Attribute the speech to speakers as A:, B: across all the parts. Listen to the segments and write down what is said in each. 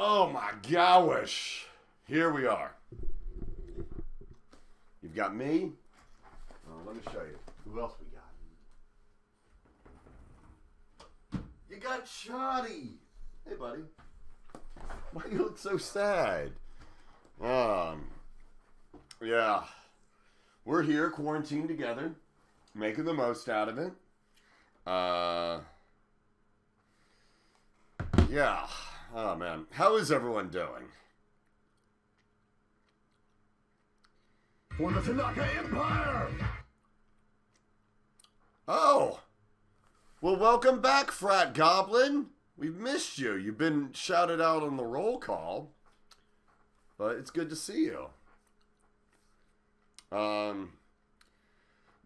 A: Oh my gosh. Here we are. You've got me. Let me show you. Who else we got? You got Shoddy. Hey, buddy. Why you look so sad? Yeah. We're here quarantined together, making the most out of it. Yeah. Oh, man. How is everyone doing?
B: For the Tanaka Empire!
A: Oh! Well, welcome back, Frat Goblin. We've missed you. You've been shouted out on the roll call. But it's good to see you.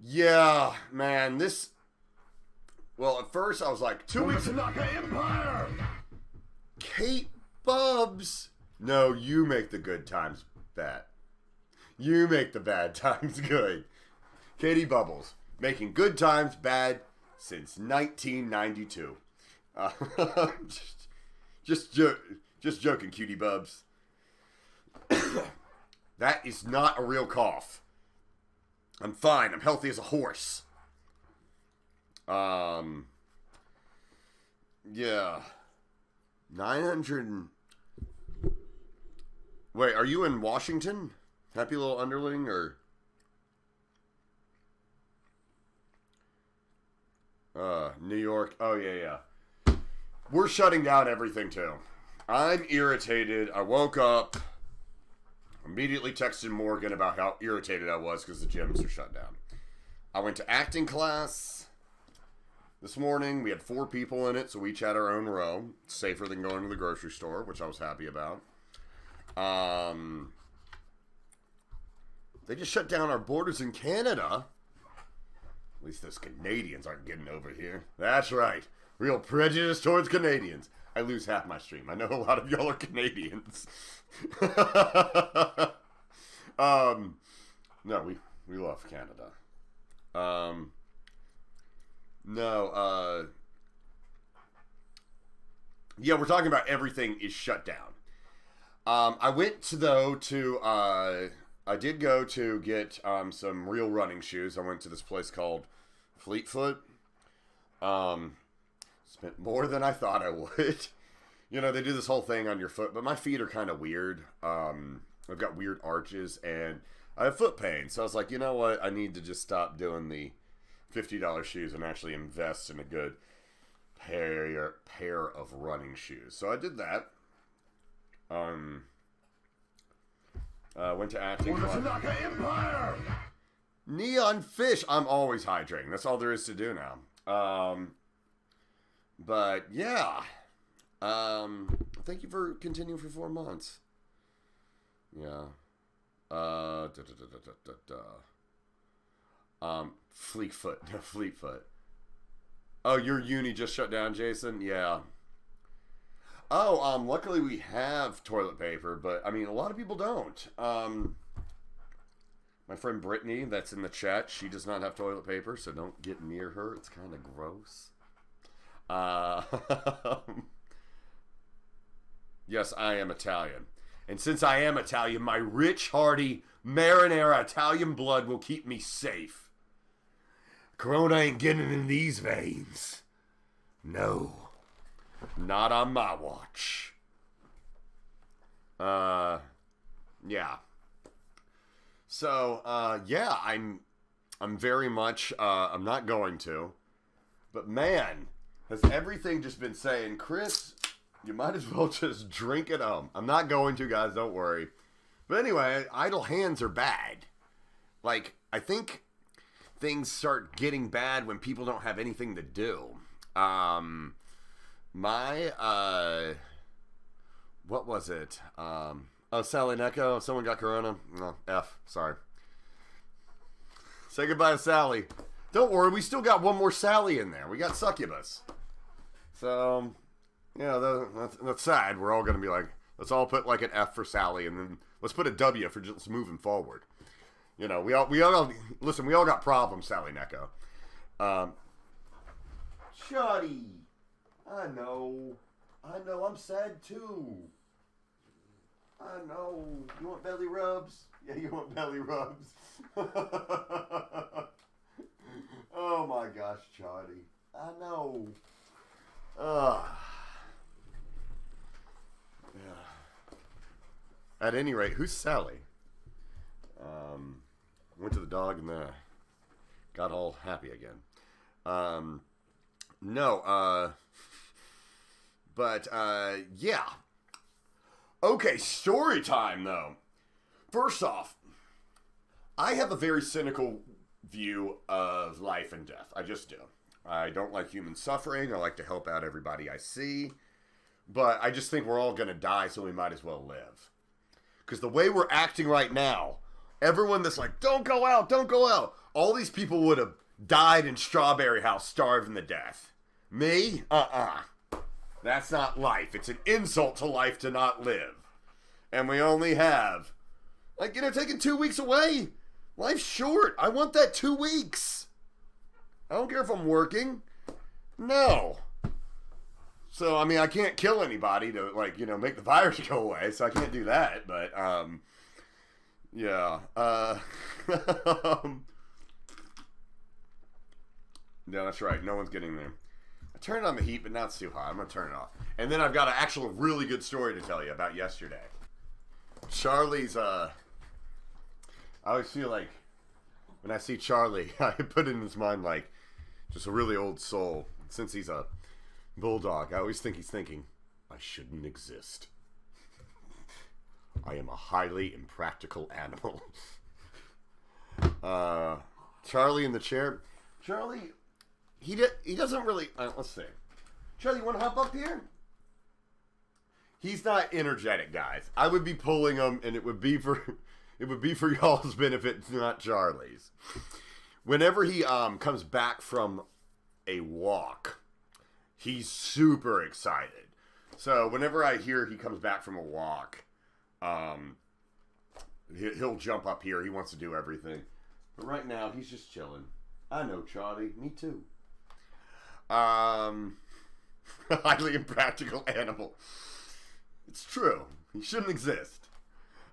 A: Yeah, man, this... Well, at first I was like, 2 weeks...
B: For the Tanaka Empire!
A: Kate Bubs! No, you make the good times bad. You make the bad times good. Katie Bubbles. Making good times bad since 1992. Just joking, Cutie Bubs. That is not a real cough. I'm fine. I'm healthy as a horse. Yeah. 900... Wait, are you in Washington? Happy little underling, or... New York. Oh, yeah. We're shutting down everything, too. I'm irritated. I woke up, immediately texted Morgan about how irritated I was because the gyms are shut down. I went to acting class this morning. We had 4 people in it, so we each had our own row. Safer than going to the grocery store, which I was happy about. They just shut down our borders in Canada. At least those Canadians aren't getting over here. That's right. Real prejudice towards Canadians. I lose half my stream. I know a lot of y'all are Canadians. No, we love Canada. Yeah, we're talking about everything is shut down. I went I did go to get some real running shoes. I went to this place called Fleetfoot. Spent more than I thought I would. You know, they do this whole thing on your foot, but my feet are kind of weird. I've got weird arches, and I have foot pain. So I was like, you know what? I need to just stop doing the $50 shoes and actually invest in a good pair of running shoes. So I did that. Went to acting class.
B: Tanaka Empire!
A: Neon Fish. I'm always hydrating. That's all there is to do now. But yeah. Thank you for continuing for 4 months. Yeah. Fleetfoot. Fleetfoot. Oh, your uni just shut down, Jason? Yeah. Oh, luckily we have toilet paper, but, I mean, a lot of people don't. My friend Brittany, that's in the chat, she does not have toilet paper, so don't get near her. It's kind of gross. Yes, I am Italian. And since I am Italian, my rich, hearty, marinara Italian blood will keep me safe. Corona ain't getting in these veins. No. Not on my watch. Yeah. So, yeah, I'm very much, I'm not going to. But man, has everything just been saying, Chris, you might as well just drink at home. I'm not going to, guys, don't worry. But anyway, idle hands are bad. Like, I think things start getting bad when people don't have anything to do. What was it? Sally Necco, someone got corona? No, F, sorry. Say goodbye to Sally. Don't worry, we still got one more Sally in there. We got Succubus. So, yeah, that's sad. We're all going to be like, let's all put like an F for Sally, and then let's put a W for just moving forward. You know, we all listen, we all got problems, Sally Necco. Shoddy. I know, I'm sad too. I know. You want belly rubs? Yeah, you want belly rubs. Oh my gosh, Charlie. I know. Yeah. At any rate, who's Sally? Went to the dog and got all happy again. Yeah. Okay, story time though. First off, I have a very cynical view of life and death. I just do. I don't like human suffering. I like to help out everybody I see. But I just think we're all going to die, so we might as well live. Because the way we're acting right now, everyone that's like, don't go out, don't go out. All these people would have died in Strawberry House starving to death. Me? That's not life. It's an insult to life to not live. And we only have, taking 2 weeks away. Life's short. I want that 2 weeks. I don't care if I'm working. No. So, I can't kill anybody to, make the virus go away, so I can't do that, but, yeah. No, that's right. No one's getting there. I turned on the heat, but now it's too hot. I'm going to turn it off. And then I've got an actual really good story to tell you about yesterday. Charlie's, I always feel like when I see Charlie, I put in his mind, just a really old soul. Since he's a bulldog, I always think he's thinking, I shouldn't exist. I am a highly impractical animal. Charlie in the chair. Charlie, he doesn't really, let's see. Charlie, you want to hop up here? He's not energetic, guys. I would be pulling him, and it would be for y'all's benefit, not Charlie's. Whenever he comes back from a walk, he's super excited. So whenever I hear he comes back from a walk, he'll jump up here. He wants to do everything. But right now, he's just chilling. I know, Charlie. Me too. Highly impractical animal. It's true. He shouldn't exist.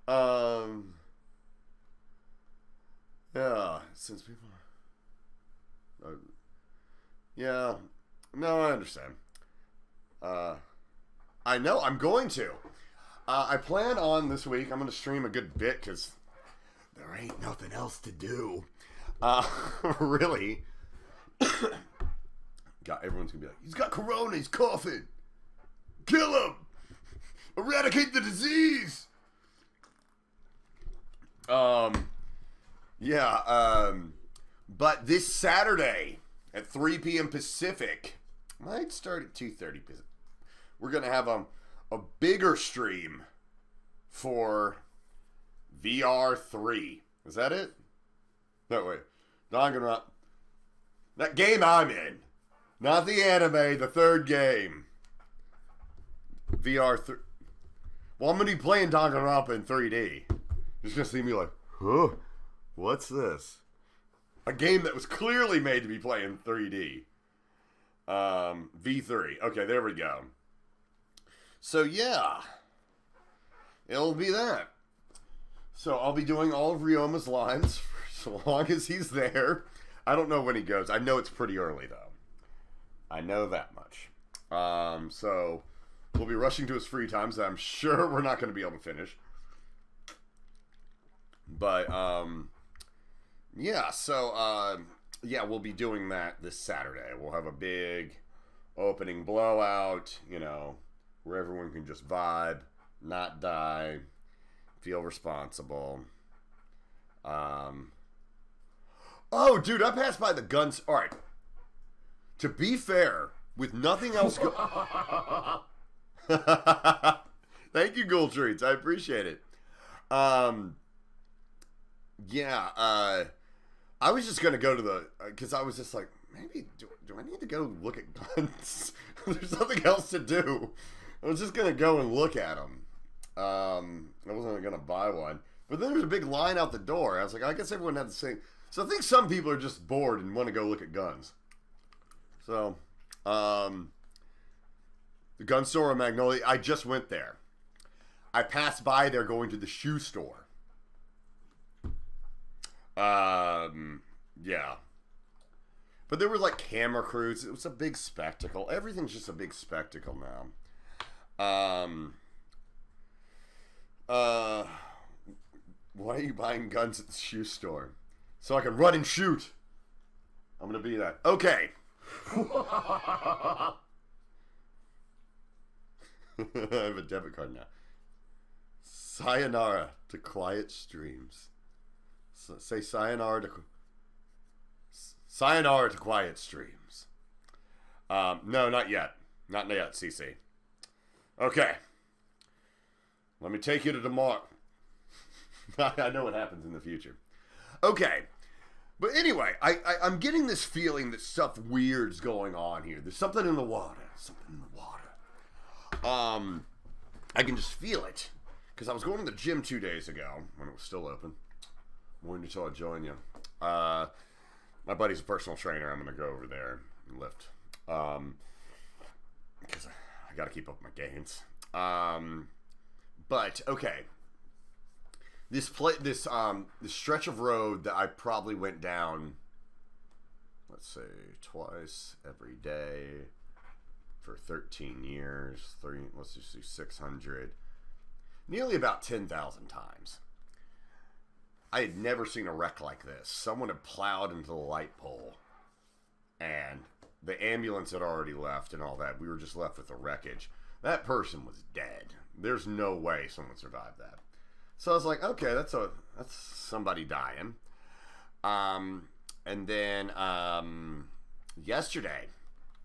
A: Yeah, since people... yeah. No, I understand. I know, I'm going to. I plan on this week, I'm going to stream a good bit, because there ain't nothing else to do. Really. Everyone's going to be like, he's got corona, he's coughing. Kill him! Eradicate the disease! But this Saturday at 3 p.m. Pacific, might start at 2:30 Pacific, we're going to have a bigger stream for VR3. Is that it? No, wait. Danganronpa. That game I'm in. Not the anime, the third game. VR3. Well, I'm going to be playing Danganronpa in 3D. You're just going to see me like, huh? What's this? A game that was clearly made to be played in 3D. V3. Okay, there we go. So, yeah. It'll be that. So, I'll be doing all of Ryoma's lines for so long as he's there. I don't know when he goes. I know it's pretty early, though. I know that much. So, we'll be rushing to his free times that I'm sure we're not going to be able to finish. But, yeah, so, yeah, we'll be doing that this Saturday. We'll have a big opening blowout, where everyone can just vibe, not die, feel responsible. Oh, dude, I passed by the guns. All right. To be fair, with nothing else Thank you, Ghoul Treats. I appreciate it. Yeah, I was just going to go to the... Because I was just like, maybe... Do I need to go look at guns? There's nothing else to do. I was just going to go and look at them. I wasn't going to buy one. But then there's a big line out the door. I was like, I guess everyone had the same... So I think some people are just bored and want to go look at guns. So, the gun store in Magnolia, I just went there. I passed by there going to the shoe store. Yeah. But there were like camera crews. It was a big spectacle. Everything's just a big spectacle now. Why are you buying guns at the shoe store? So I can run and shoot. I'm gonna be that. Okay. I have a debit card now. Sayonara to quiet streams. So, say sayonara to quiet streams. No, not yet. Not yet, CC. Okay. Let me take you to tomorrow. I know what happens in the future. Okay. But anyway, I'm getting this feeling that stuff weird's going on here. There's something in the water. Something in the water. I can just feel it. Because I was going to the gym 2 days ago when it was still open. Waiting until I join you. My buddy's a personal trainer. I'm going to go over there and lift. Because I got to keep up my gains. But, okay. This stretch of road that I probably went down, let's say, twice every day for 13 years. Let's just do 600. Nearly about 10,000 times. I had never seen a wreck like this. Someone had plowed into the light pole, and the ambulance had already left and all that. We were just left with the wreckage. That person was dead. There's no way someone survived that. So I was like, okay, that's somebody dying. And then yesterday,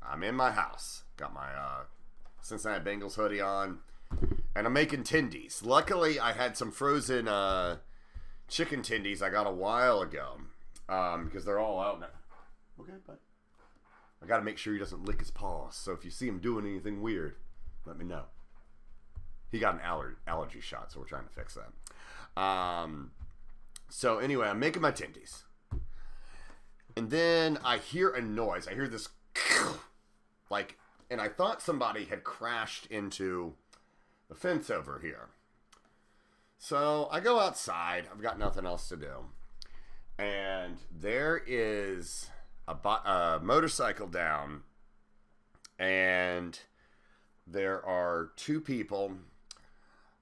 A: I'm in my house. Got my Cincinnati Bengals hoodie on, and I'm making tendies. Luckily, I had some frozen chicken tendies I got a while ago because they're all out now. Okay, but I got to make sure he doesn't lick his paws. So if you see him doing anything weird, let me know. He got an allergy shot, so we're trying to fix that. So anyway, I'm making my tendies. And then I hear a noise. I hear this, like, and I thought somebody had crashed into the fence over here. So I go outside. I've got nothing else to do. And there is a motorcycle down. And there are two people.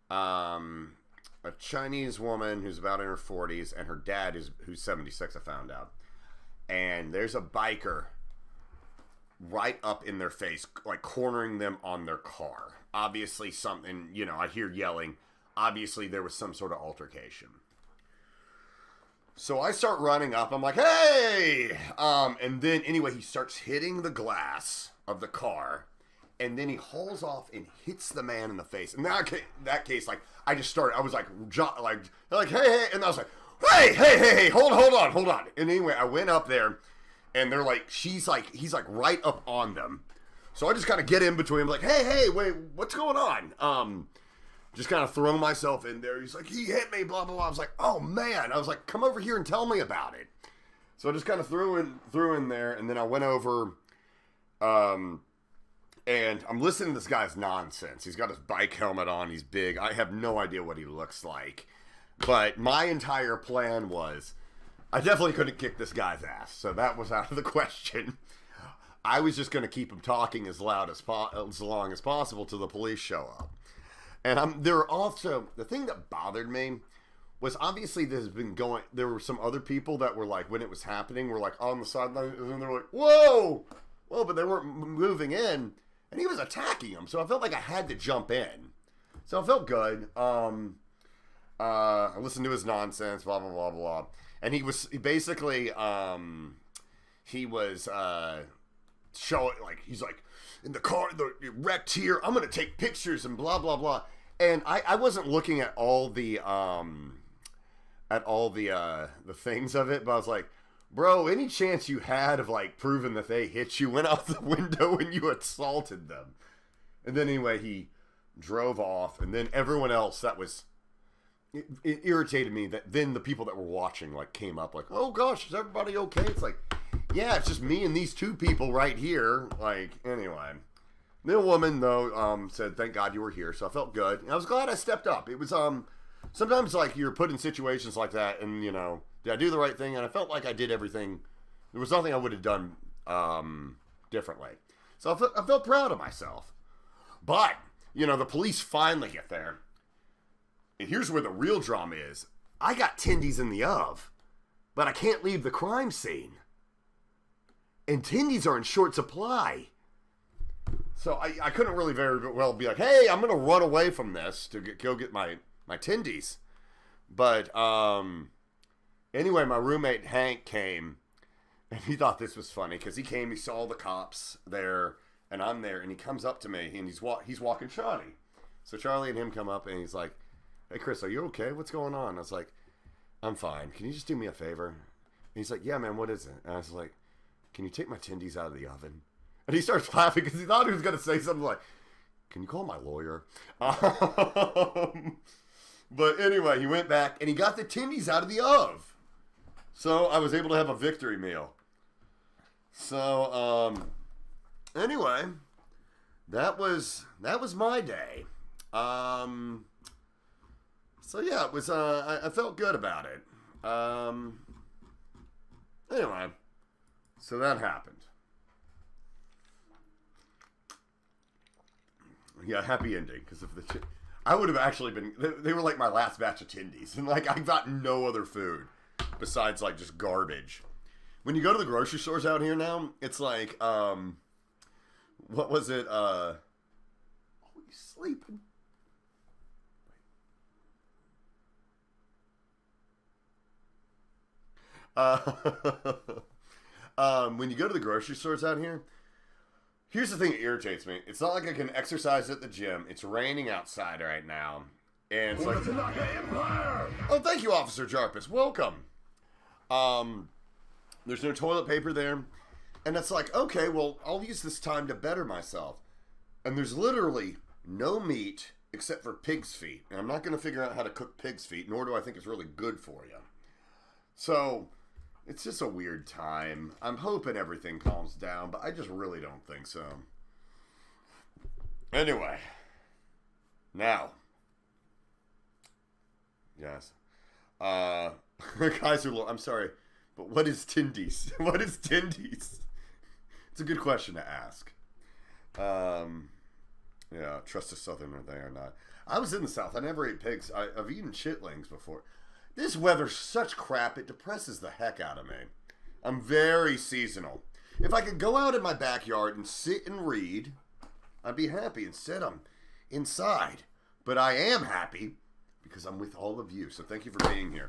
A: A Chinese woman who's about in her 40s, and her dad who's 76, I found out. And there's a biker right up in their face, like cornering them on their car. Obviously something, I hear yelling. Obviously there was some sort of altercation. So I start running up. I'm like, hey! And then anyway, he starts hitting the glass of the car. And then he hauls off and hits the man in the face. In that case, like, I was like, hey, and I was like, hey, hold on. And anyway, I went up there, and they're like, he's like right up on them. So I just kind of get in between, like, hey, wait, what's going on? Just kind of throw myself in there. He's like, he hit me, blah, blah, blah. I was like, oh, man. I was like, come over here and tell me about it. So I just kind of threw in there, and then I went over, and I'm listening to this guy's nonsense. He's got his bike helmet on. He's big. I have no idea what he looks like. But my entire plan was, I definitely couldn't kick this guy's ass. So that was out of the question. I was just going to keep him talking as long as possible till the police show up. And there were also, the thing that bothered me was obviously this has been going, there were some other people that were like, when it was happening, were like on the sideline, and they're like, whoa, but they weren't moving in. And he was attacking him, so I felt like I had to jump in. So I felt good. I listened to his nonsense, blah, blah, blah, blah. And he was basically, showing, like, he's like, in the car, the wrecked here, I'm going to take pictures and blah, blah, blah. And I wasn't looking at all the things of it, but I was like, bro, any chance you had of, like, proving that they hit you went out the window when you assaulted them. And then, anyway, he drove off. And then everyone else, it irritated me that then the people that were watching, like, came up, like, oh, gosh, is everybody okay? It's like, yeah, it's just me and these two people right here. Like, anyway. The woman, though, said, thank God you were here, so I felt good. And I was glad I stepped up. It was, sometimes, like, you're put in situations like that, and, you know, did I do the right thing? And I felt like I did everything. There was nothing I would have done differently. So I felt proud of myself. But, you know, the police finally get there. And here's where the real drama is. I got tendies in the oven, but I can't leave the crime scene. And tendies are in short supply. So I couldn't really very well be like, hey, I'm going to run away from this to go get my tendies. But anyway, my roommate Hank came, and he thought this was funny because he came, he saw the cops there, and I'm there, and he comes up to me, and he's walking Charlie. So Charlie and him come up, and he's like, hey, Chris, are you okay? What's going on? I was like, I'm fine. Can you just do me a favor? And he's like, yeah, man, what is it? And I was like, can you take my tendies out of the oven? And he starts laughing because he thought he was going to say something like, can you call my lawyer? But anyway, he went back and he got the tendies out of the oven. So I was able to have a victory meal. So, anyway, that was my day. So yeah, it was, I felt good about it. Anyway, so that happened. Yeah, happy ending, because of I would have actually been, they were like my last batch of tendies, and like, I got no other food besides like just garbage. When you go to the grocery stores out here now, it's like, what was it, oh, he's sleeping. When you go to the grocery stores out here, here's the thing that irritates me. It's not like I can exercise at the gym. It's raining outside right now. And it's like, oh, thank you, Officer Jarpus. Welcome. There's no toilet paper there. And it's like, okay, well, I'll use this time to better myself. And there's literally no meat except for pig's feet. And I'm not going to figure out how to cook pig's feet, nor do I think it's really good for you. So it's just a weird time. I'm hoping everything calms down, but I just really don't think so. Anyway. Now. Yes. Guys are, I'm sorry, but what is tendies? What is tendies? It's a good question to ask. Yeah, trust a southerner they are not. I was in the South. I never ate pigs. I've eaten chitlings before. This weather's such crap, it depresses the heck out of me. I'm very seasonal. If I could go out in my backyard and sit and read, I'd be happy. Instead, I'm inside. But I am happy because I'm with all of you. So thank you for being here.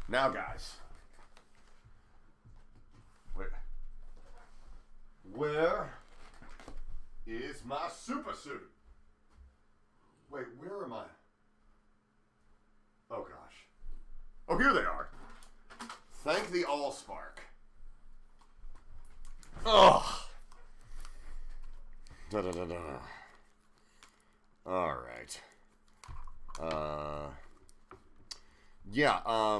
A: Now, guys. Where is my super suit? Wait, where am I? Oh, gosh. Oh, here they are. Thank the Allspark. Ugh. Da-da-da-da. All right. Yeah,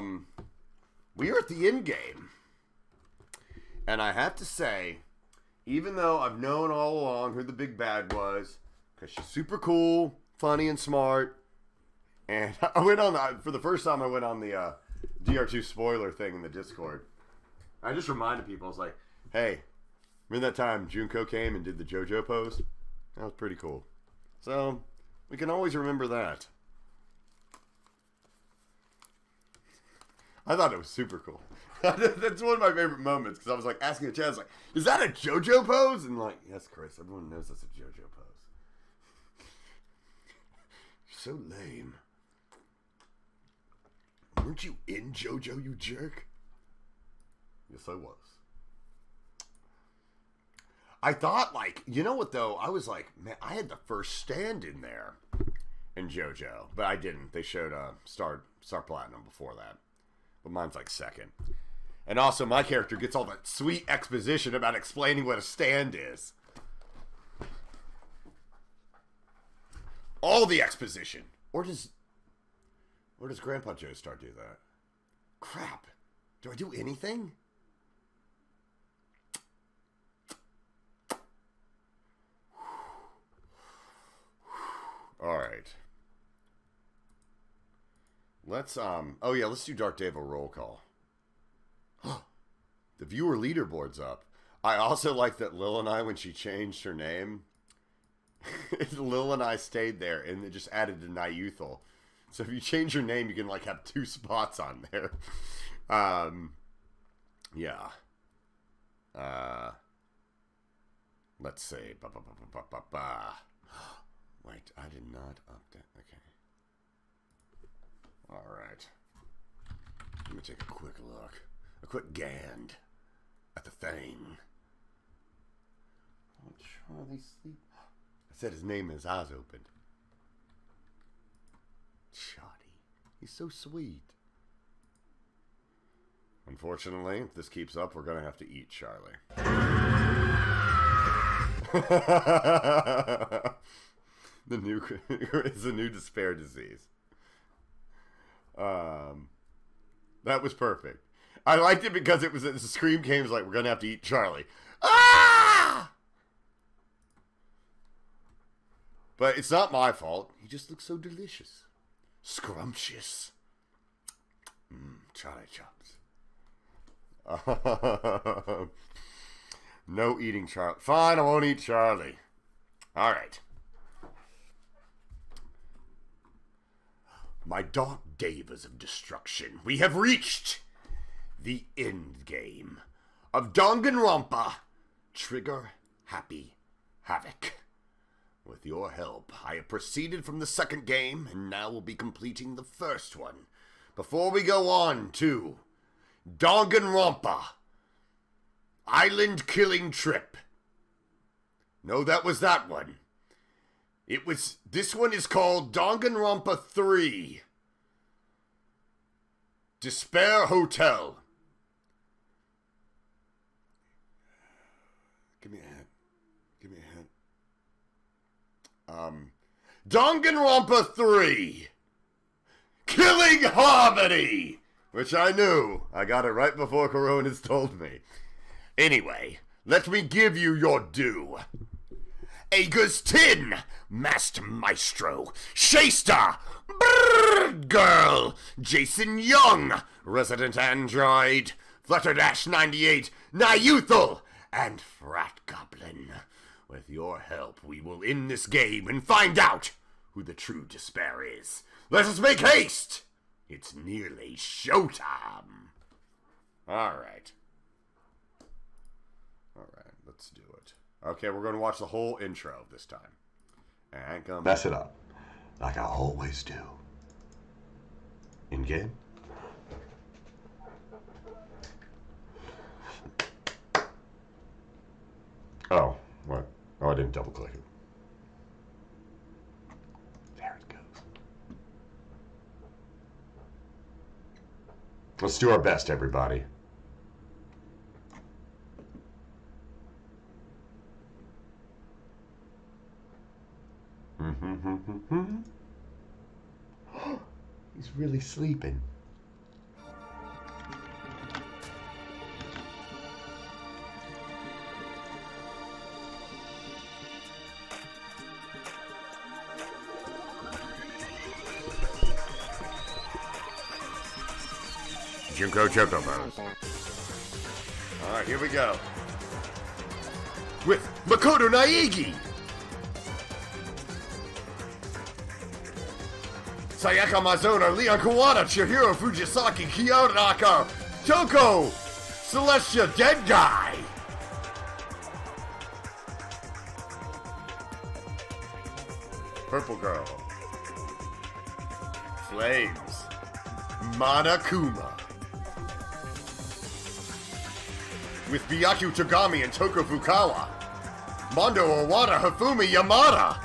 A: we are at the Endgame. And I have to say, even though I've known all along who the big bad was, because she's super cool, funny, and smart, and I went on, for the first time, I went on the DR2 spoiler thing in the Discord. I just reminded people, I was like, hey, remember that time Junko came and did the JoJo pose? That was pretty cool. So, we can always remember that. I thought it was super cool. That's one of my favorite moments, because I was like asking the chat, I was like, is that a JoJo pose? And like, yes, Chris, everyone knows that's a JoJo pose. So lame. Weren't you in JoJo, you jerk? Yes, I was. I thought, like, you know what, though? I was like, man, I had the first stand in there in JoJo, but I didn't. They showed Star Platinum before that. But mine's like second. And also, my character gets all that sweet exposition about explaining what a stand is. All the exposition. Or does Grandpa Joestar do that? Crap. Do I do anything? Alright. Let's, oh yeah, let's do Dark Dave a roll call. The viewer leaderboard's up. I also like that Lil and I, when she changed her name, Lil and I stayed there and it just added to Nayuthal. So if you change your name, you can like have 2 spots on there. Yeah. Let's see. Wait, I did not update. Okay. Alright. Let me take a quick look. A quick gand at the thing. Oh, Charlie sleep. I said his name and his eyes opened. Shoddy. He's so sweet. Unfortunately, if this keeps up, we're going to have to eat Charlie. It's a new despair disease. That was perfect. I liked it because it was the scream came was like, we're gonna have to eat Charlie. Ah! But it's not my fault. He just looks so delicious. Scrumptious. Charlie chops. No eating Charlie. Fine, I won't eat Charlie. Alright. My dark davas of destruction, we have reached the end game of Danganronpa Trigger Happy Havoc. With your help, I have proceeded from the second game and now will be completing the first one. Before we go on to Danganronpa Island Killing Trip. No, that was that one. This one is called Danganronpa 3. Despair Hotel. Give me a hint. Give me a hint. Danganronpa 3. Killing Harmony. Which I knew. I got it right before Coronas told me. Anyway, let me give you your due. Agustin, Master Maestro, Shasta, Bird Girl, Jason Young, Resident Android, Flutterdash98, Nayuthal, and Frat Goblin. With your help, we will end this game and find out who the true despair is. Let us make haste! It's nearly showtime. Alright. Alright, let's do it. Okay, we're going to watch the whole intro this time. And come
B: Mess it up, like I always do. In game?
A: Oh, what? Oh, I didn't double click it.
B: There it goes.
A: Let's do our best, everybody. He's really sleeping. Junko Chocobos. Alright, here we go. With Makoto Naegi! Sayaka Mizuno, Leon Kawada, Chihiro Fujisaki, Kiyonaka, Toko, Celestia, Dead Guy. Purple Girl. Flames. Monokuma. With Byaku Togami and Toko Fukawa. Mondo Owada, Hifumi Yamada.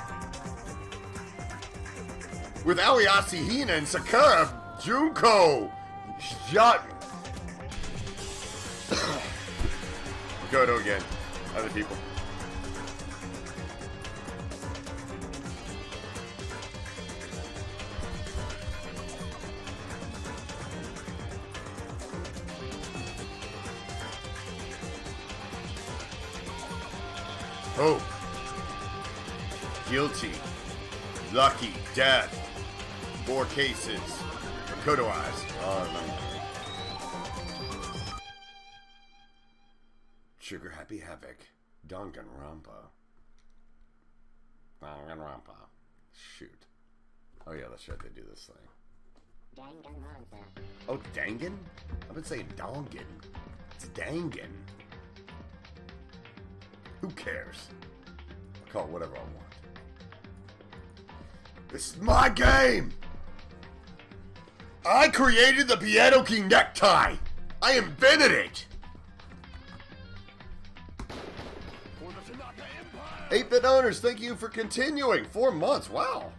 A: With Aoyasi Hina and Sakura, Junko. Shut. Makoto again. Other people. Hope. Guilty. Lucky, death, 4 cases, Makoto eyes. Sugar Happy Havoc, Danganronpa. Danganronpa. Shoot. Oh yeah, that's right, they do this thing.
C: Danganronpa.
A: Oh, Dangan? I've been saying Dongan. It's Dangan. Who cares? I'll call it whatever I want. This is my game! I created the Piano King necktie! I invented it! 8-bit owners, thank you for continuing. 4 months, wow.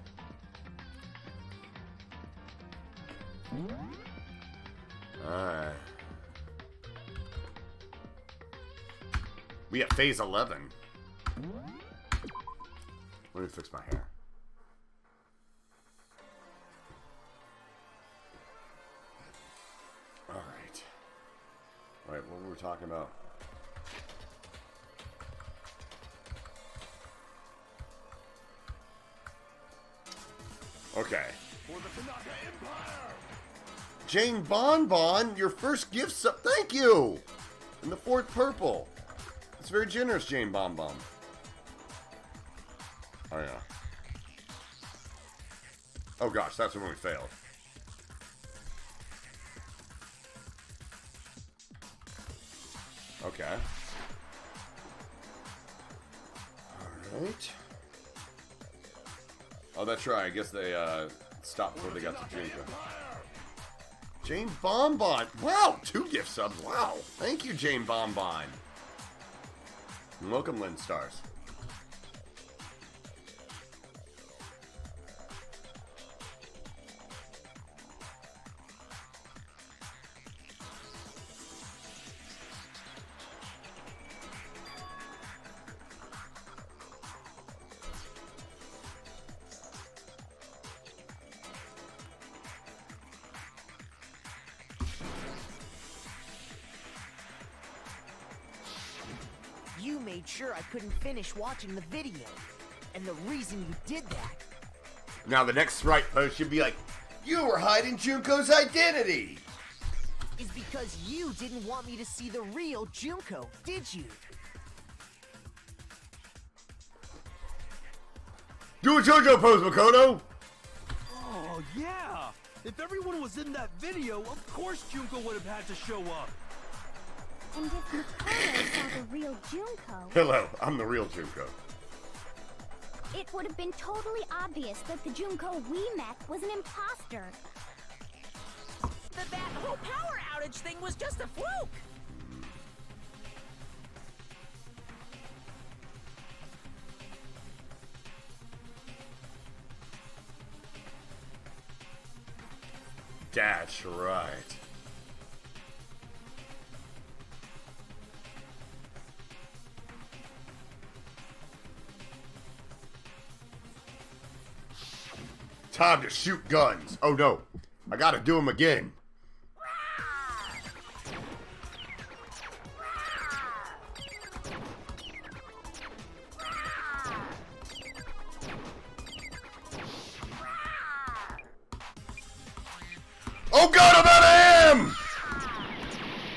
A: Alright. We at phase 11. Let me fix my hair. Alright. Alright, what were we talking about? Okay. Jane Bonbon, your first gift sub. Thank you! And the 4th purple. It's very generous, Jane Bonbon. Oh, yeah. Oh, gosh, that's when we failed. Okay. Alright. Oh, that's right. I guess they stopped before they got to Junko. Jane Bonbon. Wow, 2 gift subs. Wow. Thank you, Jane Bonbon. And welcome, Lynn Stars.
D: You made sure I couldn't finish watching the video. And the reason you did that...
A: Now the next Sprite post should be like, you were hiding Junko's identity!
D: is because you didn't want me to see the real Junko, did you?
A: Do a JoJo pose, Makoto!
E: Oh, yeah! If everyone was in that video, of course Junko would have had to show up.
C: And if Makoto saw the real Junko,
A: Hello, I'm the real Junko.
C: it would have been totally obvious that the Junko we met was an imposter.
D: That whole power outage thing was just a fluke!
A: That's right. Time to shoot guns. Oh no, I gotta do them again. Oh god, I'm out of him!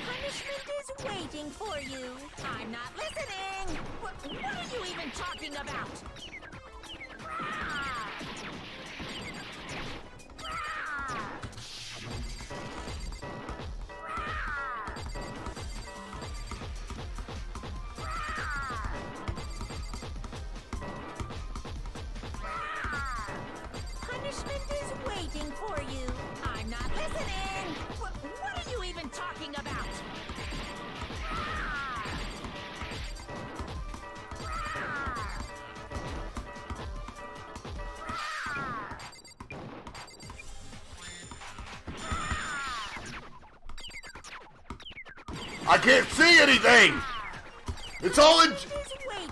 D: Punishment is waiting for you. I'm not listening. What are you even talking about? Punishment is waiting for you. I'm not listening. What are you even talking about?
A: I can't see anything! It's all in...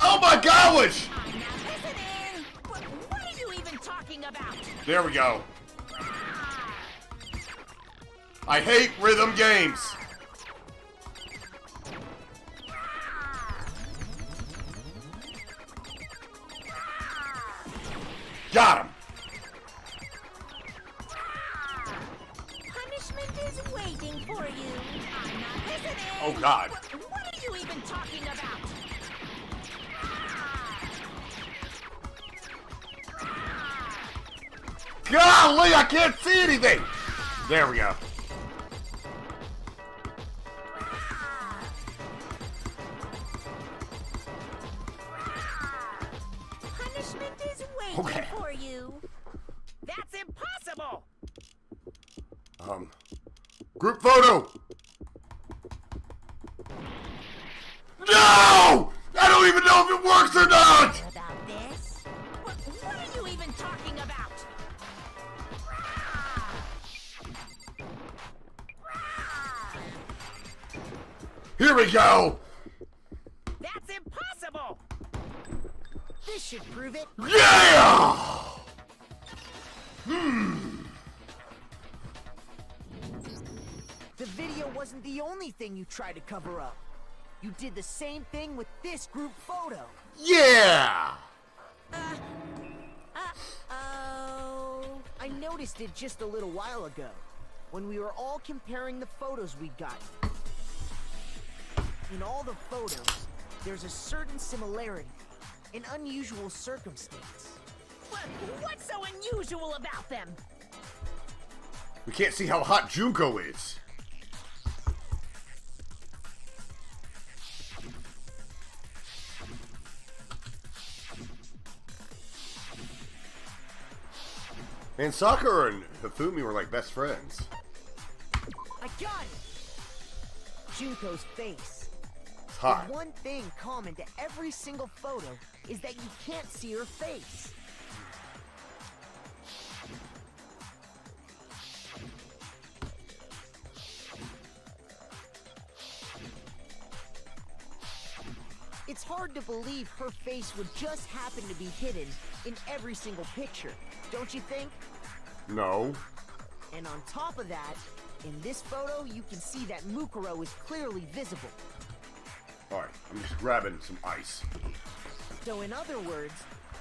A: Oh my gosh!
D: I'm not listening. What are you even talking about?
A: There we go. I hate rhythm games. Got him.
D: for you. I'm not listening.
A: Oh, God.
D: What are you even talking about?
A: Golly, I can't see anything! There we go.
D: Punishment is waiting
A: Okay.
D: for you. That's impossible.
A: Group photo! No! I don't even know if it works or not!
D: About this? What are you even talking about?
A: Here we go!
D: That's impossible. This should prove it.
A: Yeah!
F: The video wasn't the only thing you tried to cover up. You did the same thing with this group photo.
A: Yeah!
F: Uh-oh. I noticed it just a little while ago, when we were all comparing the photos we'd gotten. In all the photos, there's a certain similarity, an unusual circumstance.
D: What's so unusual about them?
A: We can't see how hot Junko is. Man, Sakura and Hifumi were like best friends.
F: I got it! Junko's face.
A: It's
F: The
A: hot.
F: one thing common to every single photo is that you can't see her face. It's hard to believe her face would just happen to be hidden in every single picture, don't you think?
A: No.
F: And on top of that, in this photo you can see that Mukuro is clearly visible.
A: Alright, I'm just grabbing some ice.
F: So in other words,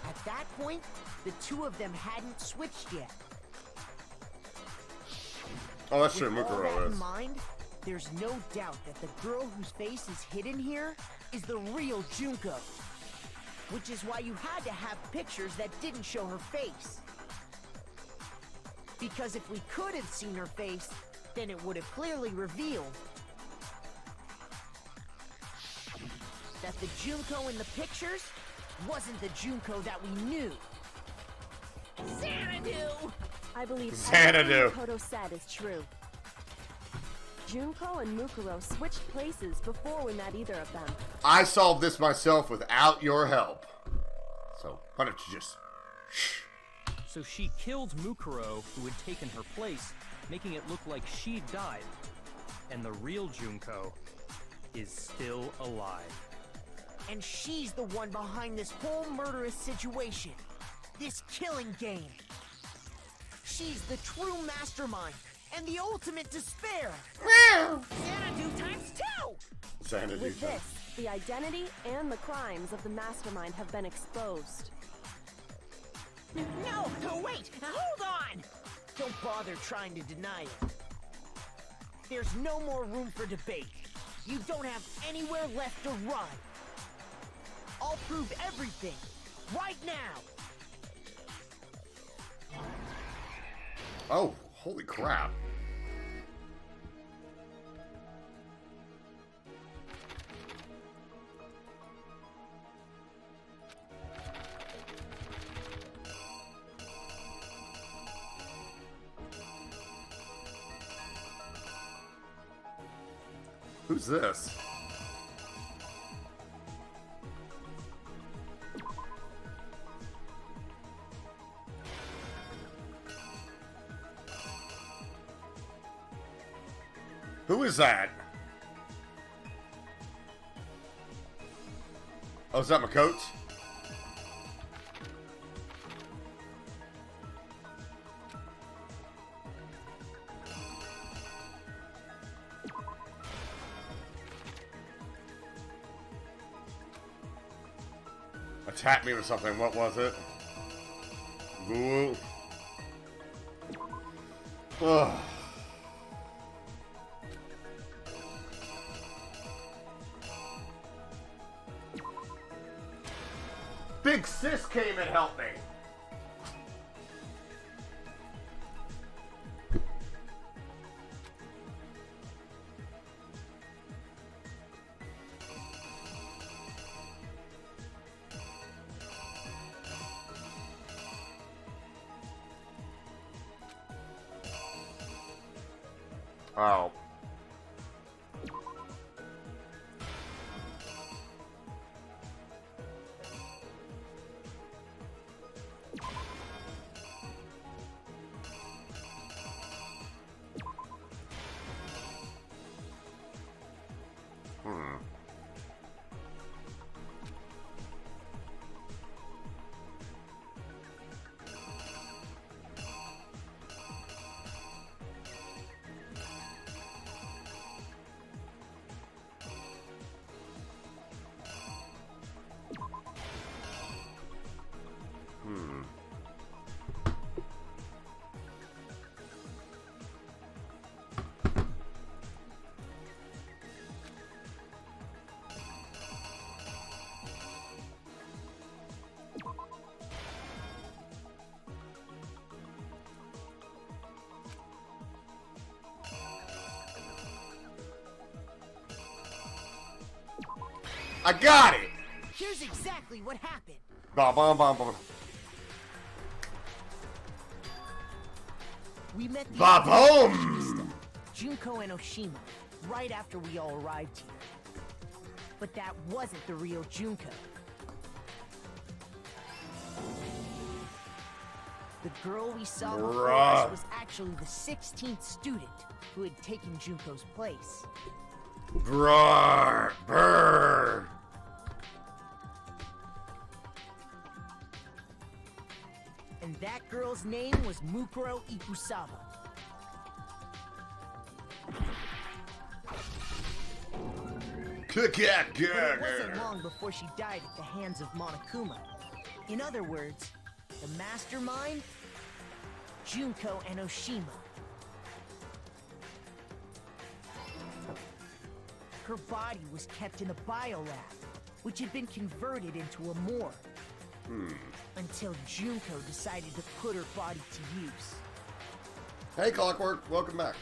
F: at that point, the two of them hadn't switched yet.
A: Oh, that's true,
F: With all that
A: Mukuro
F: in
A: is.
F: mind, there's no doubt that the girl whose face is hidden here is the real Junko. Which is why you had to have pictures that didn't show her face. Because if we could have seen her face, then it would have clearly revealed that the Junko in the pictures wasn't the Junko that we knew.
D: Xanadu!
G: I believe
A: Xanadu.
G: everything Kodo said is true. Junko and Mukuro switched places before we met either of them.
A: I solved this myself without your help. So, why don't you just... Shh.
H: So she killed Mukuro, who had taken her place, making it look like she'd died. And the real Junko is still alive.
F: And she's the one behind this whole murderous situation. This killing game. She's the true mastermind and the ultimate despair.
D: Xanadu times 2!
A: Xanadu
G: With
A: time.
G: this, the identity and the crimes of the mastermind have been exposed.
D: No, wait! Hold on!
F: Don't bother trying to deny it. There's no more room for debate. You don't have anywhere left to run. I'll prove everything, right now.
A: Oh, holy crap. Who's this? Who is that? Oh, is that my coach? Attack me with something. What was it? Ooh. Ugh. big sis came and helped me. Oh. I got it!
F: Here's exactly what happened.
A: Ba ba ba ba.
F: We met the
A: Ba boom!
F: Junko and Oshima right after we all arrived here. But that wasn't the real Junko. The girl we saw before us was actually the 16th student who had taken Junko's place.
A: Brrr, brrr.
F: And that girl's name was Mukuro Ikusaba. But it wasn't long before she died at the hands of Monokuma. In other words, the mastermind, Junko and Oshima. Her body was kept in a biolab, which had been converted into a morgue. Until Junko decided to put her body to use.
A: Hey, Clockwork, welcome back.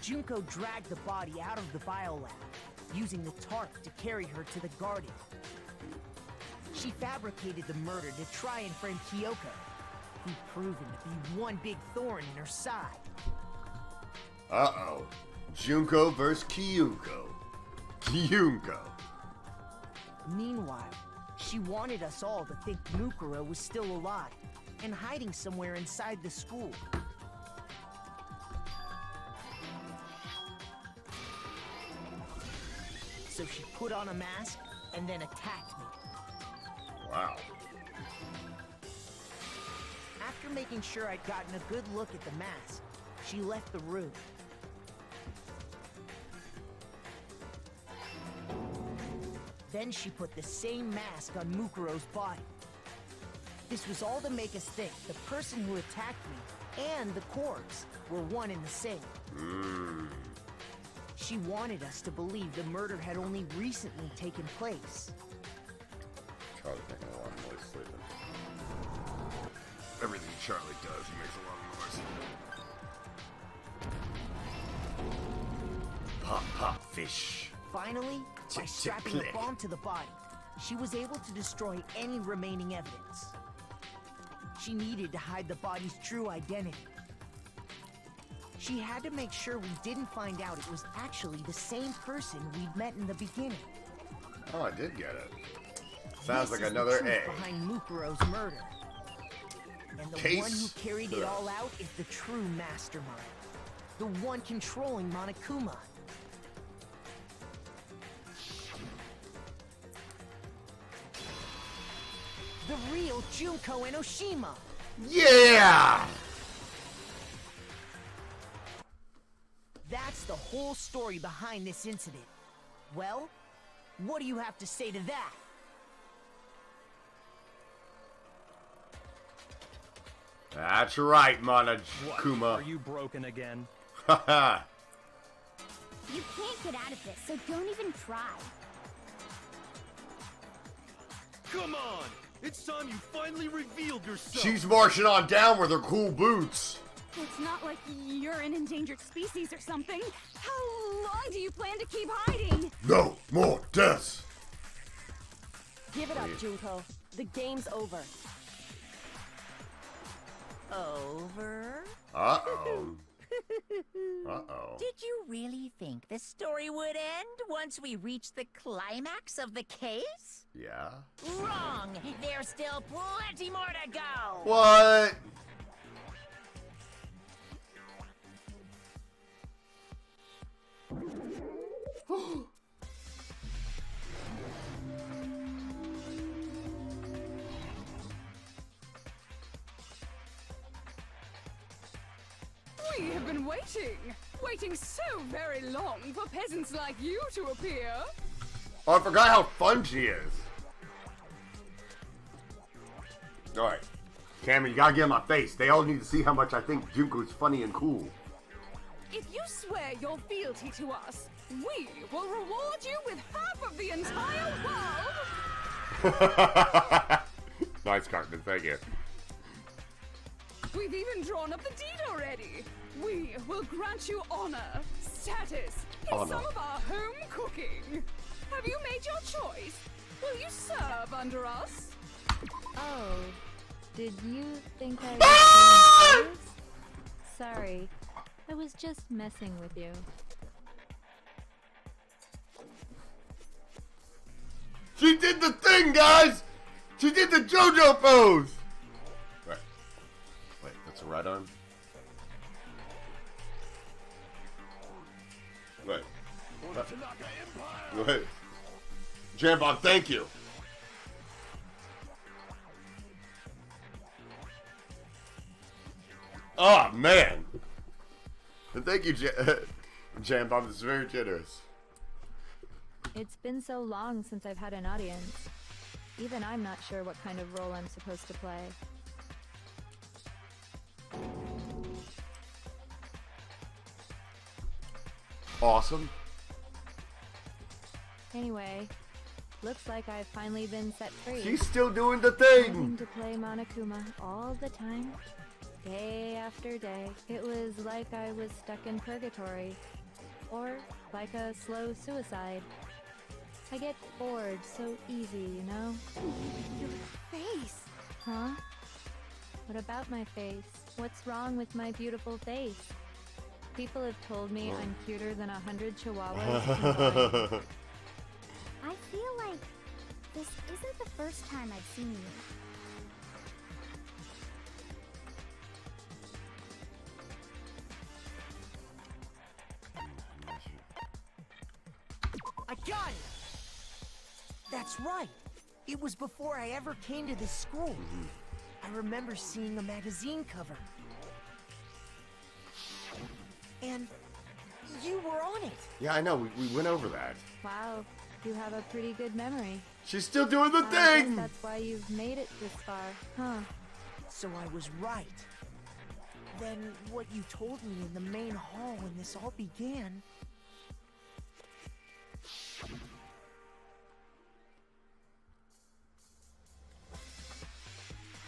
F: Junko dragged the body out of the biolab, using the tarp to carry her to the garden. She fabricated the murder to try and frame Kyoko, who'd proven to be one big thorn in her side.
A: Uh-oh. Junko versus Kyuko. Kyunko.
F: Meanwhile, she wanted us all to think Mukuro was still alive and hiding somewhere inside the school. So she put on a mask and then attacked me.
A: Wow.
F: After making sure I'd gotten a good look at the mask, she left the room. Then she put the same mask on Mukuro's body. This was all to make us think the person who attacked me and the corpse were one and the same. She wanted us to believe the murder had only recently taken place.
A: Charlie making a lot of noise sleeping. Everything Charlie does, he makes a lot of noise. Pop, pop, fish.
F: Finally, by
A: Tick, tick,
F: strapping a
A: click.
F: bomb to the body, she was able to destroy any remaining evidence. She needed to hide the body's true identity. She had to make sure we didn't find out it was actually the same person we'd met in the beginning.
A: Oh, I did get it. Sounds
F: This
A: like
F: is the
A: another
F: truth
A: A.
F: behind Mukuro's murder. And the
A: Case
F: one who carried it
A: closed.
F: all out is the true mastermind. The one controlling Monokuma. The real Junko and Oshima.
A: Yeah!
F: That's the whole story behind this incident. Well, what do you have to say to that?
A: That's right,
H: What?
A: Monokuma.
H: Are you broken again?
A: Haha.
C: You can't get out of this, so don't even try.
E: Come on! It's time you finally revealed yourself!
A: She's marching on down with her cool boots.
I: It's not like you're an endangered species or something. How long do you plan to keep hiding?
A: No more deaths.
G: Give it up, Junko. The game's over.
D: Over?
A: Uh-oh. Uh-oh.
D: Did you really think the story would end once we reached the climax of the case?
A: Yeah.
D: Wrong! There's still plenty more to go!
A: What?
I: We have been waiting so very long for peasants like you to appear.
A: Oh, I forgot how fun she is. Alright. Cameron, you gotta get in my face. They all need to see how much I think Junko's funny and cool.
I: If you swear your fealty to us, we will reward you with half of the entire world.
A: Nice, Cartman. Thank you.
I: We've even drawn up the deed already. We will grant you honor, status, and
A: Honor.
I: some of our home cooking. Have you made your choice? Will you serve under us?
J: Oh, did you think I was being serious? Sorry, I was just messing with you.
A: She did the thing, guys! She did the JoJo pose! Right. Wait, that's a right arm? Wait. Wait. Jambon, thank you. Oh, man. And thank you, Jambon. This is very generous.
J: It's been so long since I've had an audience. Even I'm not sure what kind of role I'm supposed to play.
A: Awesome.
J: Anyway, looks like I've finally been set free.
A: She's still doing the
J: Having
A: thing.
J: to play Monokuma all the time, day after day. It was like I was stuck in purgatory, or like a slow suicide. I get bored so easy, you know?
I: Your face.
J: Huh? What about my face? What's wrong with my beautiful face? People have told me I'm cuter than 100 chihuahuas combined.
C: I feel like this isn't the first time I've seen you.
F: I got it! That's right. It was before I ever came to this school. I remember seeing a magazine cover. And you were on it.
A: Yeah, I know. We went over that.
J: Wow, you have a pretty good memory.
A: She's still doing the
J: I guess
A: thing.
J: that's why you've made it this far, huh?
F: So I was right. Then what you told me in the main hall when this all began...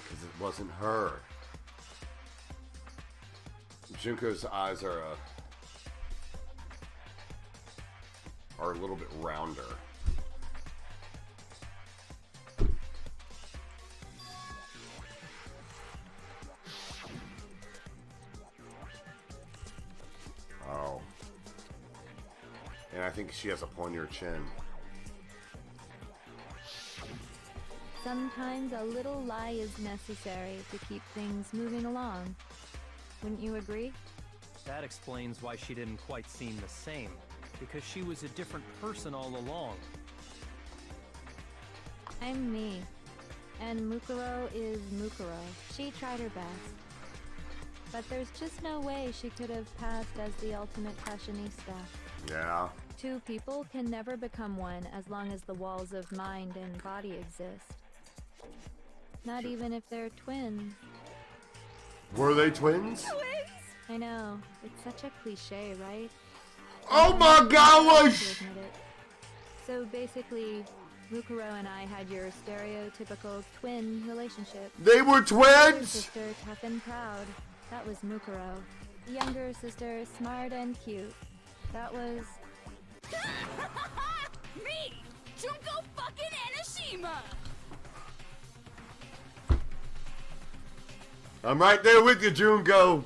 A: Because it wasn't her. Junko's eyes are a little bit rounder. Oh. And I think she has a pointier chin.
J: Sometimes a little lie is necessary to keep things moving along. Wouldn't you agree?
H: That explains why she didn't quite seem the same, because she was a different person all along.
J: I'm me, and Mukuro is Mukuro. She tried her best. But there's just no way she could have passed as the ultimate fashionista.
A: Yeah.
J: Two people can never become one as long as the walls of mind and body exist. Not even if they're twins.
A: Were they twins?
J: I know, it's such a cliche, right?
A: Oh my gosh!
J: To admit it. So basically, Mukuro and I had your stereotypical twin relationship.
A: They were
J: Older
A: twins!
J: sister, tough and proud. That was Mukuro. Younger sister, smart and cute. That was...
I: Me! Junko fucking Enoshima!
A: I'm right there with you, Junko.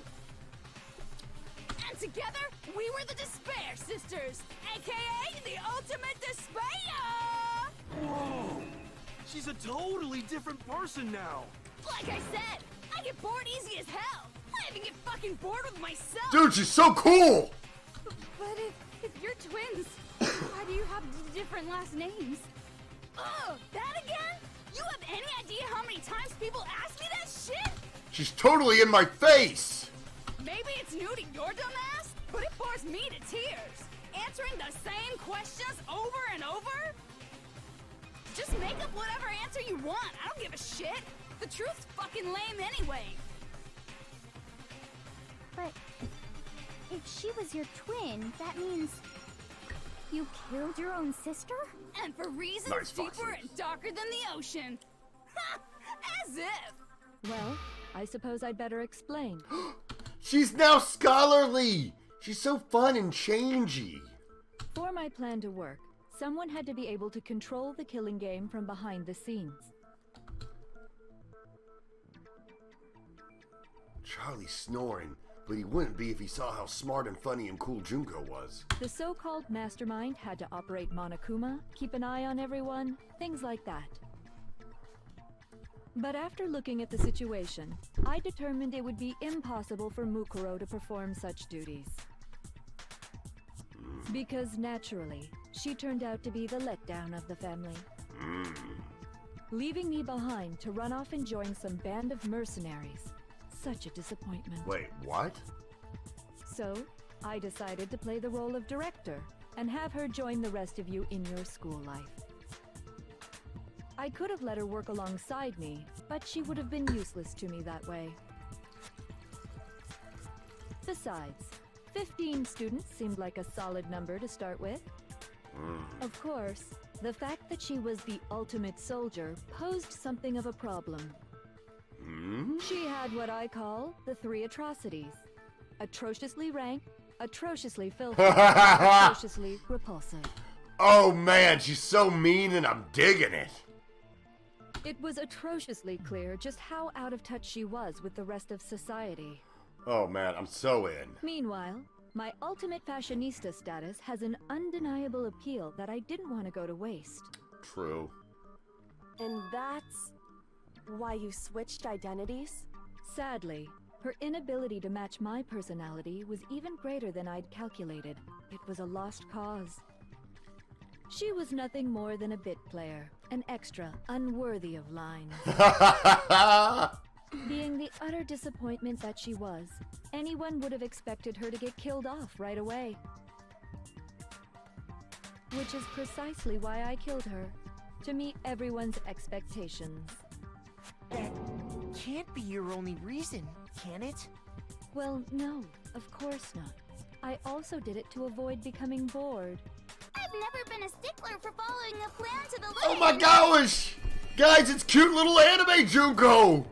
I: And together, we were the Despair Sisters, aka the ultimate despair!
E: Whoa! She's a totally different person now.
I: Like I said, I get bored easy as hell. I even get fucking bored with myself.
A: Dude, she's so cool!
I: But if you're twins, why do you have different last names? Ugh, that again? You have any idea how many times people ask me that shit?
A: She's totally in my face!
I: Maybe it's new to your dumb ass, but it bores me to tears. Answering the same questions over and over? Just make up whatever answer you want. I don't give a shit. The truth's fucking lame anyway.
C: But if she was your twin, that means you killed your own sister?
I: And for reasons
A: Nice,
I: deeper
A: Foxy.
I: and darker than the ocean. Ha! As if!
J: Well, I suppose I'd better explain.
A: She's now scholarly! She's so fun and changey.
J: For my plan to work, someone had to be able to control the killing game from behind the scenes.
A: Charlie's snoring, but he wouldn't be if he saw how smart and funny and cool Junko was.
J: The so-called mastermind had to operate Monokuma, keep an eye on everyone, things like that. But after looking at the situation, I determined it would be impossible for Mukuro to perform such duties. Because naturally, she turned out to be the letdown of the family. Leaving me behind to run off and join some band of mercenaries. Such a disappointment.
A: Wait, what?
J: So, I decided to play the role of director and have her join the rest of you in your school life. I could have let her work alongside me, but she would have been useless to me that way. Besides, 15 students seemed like a solid number to start with. Of course, the fact that she was the ultimate soldier posed something of a problem. She had what I call the 3 atrocities. Atrociously rank, atrociously filthy, atrociously repulsive.
A: Oh man, she's so mean and I'm digging it.
J: It was atrociously clear just how out of touch she was with the rest of society.
A: Oh man, I'm so in.
J: Meanwhile, my ultimate fashionista status has an undeniable appeal that I didn't want to go to waste.
A: True.
G: And that's why you switched identities?
J: Sadly, her inability to match my personality was even greater than I'd calculated. It was a lost cause. She was nothing more than a bit player, an extra, unworthy of lines. Being the utter disappointment that she was, anyone would have expected her to get killed off right away. Which is precisely why I killed her, to meet everyone's expectations.
F: That can't be your only reason, can it?
J: Well, no, of course not. I also did it to avoid becoming bored.
C: I've never been a stickler for following a plan to the
A: Oh
C: limit.
A: my gosh! Guys, it's cute little anime Junko!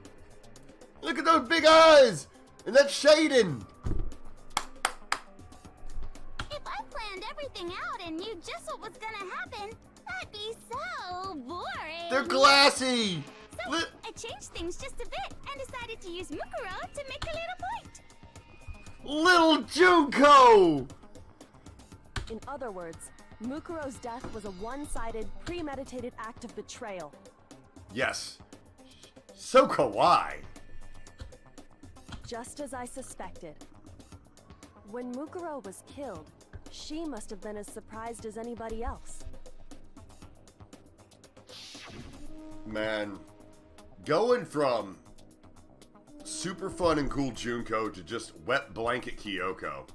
A: Look at those big eyes! And that shading!
C: If I planned everything out and knew just what was gonna happen, that'd be so boring.
A: They're glassy!
C: So I changed things just a bit and decided to use Mukuro to make a little point.
A: Little Junko!
G: In other words, Mukuro's death was a one-sided, premeditated act of betrayal.
A: Yes. So kawaii.
G: Just as I suspected. When Mukuro was killed, she must have been as surprised as anybody else.
A: Man, going from super fun and cool Junko to just wet blanket Kyoko.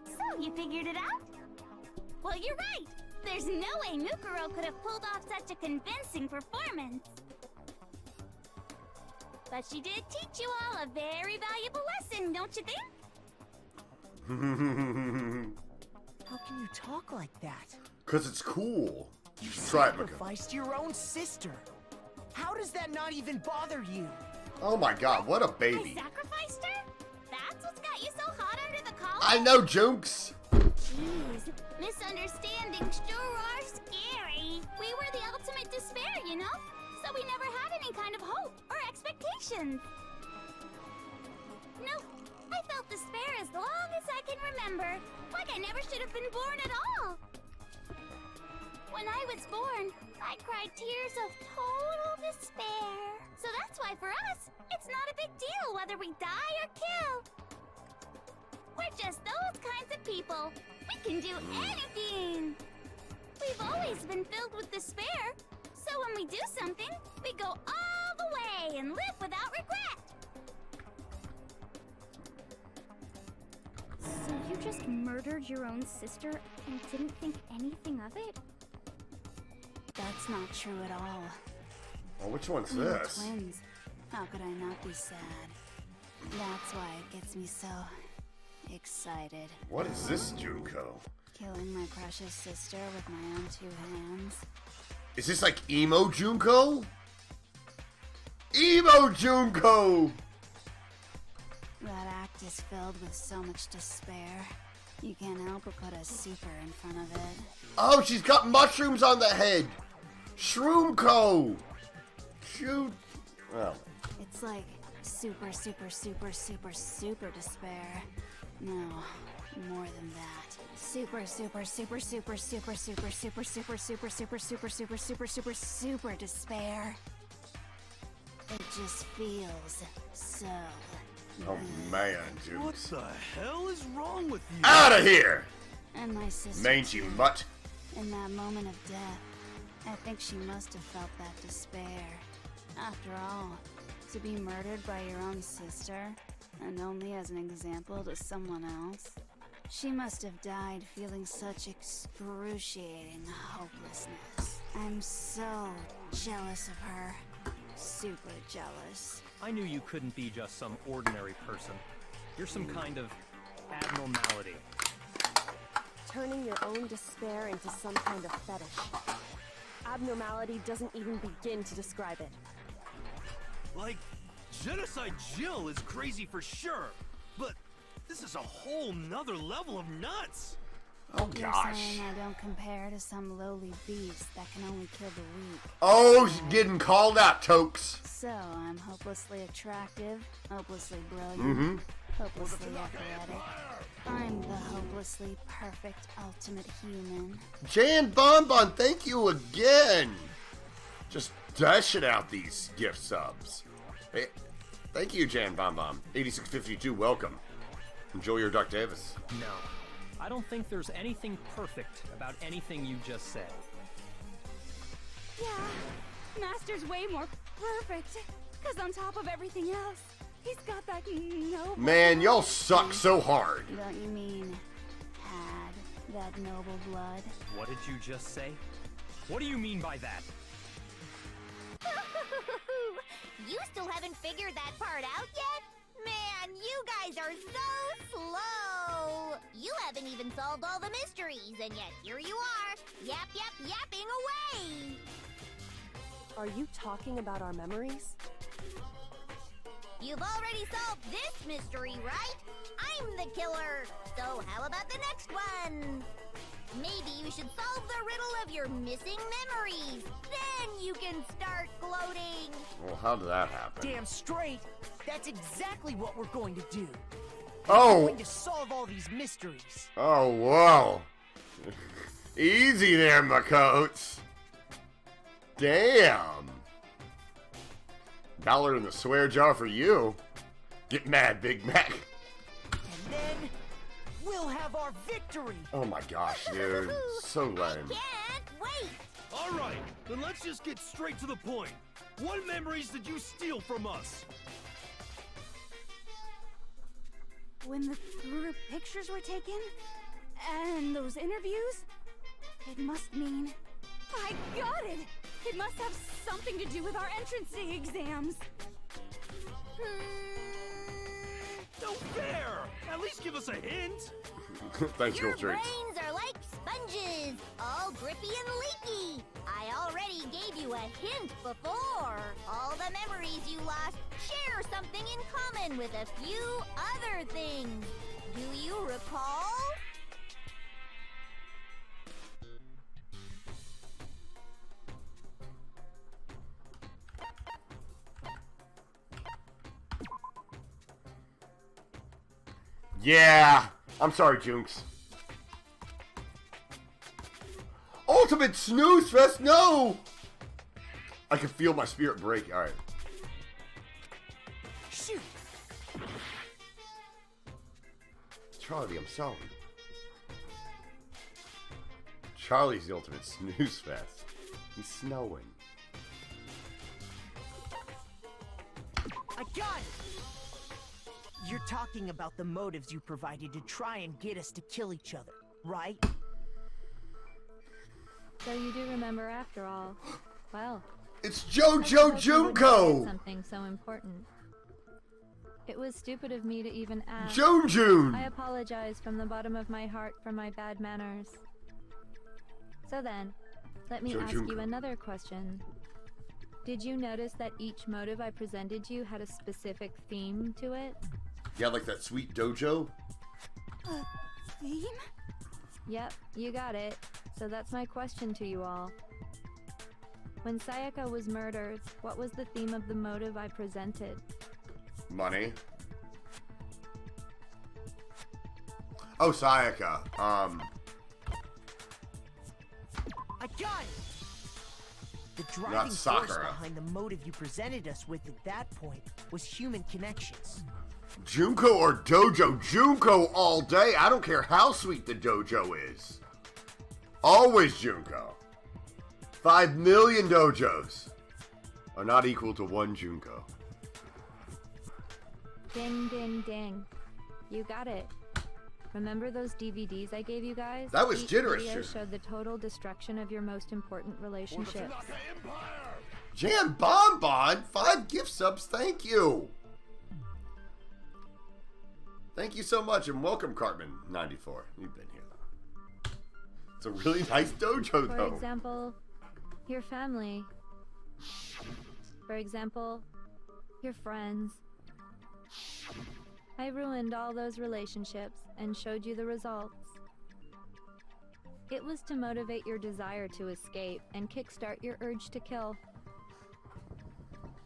C: So, you figured it out? Well, you're right. There's no way Mukuro could have pulled off such a convincing performance. But she did teach you all a very valuable lesson, don't you think?
F: How can you talk like that?
A: Cause it's cool.
F: You
A: Try it, Mako.
F: sacrificed your own sister. How does that not even bother you?
A: Oh my god, what a
C: I
A: baby.
C: sacrificed her? That's what's got you so hot under the collar?
A: I know, Junks.
C: Jeez, misunderstandings sure are scary. We were the ultimate despair, you know? So we never had any kind of hope or expectations. Nope, I felt despair as long as I can remember. Like I never should have been born at all. When I was born, I cried tears of total despair. So that's why for us, it's not a big deal whether we die or kill. We're just those kinds of people. We can do anything. We've always been filled with despair. So when we do something, we go all the way and live without regret.
K: So you just murdered your own sister and didn't think anything of it?
C: That's not true at all.
A: Oh, which one's
C: We were
A: this?
C: twins. How could I not be sad? That's why it gets me so excited.
A: What is this, Junko?
C: Killing my precious sister with my own 2 hands.
A: Is this like emo Junko? Emo Junko!
C: That act is filled with so much despair. You can't help but put a super in front of it.
A: Oh, she's got mushrooms on the head. Shroomko. Shoot. Oh.
C: It's like super despair. No, more than that. Super despair. It just feels so.
A: Oh man, dude.
E: What the hell is wrong with you?
A: Out of here!
C: And my sister.
A: Mangy
C: too.
A: mutt.
C: In that moment of death, I think she must have felt that despair. After all, to be murdered by your own sister, and only as an example to someone else, she must have died feeling such excruciating hopelessness. I'm so jealous of her. Super jealous.
H: I knew you couldn't be just some ordinary person. You're some kind of abnormality.
G: Turning your own despair into some kind of fetish. Abnormality doesn't even begin to describe it.
E: Like, Genocide Jill is crazy for sure, but this is a whole nother level of nuts.
A: Oh
C: You're
A: gosh.
C: saying I don't compare to some lowly beast that can only kill the weak.
A: Oh, she's getting called out, Tokes.
C: So I'm hopelessly attractive, hopelessly brilliant, hopelessly athletic. I'm the hopelessly perfect ultimate human.
A: Jan Bonbon, thank you again. Just dashing out these gift subs. Hey, thank you, Jan Bonbon. 8652, welcome. Enjoy your Duck Davis.
H: No, I don't think there's anything perfect about anything you just said.
I: Yeah, Master's way more perfect. Cause on top of everything else, he's got that noble...
A: Man, y'all suck so hard.
C: Don't you mean had that noble blood?
H: What did you just say? What do you mean by that?
D: You still haven't figured that part out yet? Man, you guys are so slow! You haven't even solved all the mysteries, and yet here you are, yapping away!
G: Are you talking about our memories?
D: You've already solved this mystery, right? I'm the killer, so how about the next one? Maybe you should solve the riddle of your missing memories. Then you can start gloating.
A: Well, how did that happen?
F: Damn straight. That's exactly what we're going to do.
A: Oh.
F: We're going to solve all these mysteries.
A: Oh, whoa. Easy there, my coats. Damn. $1 in the swear jar for you. Get mad, Big Mac.
F: And then we'll have our victory.
A: Oh my gosh, dude. So lame.
D: Can't wait.
E: All right, then let's just get straight to the point. What memories did you steal from us?
I: When the group pictures were taken, and those interviews, it must mean... I got it! It must have something to do with our entrance exams.
E: No fair! At least give us a hint!
A: Thanks,
D: Your
A: Gold Treats.
D: brains are like sponges, all grippy and leaky. I already gave you a hint before. All the memories you lost share something in common with a few other things. Do you recall?
A: Yeah. I'm sorry, Junks. Ultimate snooze fest, no! I can feel my spirit break. Alright.
F: Shoot!
A: Charlie, I'm sorry. Charlie's the ultimate snooze fest. He's snowing.
F: I got it! You're talking about the motives you provided to try and get us to kill each other, right?
J: So you do remember after all. Well,
A: It's JoJo Junko!
J: something so important. It was stupid of me to even ask.
A: Jun!
J: I apologize from the bottom of my heart for my bad manners. So then, let me ask you another question. Did you notice that each motive I presented you had a specific theme to it?
A: Yeah, like that sweet dojo?
I: Theme?
J: Yep, you got it. So that's my question to you all. When Sayaka was murdered, what was the theme of the motive I presented?
A: Money. Oh, Sayaka.
F: I got it! The driving force
A: Sakura.
F: behind the motive you presented us with at that point was human connections.
A: Junko or dojo? Junko all day. I don't care how sweet the dojo is. Always Junko. 5 million dojos are not equal to one Junko.
J: Ding, ding, ding. You got it. Remember those DVDs I gave you guys?
A: That was
J: Each
A: generous,
J: video
A: Jun.
J: showed the total destruction of your most important relationships.
A: Jan Bonbon, 5 gift subs, thank you. Thank you so much, and welcome, Cartman94. You've been here. It's a really nice dojo,
J: For
A: though.
J: example, your family. For example, your friends. I ruined all those relationships and showed you the results. It was to motivate your desire to escape and kickstart your urge to kill.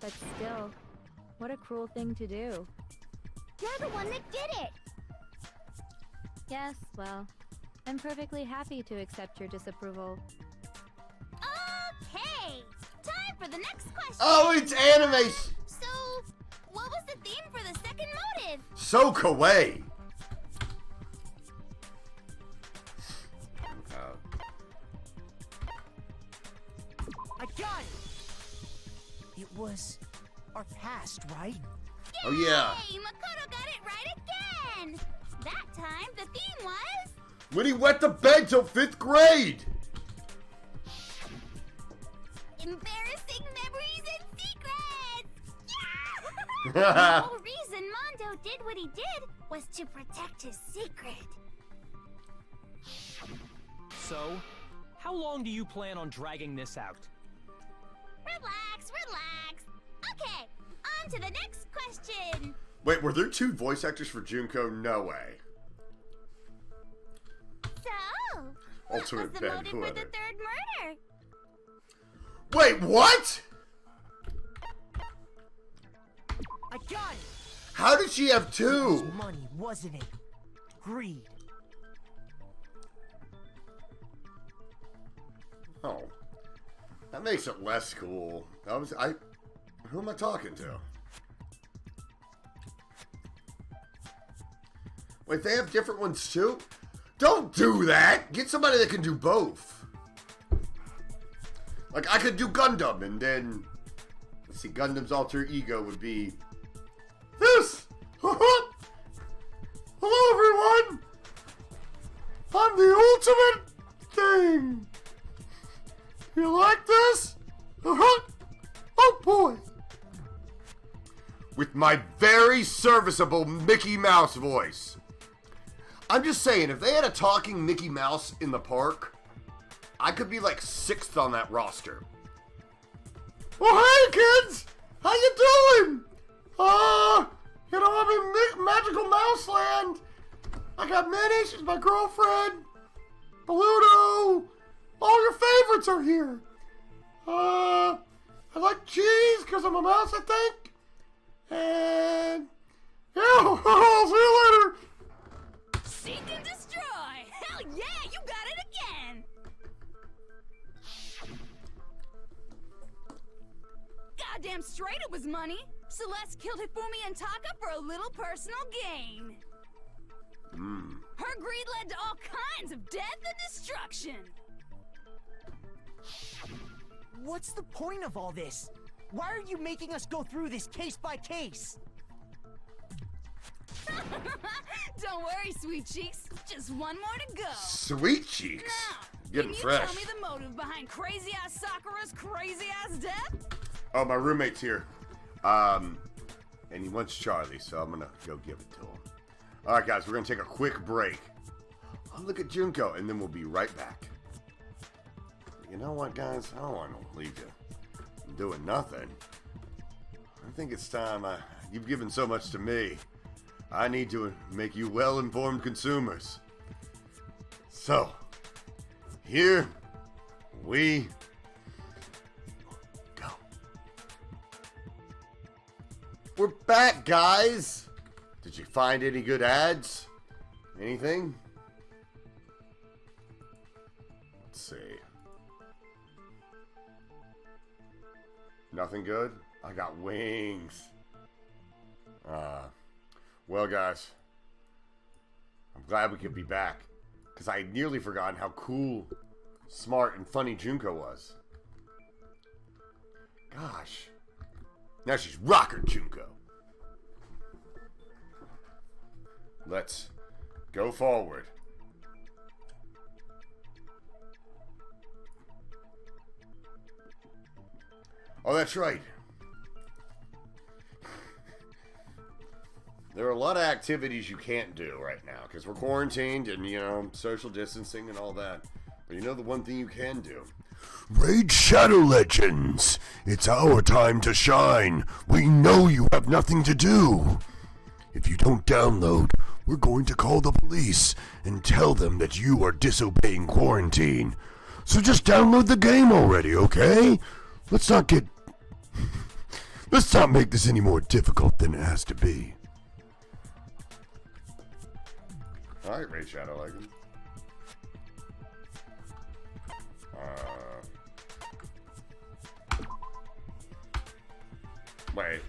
J: But still, what a cruel thing to do.
D: You're the one that did it!
J: Yes, well, I'm perfectly happy to accept your disapproval.
C: Okay, time for the next question.
A: Oh, it's anime.
C: So, what was the theme for the second motive?
A: So kawaii.
F: I got it! It was our past, right?
A: Oh, yeah.
C: Hey, Makoto got it right again! That time, the theme was...
A: When he wet the bed till 5th grade.
C: embarrassing memories and secrets! Yeah! The whole reason Mondo did what he did was to protect his secret.
H: So, how long do you plan on dragging this out?
C: Relax, relax. Okay, on to the next question.
A: Wait, were there 2 voice actors for Junko? No way.
C: So, what was
A: Ultimate
C: the
A: bad
C: motive for the
A: weather.
C: third murder?
A: Wait, what?
F: I got it!
A: How did she have
F: It was
A: 2?
F: money, wasn't it? Greed.
A: Oh, that makes it less cool. Who am I talking to? Wait, they have different ones too? Don't do that! Get somebody that can do both. Like, I could do Gundam, and then... Let's see, Gundam's alter ego would be... This! Hello, everyone! I'm the ultimate thing! You like this? Oh, boy! with my very serviceable Mickey Mouse voice. I'm just saying, if they had a talking Mickey Mouse in the park, I could be like 6th on that roster. Well, hey kids! How you doing? You know, I'm in Magical Mouse Land. I got Minnie, she's my girlfriend. Bluto, all your favorites are here. I like cheese because I'm a mouse, I think. And yeah, I'll see you later.
I: Seek and destroy! Hell yeah, you got it again! Goddamn straight it was money! Celeste killed Hifumi and Taka for a little personal gain. Her greed led to all kinds of death and destruction.
F: What's the point of all this? Why are you making us go through this case by case?
I: Don't worry, sweet cheeks. Just one more to go.
A: Sweet cheeks.
I: Now,
A: Getting
I: can you
A: fresh.
I: tell me the motive behind crazy-ass Sakura's crazy-ass death?
A: Oh, my roommate's here. And he wants Charlie, so I'm gonna go give it to him. Alright guys, we're gonna take a quick break. I'll look at Junko, and then we'll be right back. You know what, guys? I don't want to leave you doing nothing. I think it's time. You've given so much to me. I need to make you well-informed consumers. So, here we go. We're back, guys. Did you find any good ads? Anything? Let's see. Nothing good? I got wings. Well, guys, I'm glad we could be back, because I had nearly forgotten how cool, smart, and funny Junko was. Gosh. Now she's rocker Junko. Let's go forward. Oh, that's right. There are a lot of activities you can't do right now because we're quarantined and, you know, social distancing and all that. But you know the one thing you can do?
B: Raid Shadow Legends! It's our time to shine! We know you have nothing to do! If you don't download, we're going to call the police and tell them that you are disobeying quarantine. So just download the game already, okay? Let's not make this any more difficult than it has to be.
A: Alright, Raid Shadow Legends. Wait.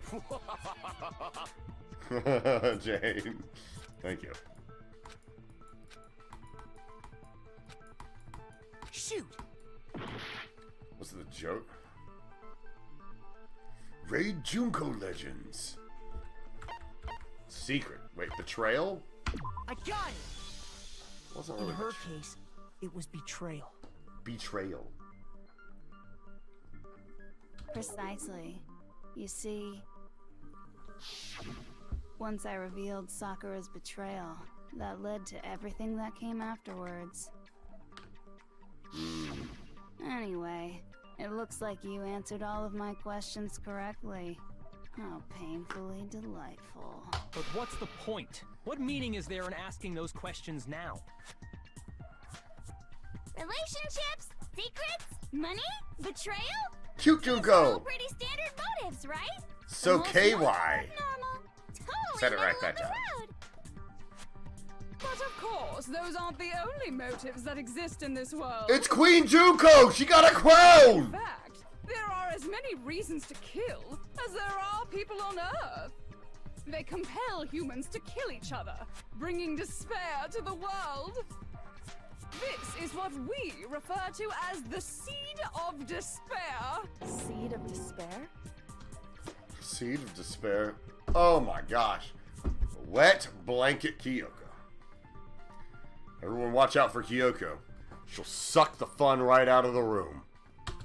A: Jane. Thank you.
F: Shoot!
A: What's the joke? Raid Junko Legends. Secret. Wait, betrayal?
F: I got it!
A: Wasn't
F: In
A: really
F: her case, it was betrayal.
A: betrayal.
J: Precisely. You see, once I revealed Sakura's betrayal, that led to everything that came afterwards. Anyway, it looks like you answered all of my questions correctly. How painfully delightful.
H: But what's the point? What meaning is there in asking those questions now?
C: Relationships, secrets, money, betrayal?
A: Cute
C: These are all
A: Junko!
C: pretty standard motives, right?
A: So
C: The most
A: KY.
C: normal of normal. Totally
A: Said it right
C: middle
A: that
C: of the
A: time.
C: road.
I: But of course, those aren't the only motives that exist in this world.
A: It's Queen Junko! She got a
I: In
A: crown!
I: fact, there are as many reasons to kill as there are people on Earth. They compel humans to kill each other, bringing despair to the world. This is what we refer to as the seed of despair.
G: Seed of despair?
A: Seed of despair. Oh my gosh. Wet blanket Kyoko. Everyone watch out for Kyoko. She'll suck the fun right out of the room.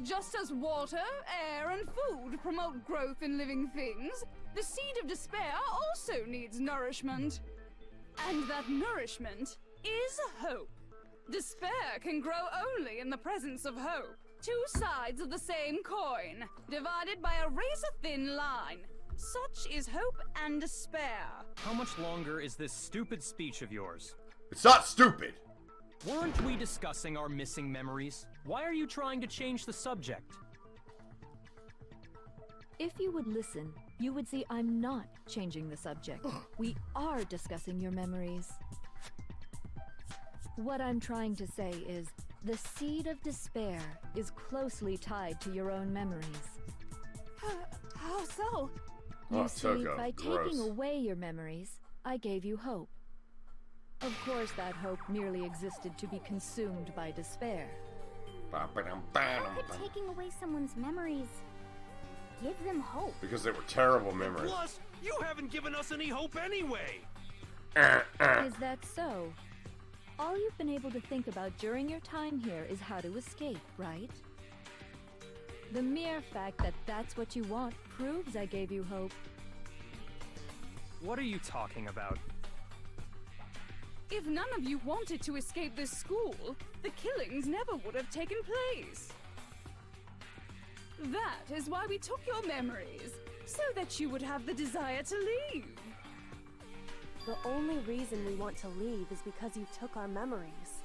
I: Just as water, air, and food promote growth in living things, The seed of despair also needs nourishment. And that nourishment is hope. Despair can grow only in the presence of hope. Two sides of the same coin, divided by a razor-thin line. Such is hope and despair.
H: How much longer is this stupid speech of yours?
A: It's not stupid.
H: Weren't we discussing our missing memories? Why are you trying to change the subject?
J: If you would listen, you would see I'm not changing the subject. We are discussing your memories. What I'm trying to say is, the seed of despair is closely tied to your own memories.
I: How so?
J: You see,
A: Togo,
J: by
A: gross.
J: taking away your memories, I gave you hope. Of course, that hope merely existed to be consumed by despair.
C: How could taking away someone's memories give them hope?
A: Because they were terrible memories.
E: Plus, you haven't given us any hope anyway.
J: Is that so? All you've been able to think about during your time here is how to escape, right? The mere fact that that's what you want proves I gave you hope.
H: What are you talking about?
I: If none of you wanted to escape this school, the killings never would have taken place. That is why we took your memories, so that you would have the desire to leave.
G: The only reason we want to leave is because you took our memories.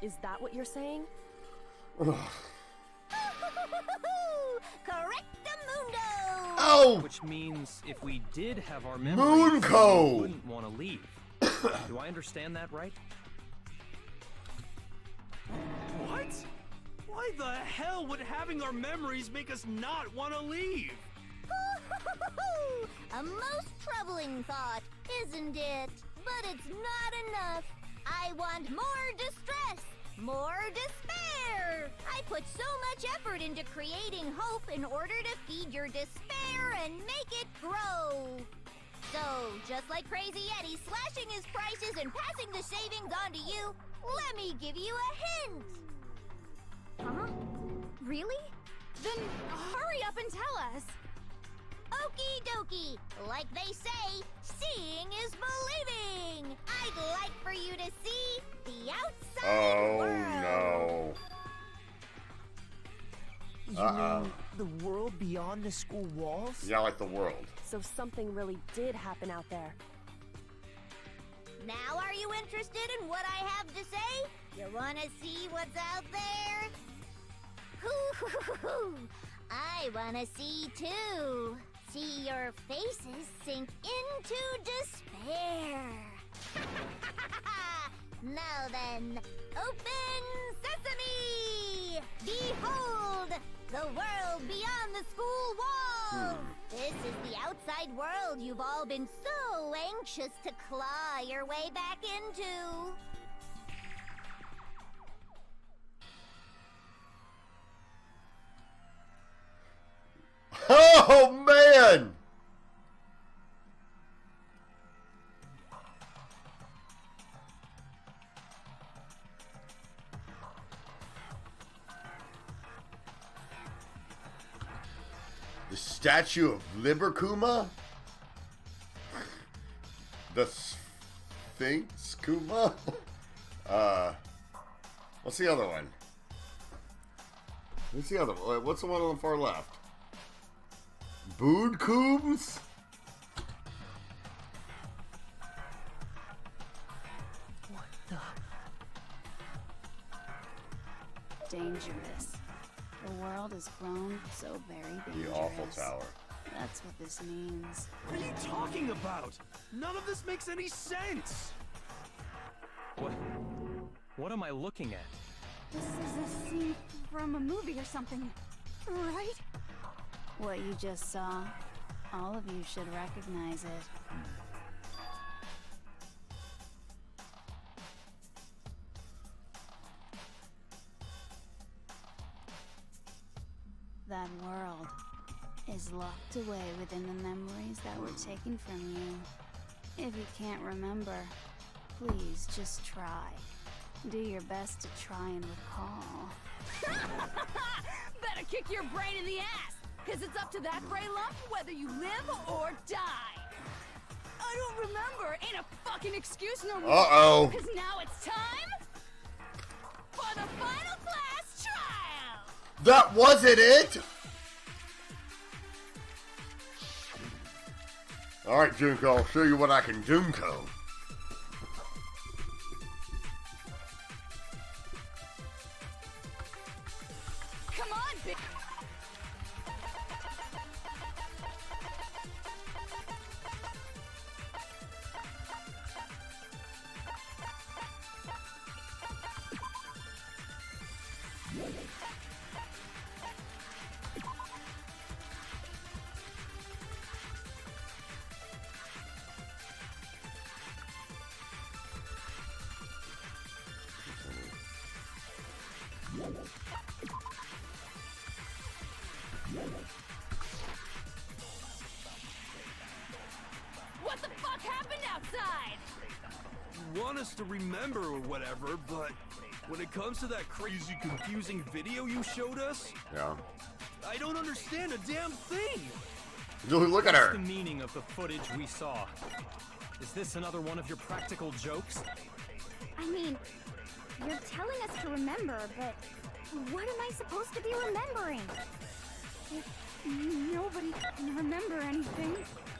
G: Is that what you're saying?
D: Correctamundo!
A: Oh!
H: Which means if we did have our memories,
A: Moonco!
H: we wouldn't want to leave. Do I understand that right?
E: What? Why the hell would having our memories make us not want to leave?
D: A most troubling thought, isn't it? But it's not enough. I want more distress, more despair. I put so much effort into creating hope in order to feed your despair and make it grow. So, just like Crazy Eddie slashing his prices and passing the savings on to you, let me give you a hint.
C: Huh? Really?
I: Then hurry up and tell us.
D: Okie dokie. Like they say, seeing is believing. I'd like for you to see the outside world.
A: Oh, no.
F: You mean the world beyond the school walls?
A: Yeah, like the world.
G: So something really did happen out there.
D: Now are you interested in what I have to say? You wanna see what's out there? Hoo-hoo-hoo-hoo. I wanna see too. See your faces sink into despair. Now then, open sesame! Behold, the world beyond the school walls! This is the outside world you've all been so anxious to claw your way back into.
A: Oh, man! The statue of Liberkuma? The Sphinx Kuma? What's the other one? What's the other one? What's the one on the far left? Bood Coombs?
F: What the?
K: Dangerous. The world has grown so very dangerous.
A: The awful tower.
K: That's what this means.
E: What are you talking about? None of this makes any sense.
H: What am I looking at?
I: This is a scene from a movie or something, right?
K: What you just saw, all of you should recognize it. That world is locked away within the memories that were taken from you. If you can't remember, please just try. Do your best to try and recall.
I: Better kick your brain in the ass! Cause it's up to that gray lump whether you live or die. I don't remember. Ain't a fucking excuse no more.
A: Uh-oh.
I: Cause now it's time for the final class trial.
A: That wasn't it? Alright, Junko, I'll show you what I can Junko.
I: Come on, big. What the fuck happened outside?
E: You want us to remember or whatever, but when it comes to that crazy, confusing video you showed us,
A: Yeah.
E: I don't understand a damn thing.
A: Look at
H: What's
A: her.
H: the meaning of the footage we saw? Is this another one of your practical jokes?
C: I mean, you're telling us to remember, but what am I supposed to be remembering?
I: Nobody can remember anything.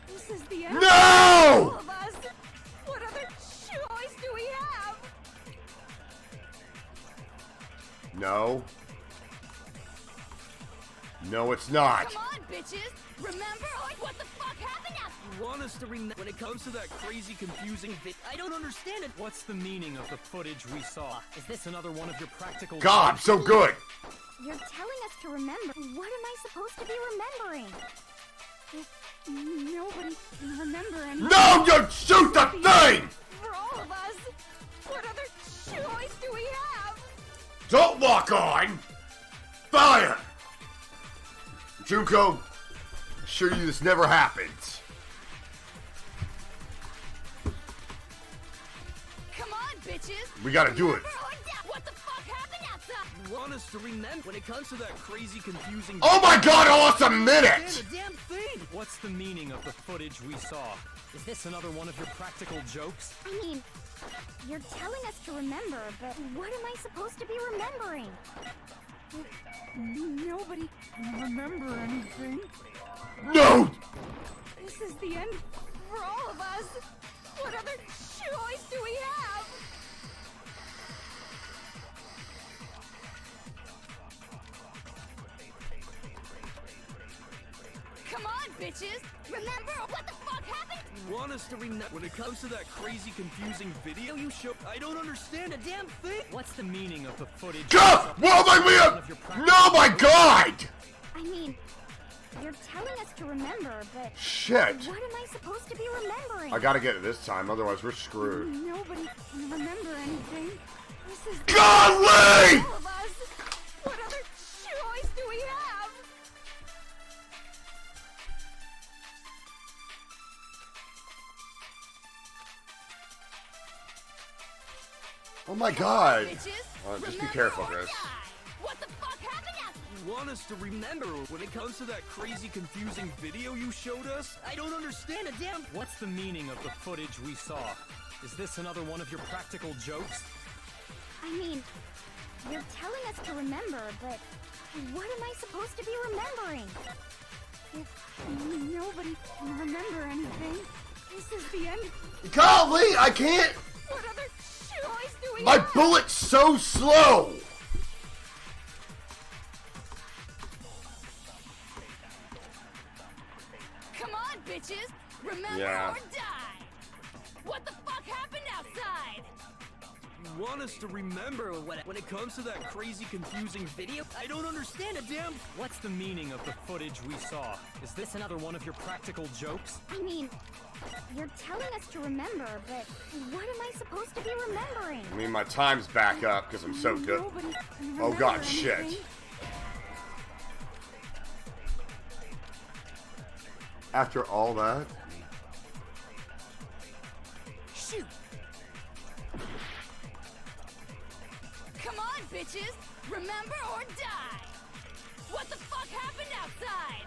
I: This is the end.
A: No!
I: All of us. What other choice do we have?
A: No. No, it's not.
I: Come on, bitches. Remember what the fuck happened out?
E: You want us to remember when it comes to that crazy, confusing I don't understand it.
H: What's the meaning of the footage we saw? Is this another one of your practical
A: God,
H: jokes?
A: so good.
C: You're telling us to remember. What am I supposed to be remembering?
I: Nobody can remember anything.
A: No, you shoot the thing!
I: For all of us. What other choice do we have?
A: Don't lock on! Fire! Junko, I assure you this never happens.
I: Come on, bitches.
A: We gotta do it.
I: What the fuck happened outside?
E: You want us to remember when it comes to that crazy, confusing
A: Oh my God, awesome minute!
E: a damn thing.
H: What's the meaning of the footage we saw? Is this another one of your practical jokes?
C: I mean, you're telling us to remember, but what am I supposed to be remembering?
I: Nobody can remember anything.
A: No!
I: This is the end for all of us. What other choice do we have? Come on, bitches. Remember what the fuck happened?
E: You want us to remember when it comes to that crazy, confusing video you showed? I don't understand a damn thing.
H: What's the meaning of the footage?
A: God! Well, no, my God!
C: I mean, you're telling us to remember, but
A: Shit.
C: what am I supposed to be remembering?
A: I gotta get it this time, otherwise we're screwed.
I: Nobody can remember anything. This is
A: Golly!
I: all of us. What other choice do we have?
A: Oh my God.
I: Bitches,
A: Just be
I: remember
A: careful,
I: or
A: Chris.
I: die. What the fuck happened out?
E: You want us to remember when it comes to that crazy, confusing video you showed us? I don't understand a damn.
H: What's the meaning of the footage we saw? Is this another one of your practical jokes?
C: I mean, you're telling us to remember, but what am I supposed to be remembering?
I: Nobody can remember anything. This is the end.
A: Golly, I can't.
I: What other choice do we
A: My
I: have?
A: bullet's so slow.
I: Come on, bitches. Remember
A: Yeah.
I: or die. What the fuck happened outside?
E: You want us to remember when it comes to that crazy, confusing video? I don't understand a damn.
H: What's the meaning of the footage we saw? Is this another one of your practical jokes?
C: I mean, you're telling us to remember, but what am I supposed to be remembering?
A: I mean, my time's back up because I'm so good.
I: Nobody can
A: Oh God,
I: remember
A: shit.
I: anything.
A: After all that,
I: Shoot. Come on, bitches. Remember or die. What the fuck happened outside?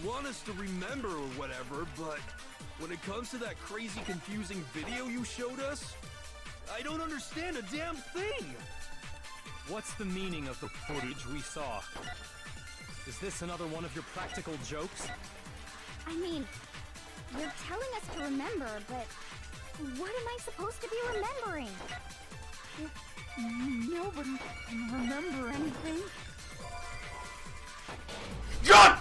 E: You want us to remember or whatever, but when it comes to that crazy confusing video you showed us, I don't understand a damn thing!
H: What's the meaning of the footage we saw? Is this another one of your practical jokes?
C: I mean, you're telling us to remember, but what am I supposed to be remembering? Nobody can remember anything.
A: John!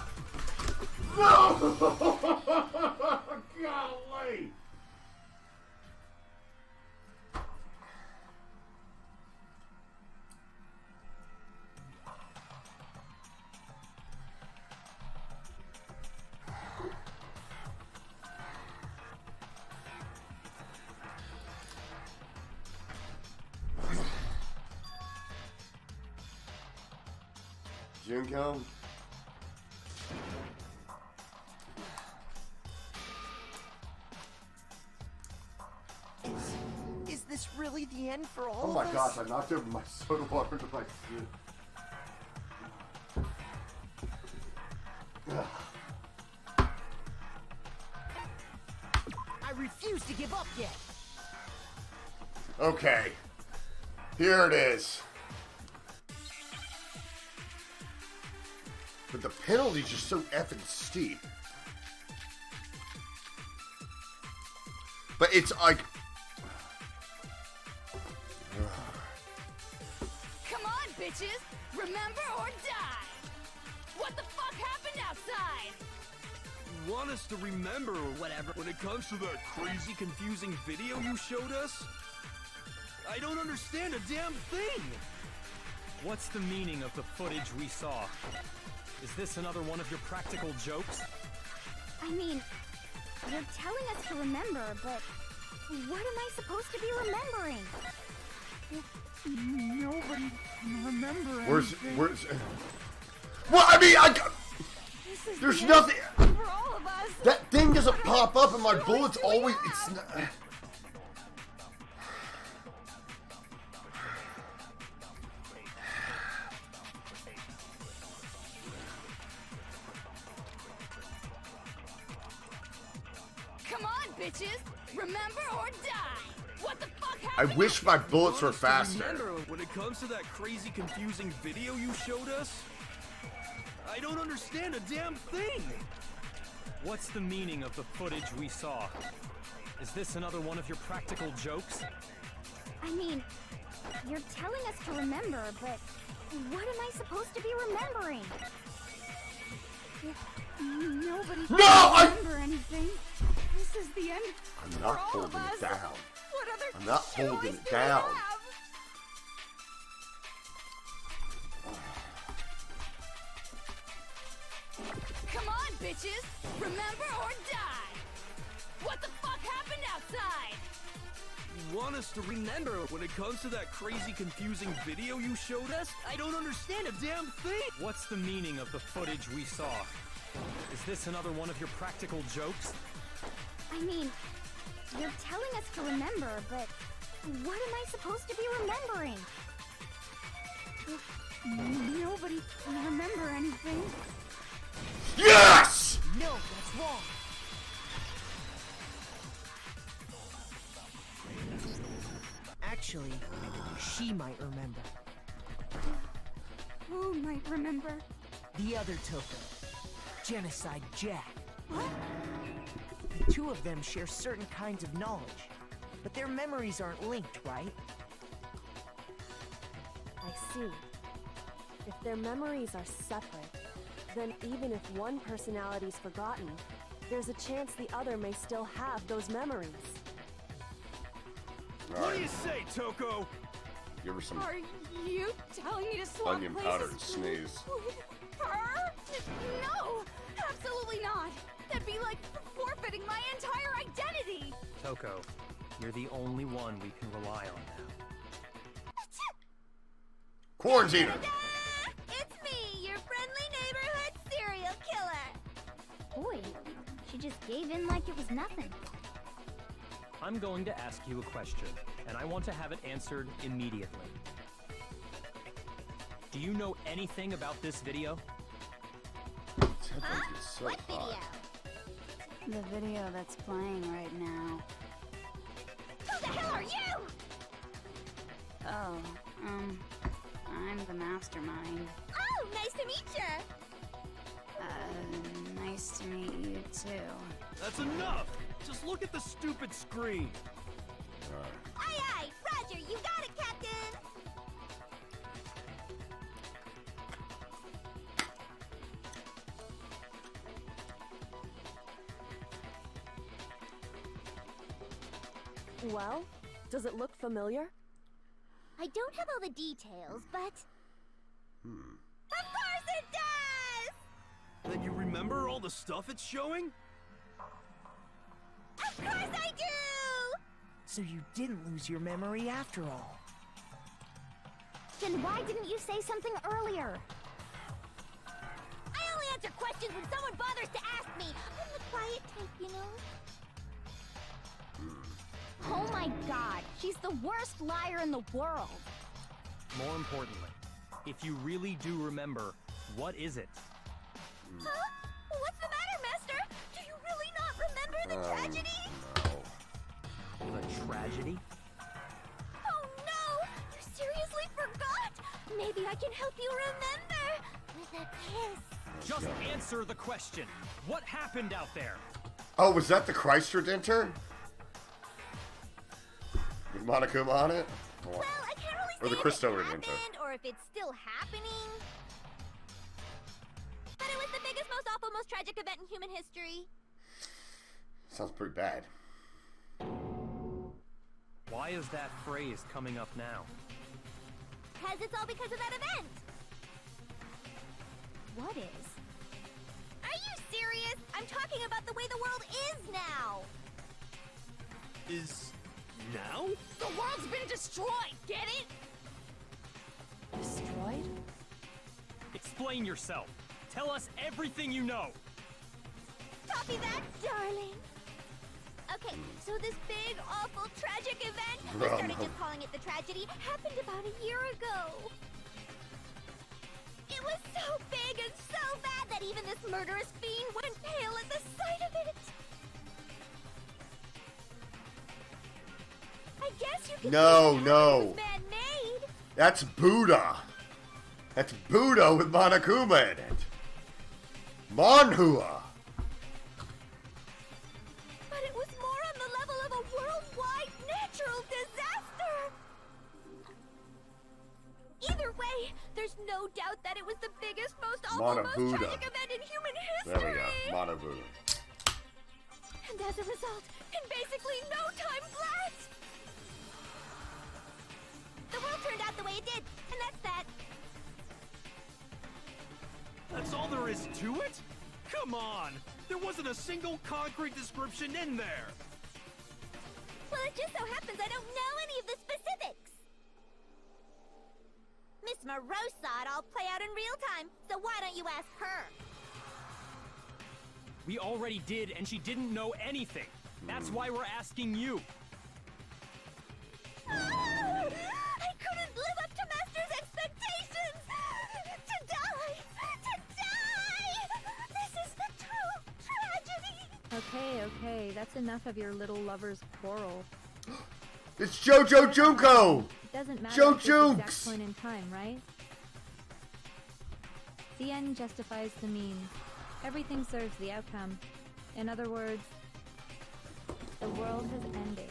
A: No! Golly! Junko?
F: Is this really the end for all
A: Oh
F: of
A: my
F: us?
A: gosh, I knocked over my soda water into my shoe.
F: I refuse to give up yet.
A: Okay. Here it is. But the penalty's just so effing steep. But it's like...
I: Come on, bitches! Remember or die! What the fuck happened outside?
E: You want us to remember or whatever when it comes to that crazy confusing video you showed us? I don't understand a damn thing!
H: What's the meaning of the footage we saw? Is this another one of your practical jokes?
C: I mean, you're telling us to remember, but what am I supposed to be remembering? Nobody can remember
A: Where's... Well, I mean, there's nothing...
C: for all of us.
A: That thing doesn't pop up and my bullets always... It's not...
I: Come on, bitches! Remember or die! What the fuck
A: I
I: happened?
A: wish my bullets
E: You
A: were
E: want us to
A: faster.
E: remember when it comes to that crazy confusing video you showed us? I don't understand a damn thing!
H: What's the meaning of the footage we saw? Is this another one of your practical jokes?
C: I mean, you're telling us to remember, but what am I supposed to be remembering? Nobody can remember anything. This is the end
A: I'm not
C: for all of
A: holding
C: us.
A: it down.
C: What other
A: I'm not
C: choice
A: holding
C: do
A: it
C: we
A: down.
C: have?
I: Come on, bitches! Remember or die! What the fuck happened outside?
E: You want us to remember when it comes to that crazy confusing video you showed us? I don't understand a damn thing!
H: What's the meaning of the footage we saw? Is this another one of your practical jokes?
C: I mean, you're telling us to remember, but what am I supposed to be remembering? Nobody can remember anything.
A: Yes!
F: No, that's wrong. Actually, she might remember.
C: Who might remember?
F: The other token, Genocide Jack. The two of them share certain kinds of knowledge, but their memories aren't linked, right?
G: I see. If their memories are separate, then even if one personality's forgotten, there's a chance the other may still have those memories.
E: What do you say, Toko?
A: Give her some
I: Are you telling me to swap
A: onion
I: places
A: powder and sneeze.
I: with her? No! Absolutely not! That'd be like forfeiting my entire identity!
H: Toko, you're the only one we can rely on now.
A: Quarantiner!
D: It's me, your
C: Boy, she just gave in like it was nothing.
H: I'm going to ask you a question, and I want to have it answered immediately. Do you know anything about this video?
A: So
D: What
A: hot.
K: The video that's playing right now.
D: Who the hell are you?
K: Oh, I'm the mastermind.
D: Oh, nice to meet you.
K: Nice to meet you too.
E: That's enough! Just look at the stupid screen!
D: Aye, aye, Roger, you got it, Captain.
G: Well, does it look familiar?
D: I don't have all the details, but... Of course it does!
E: Then you remember all the stuff it's showing?
D: Of course I do!
F: So you didn't lose your memory after all.
C: Then why didn't you say something earlier?
D: I only answer questions when someone bothers to ask me. I'm the quiet type, you know?
C: Oh my god, she's the worst liar in the world.
H: More importantly, if you really do remember, what is it?
D: Huh? What's the matter, Master? Do you really not remember the tragedy?
A: No.
H: The tragedy?
D: Oh no! You seriously forgot? Maybe I can help you remember with a kiss.
H: Just answer the question. What happened out there?
A: Oh, was that the Christ Redentor? With Monokuma on it?
D: Well, I can't really say
A: Or the
D: if
A: Christo
D: it
A: Redentor.
D: happened or if it's still happening. But it was the biggest, most awful, most tragic event in human history.
A: Sounds pretty bad.
H: Why is that phrase coming up now?
D: Because it's all because of that event.
C: What is?
D: Are you serious? I'm talking about the way the world is now.
E: Is... now?
I: The world's been destroyed, get it?
G: Destroyed?
H: Explain yourself. Tell us everything you know.
D: Copy that, darling. Okay, so this big, awful, tragic event, we started just calling it the tragedy, happened about a year ago. It was so big and so bad that even this murderous fiend went pale at the sight of it. I guess you could
A: No,
D: say that
A: no.
D: it was man-made.
A: That's Buddha. That's Buddha with Monokuma in it. Manhua.
D: But it was more on the level of a worldwide natural disaster. Either way, there's no doubt that it was the biggest, most awful, most
A: Monobuddha.
D: tragic event in human
A: There we
D: history.
A: go. Monobuddha.
D: And as a result, in basically no time flat, the world turned out the way it did, and that's that.
E: That's all there is to it? Come on! There wasn't a single concrete description in there!
D: Well, it just so happens I don't know any of the specifics. Miss Moreau saw it all play out in real time, so why don't you ask her?
H: We already did, and she didn't know anything. That's why we're asking you.
D: I couldn't live up to Master's expectations! To die! To die! This is the true tragedy!
J: Okay, that's enough of your little lover's quarrel.
A: It's JoJo Junko!
J: It doesn't matter
A: Joe
J: at this exact
A: Jukes!
J: point in time, right? The end justifies the means. Everything serves the outcome. In other words, the world has ended.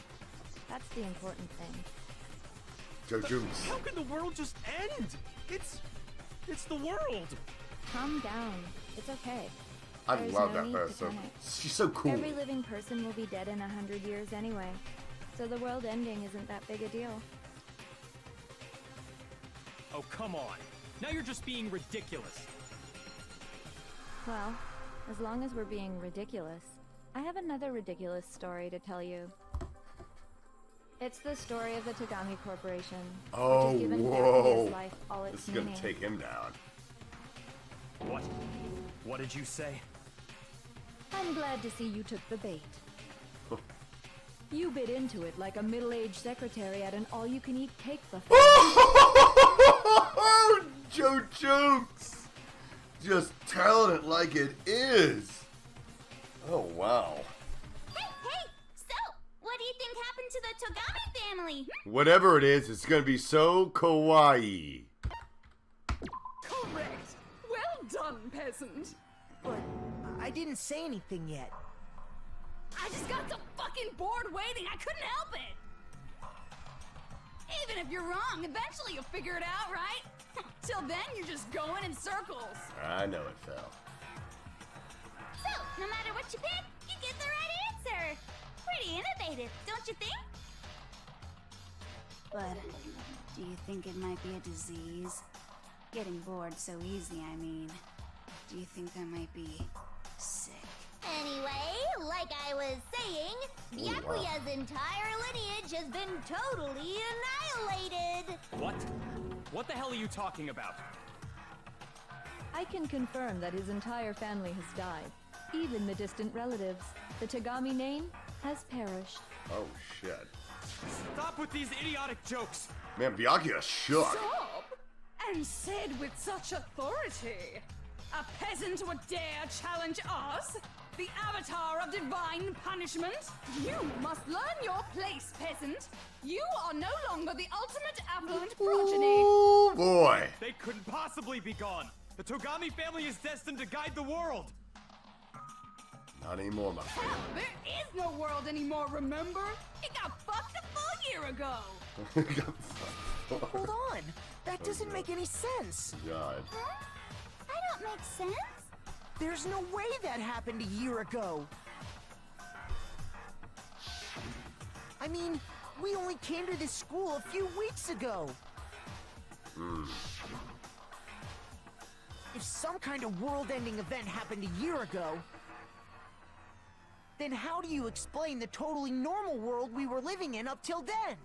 J: That's the important thing.
A: Joe Jukes.
E: How can the world just end? It's the world!
J: Calm down. It's okay.
A: I
J: There's
A: love
J: no
A: that
J: need to
A: person.
J: panic.
A: She's so cool.
J: Every living person will be dead in 100 years anyway. So the world ending isn't that big a deal.
H: Oh, come on. Now you're just being ridiculous.
J: Well, as long as we're being ridiculous, I have another ridiculous story to tell you. It's the story of the Togami Corporation,
A: Oh,
J: which has given
A: whoa.
J: Japanese life all its
A: This is gonna
J: meaning.
A: take him down.
H: What? What did you say?
J: I'm glad to see you took the bait. You bit into it like a middle-aged secretary at an all-you-can-eat cake buffet.
A: Joe Jokes! Just telling it like it is. Oh, wow.
C: Hey, so, what do you think happened to the Togami family?
A: Whatever it is, it's gonna be so kawaii.
I: Correct. Well done, peasant.
F: But I didn't say anything yet.
I: I just got so fucking bored waiting, I couldn't help it. Even if you're wrong, eventually you'll figure it out, right? Till then, you're just going in circles.
A: I know it fell.
C: So, no matter what you pick, you get the right answer. Pretty innovative, don't you think?
K: But do you think it might be a disease? Getting bored so easy, I mean. Do you think I might be sick?
D: Anyway, like I was saying, Byakuya's entire lineage has been totally annihilated.
H: What? What the hell are you talking about?
J: I can confirm that his entire family has died. Even the distant relatives. The Togami name has perished.
A: Oh, shit.
H: Stop with these idiotic jokes!
A: Man, Byakuya shook.
I: Stop! And said with such authority. A peasant would dare challenge us? The avatar of divine punishment? You must learn your place, peasant. You are no longer the ultimate affluent progeny.
A: Oh, boy.
H: They couldn't possibly be gone! The Togami family is destined to guide the world!
A: Not anymore, my friend.
I: Hell, there is no world anymore, remember? It got fucked a full year ago.
F: Hold on. That doesn't make any sense.
A: God.
C: Huh? I don't make sense.
F: There's no way that happened a year ago. I mean, we only came to this school a few weeks ago. If some kind of world-ending event happened a year ago, then how do you explain the totally normal world we were living in up till then?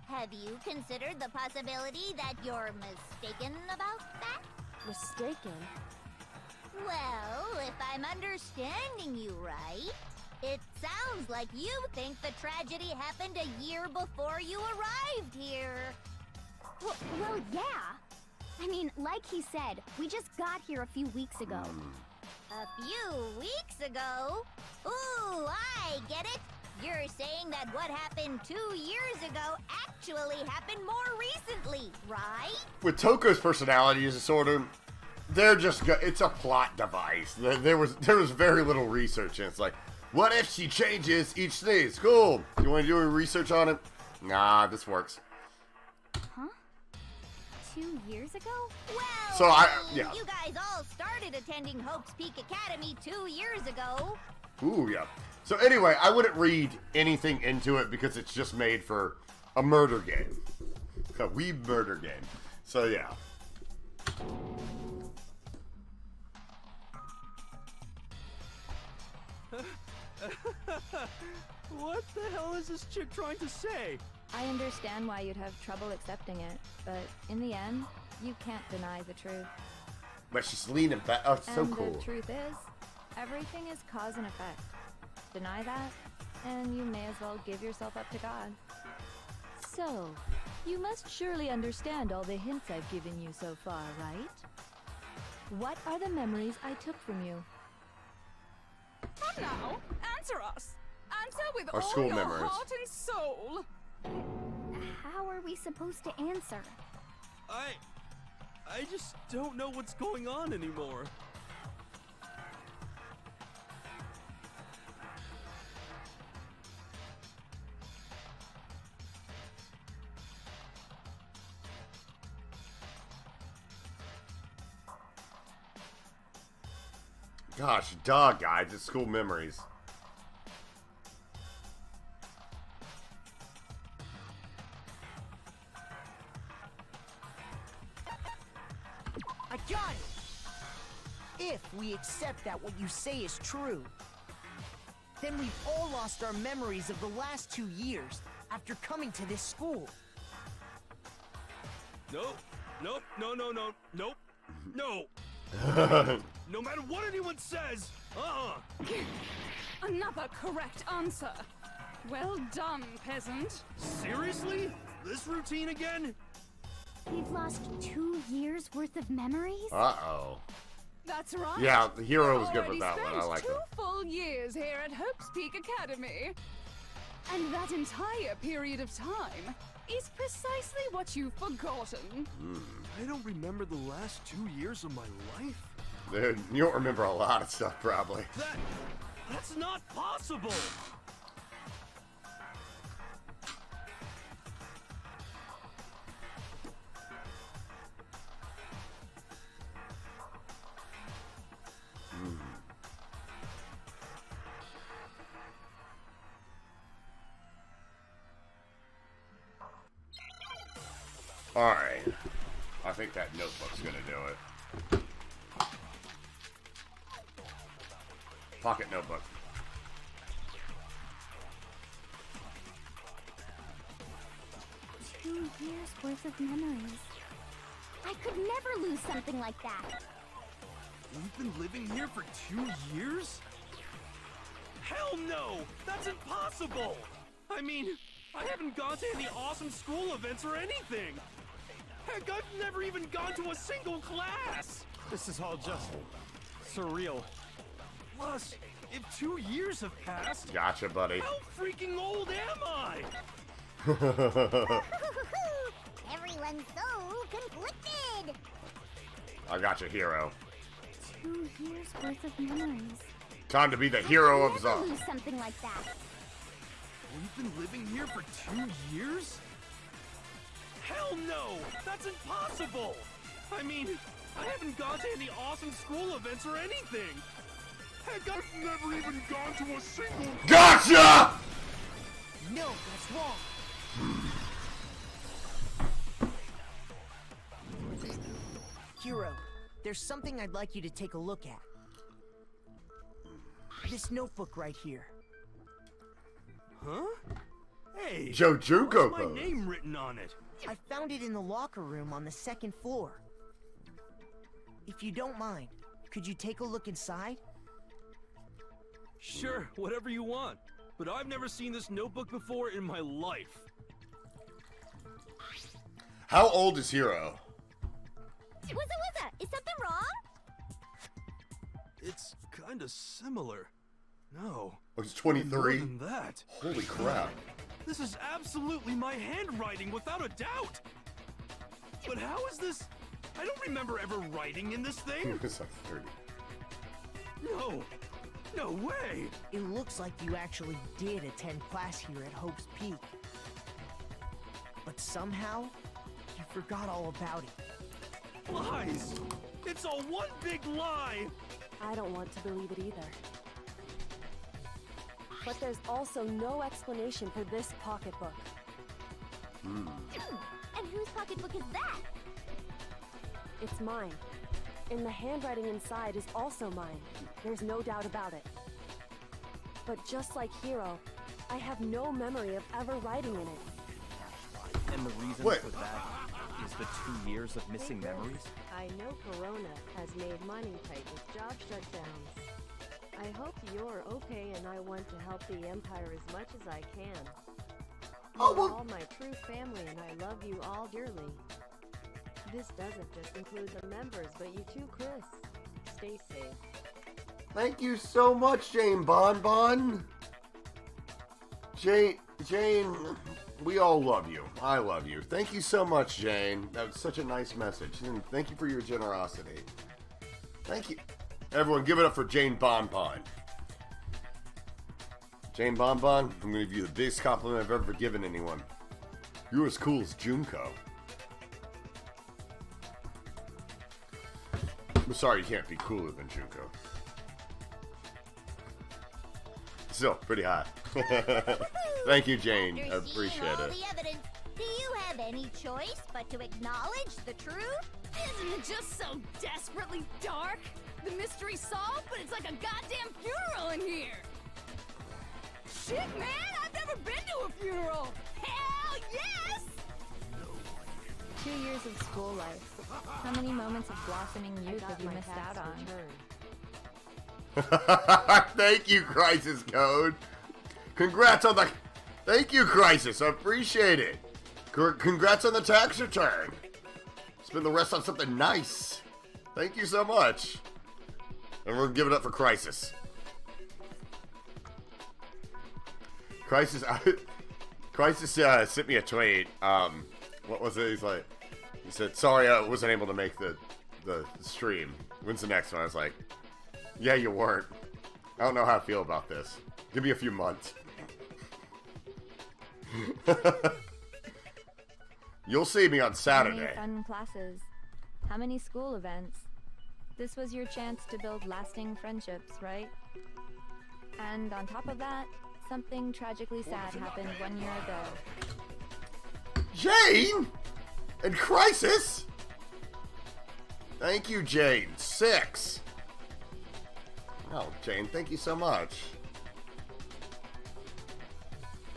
D: Have you considered the possibility that you're mistaken about that?
G: Mistaken?
D: Well, if I'm understanding you right, it sounds like you think the tragedy happened a year before you arrived here.
C: Well, yeah. I mean, like he said, we just got here a few weeks ago.
D: A few weeks ago? Ooh, I get it. You're saying that what happened 2 years ago actually happened more recently, right?
A: With Toko's personality as a sort of, it's a plot device. There was very little research, and it's like, what if she changes each sneeze? Cool. You want to do a research on it? Nah, this works.
C: Huh? 2 years ago?
D: Well,
A: So yeah.
D: You guys all started attending Hope's Peak Academy 2 years ago.
A: Ooh, yeah. So anyway, I wouldn't read anything into it because it's just made for a murder game. A weeb murder game. So yeah.
E: What the hell is this chick trying to say?
J: I understand why you'd have trouble accepting it, but in the end, you can't deny the truth.
A: But she's leaning back. Oh, it's so
J: And
A: cool.
J: the truth is, everything is cause and effect. Deny that, and you may as well give yourself up to God. So, you must surely understand all the hints I've given you so far, right? What are the memories I took from you?
I: Come now, answer us. Answer with
A: Our
I: all
A: school
I: your
A: memories.
I: heart and soul.
C: How are we supposed to answer?
E: I just don't know what's going on anymore.
A: Gosh, duh, guys. It's school memories.
F: I got it! If we accept that what you say is true, then we've all lost our memories of the last 2 years after coming to this school.
E: Nope. Nope. No. Nope. No. No matter what anyone says,
I: Another correct answer. Well done, peasant.
E: Seriously? This routine again?
C: We've lost 2 years worth of memories?
A: Uh-oh.
I: That's right.
A: Yeah, the hero was
I: We've
A: good with
I: already
A: that one. I
I: spent
A: like it.
I: 2 full years here at Hope's Peak Academy. And that entire period of time is precisely what you've forgotten.
E: I don't remember the last 2 years of my life.
A: Dude, you don't remember a lot of stuff, probably.
E: That's not possible!
A: Alright. I think that notebook's gonna do it. Pocket notebook.
C: Two years worth of memories. I could never lose something like that.
E: We've been living here for 2 years? Hell no! That's impossible! I mean, I haven't gone to any awesome school events or anything! Heck, I've never even gone to a single class!
H: This is all just surreal.
E: Plus, if 2 years have passed,
A: Gotcha, buddy.
E: how freaking old am I?
D: Everyone's so conflicted.
A: I got you, hero.
C: 2 years worth of memories.
A: Time to be the hero of
C: Never
A: Zon.
C: lose something like that.
E: We've been living here for 2 years? Hell no! That's impossible! I mean, I haven't gone to any awesome school events or anything! Heck, I've never even gone to a single—
A: Gotcha!
F: No, that's wrong. Hero, there's something I'd like you to take a look at. This notebook right here.
E: Huh? Hey!
A: Junko
E: what's my
A: pose.
E: name written on it?
F: I found it in the locker room on the 2nd floor. If you don't mind, could you take a look inside?
E: Sure, whatever you want. But I've never seen this notebook before in my life.
A: How old is Hero?
D: Wizza, is something wrong?
E: It's kinda similar. No.
A: Oh, he's
E: More
A: 23?
E: than that.
A: Holy crap.
E: This is absolutely my handwriting, without a doubt! But how is this? I don't remember ever writing in this
A: He
E: thing!
A: was like 30.
E: No! No way!
F: It looks like you actually did attend class here at Hope's Peak. But somehow, you forgot all about it.
E: Lies! It's all one big lie!
G: I don't want to believe it either. But there's also no explanation for this pocketbook.
C: And whose pocketbook is that?
G: It's mine. And the handwriting inside is also mine. There's no doubt about it. But just like Hero, I have no memory of ever writing in it.
H: And the reason
A: Wait.
H: for that is the 2 years of missing memories?
G: I know Corona has made money tight with job shutdowns. I hope you're okay, and I want to help the Empire as much as I can. You're all my true family, and I love you all dearly. This doesn't just include the members, but you too, Chris. Stay safe.
A: Thank you so much, Jane Bonbon. Jane, we all love you. I love you. Thank you so much, Jane. That was such a nice message. And thank you for your generosity. Thank you. Everyone, give it up for Jane Bonbon. Jane Bonbon, I'm going to give you the biggest compliment I've ever given anyone. You're as cool as Junko. I'm sorry you can't be cooler than Junko. Still, pretty hot. Thank you, Jane. I
D: After seeing
A: appreciate
D: all
A: it.
D: the evidence, do you have any choice but to acknowledge the truth?
I: Isn't it just so desperately dark? The mystery's solved, but it's like a goddamn funeral in here! Shit, man! I've never been to a funeral! Hell yes!
J: 2 years of school life, How many moments of blossoming youth have you missed out on?
A: Thank you, Crisis Code. Congrats on the... Thank you, Crisis. I appreciate it. Congrats on the tax return. Spend the rest on something nice. Thank you so much. And we'll give it up for Crisis. Crisis sent me a tweet. What was it? He said, sorry I wasn't able to make the stream. When's the next one? I was like, yeah, you weren't. I don't know how I feel about this. Give me a few months. You'll see me on Saturday.
J: How many fun classes? How many school events? This was your chance to build lasting friendships, right? And on top of that, something tragically sad happened 1 year ago.
A: Jane? And Crisis? Thank you, Jane. 6. Oh, Jane, thank you so much.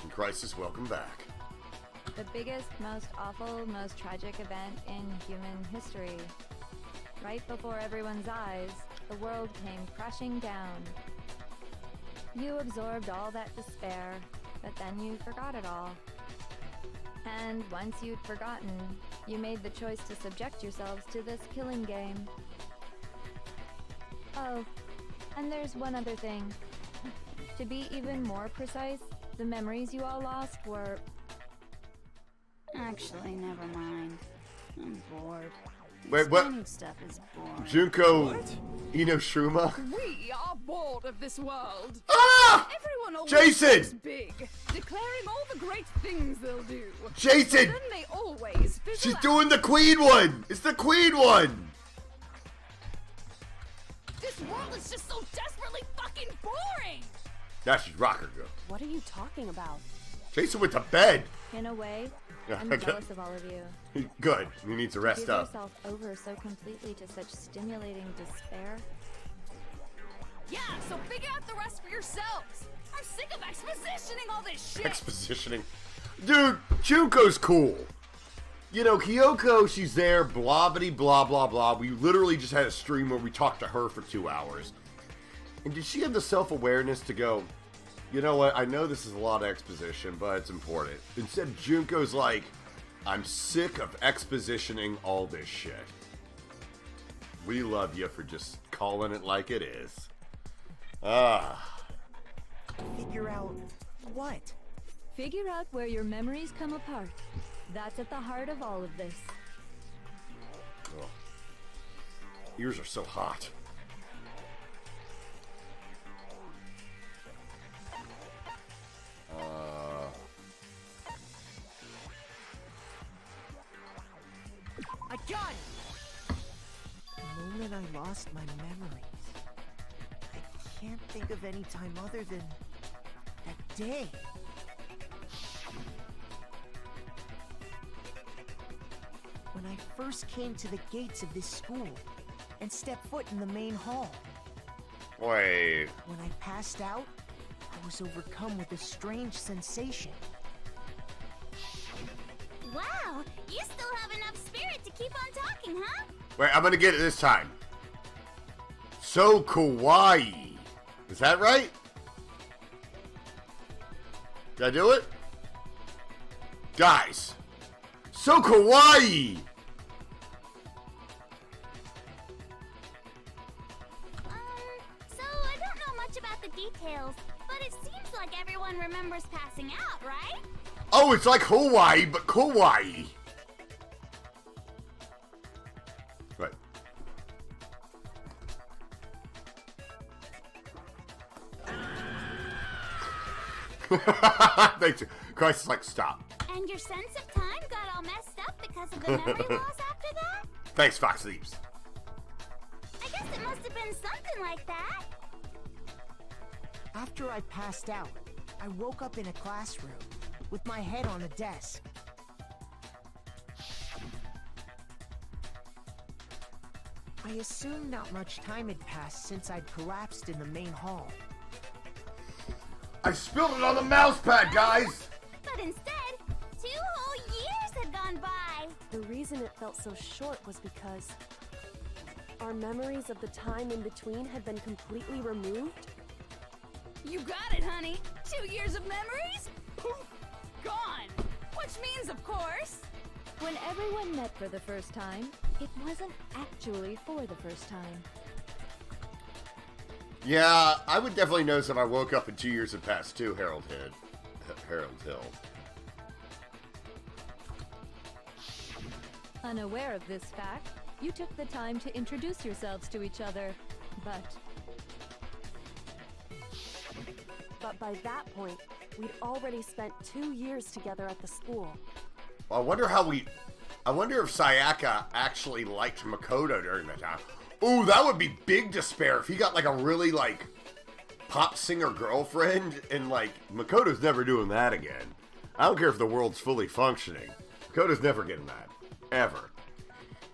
A: And Crisis, welcome back.
J: The biggest, most awful, most tragic event in human history. Right before everyone's eyes, the world came crashing down. You absorbed all that despair, but then you forgot it all. And once you'd forgotten, you made the choice to subject yourselves to this killing game. Oh, and there's one other thing. To be even more precise, the memories you all lost were...
K: Actually, never mind. I'm bored.
A: Wait, what?
K: Explaining stuff is boring.
A: Junko Inoshruma?
I: We are bored of this world.
A: Ah!
I: Everyone always
A: Jason!
I: talks big, declaring all the great things they'll do.
A: Jason!
I: But then they always fizzle
A: She's
I: out.
A: doing the Queen one! It's the Queen one!
I: This world is just so desperately fucking boring.
A: Now she's rocker girl.
G: What are you talking about?
A: Jason went to bed.
J: In a way,
A: Yeah,
J: I'm
A: okay.
J: jealous of all of you.
A: Good. He needs to rest
J: Give
A: up.
J: yourself over so completely to such stimulating despair.
I: Yeah, so figure out the rest for yourselves. I'm sick of expositioning all this shit.
A: Expositioning. Dude, Junko's cool. You know, Kyoko, she's there, blah, bitty, blah, blah, blah. We literally just had a stream where we talked to her for 2 hours. And did she have the self-awareness to go, you know what, I know this is a lot of exposition, but it's important. Instead, Junko's like, I'm sick of expositioning all this shit. We love you for just calling it like it is.
F: Figure out what?
J: Figure out where your memories come apart. That's at the heart of all of this.
A: Oh. Ears are so hot.
F: I got it! The moment I lost my memories. I can't think of any time other than that day. When I first came to the gates of this school and stepped foot in the main hall.
A: Wait.
F: When I passed out, I was overcome with a strange sensation.
C: Wow, you still have enough spirit to keep on talking, huh?
A: Wait, I'm gonna get it this time. So kawaii. Is that right? Did I do it? Guys. So kawaii.
C: So I don't know much about the details, but it seems like everyone remembers passing out, right?
A: Oh, it's like Hawaii, but kawaii. Right. Thanks. Christ is like, stop.
C: And your sense of time got all messed up because of the memory loss after that?
A: Thanks, Fox Leaves.
C: I guess it must have been something like that.
F: After I passed out, I woke up in a classroom with my head on a desk. I assumed not much time had passed since I'd collapsed in the main hall.
A: I spilled it on the mouse pad, guys.
C: But instead, 2 whole years had gone by.
G: The reason
L: reason it felt so short was because our memories of the time in between had been completely removed.
I: You got it, honey. 2 years of memories? Poof, gone. Which means, of course,
J: When everyone met for the first time, it wasn't actually for the first time.
A: Yeah, I would definitely notice if I woke up and 2 years had passed too, Harold Hill.
J: Unaware of this fact, you took the time to introduce yourselves to each other, but
L: by that point, we'd already spent 2 years together at the school.
A: I wonder if Sayaka actually liked Makoto during that time. Ooh, that would be big despair if he got like a really like pop singer girlfriend and like Makoto's never doing that again. I don't care if the world's fully functioning. Makoto's never getting that. Ever.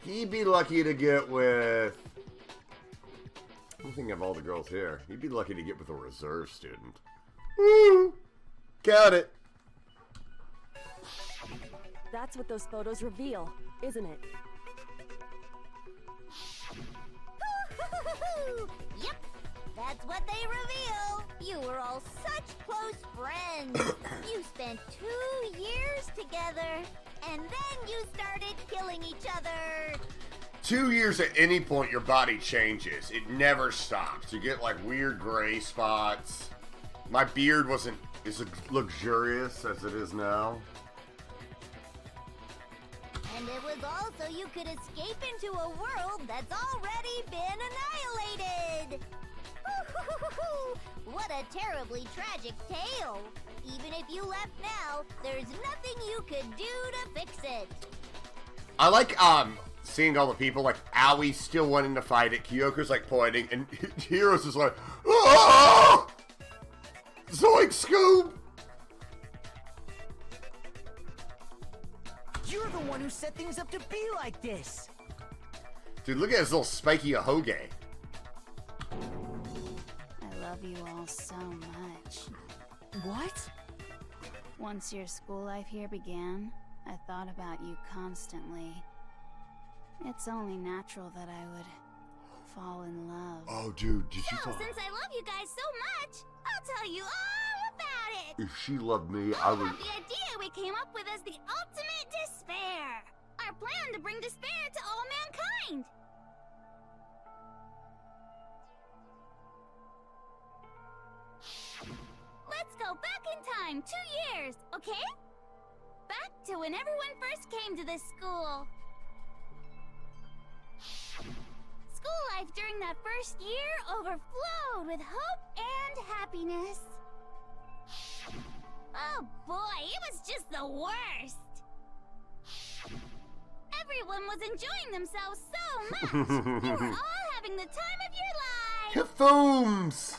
A: He'd be lucky to get with... I'm thinking of all the girls here. He'd be lucky to get with a reserve student. Woo! Got it.
L: That's what those photos reveal, isn't it?
D: Yep, that's what they reveal. You were all such close friends. You spent 2 years together, and then you started killing each other.
A: 2 years at any point, your body changes. It never stops. You get like weird gray spots. My beard wasn't as luxurious as it is now.
D: And it was all so you could escape into a world that's already been annihilated. What a terribly tragic tale. Even if you left now, there's nothing you could do to fix it.
A: I like seeing all the people like Aoi's still wanting to fight it. Kyoko's like pointing, and Hiro's just like, ah! Zoink Scoob!
F: You're the one who set things up to be like this!
A: Dude, look at his little spiky ahoge.
K: I love you all so much.
L: What?
K: Once your school life here began, I thought about you constantly. It's only natural that I would fall in love.
A: Oh, dude, did you
C: So,
A: thought
C: since I love you guys so much, I'll tell you all about it.
A: if she loved me, I
C: All
A: would...
C: about the idea we came up with as the ultimate despair. Our plan to bring despair to all mankind. Let's go back in time 2 years, okay? Back to when everyone first came to this school. School life during that first year overflowed with hope and happiness. Oh boy, it was just the worst. Everyone was enjoying themselves so much. You were all having the time of your lives.
A: Kafooms!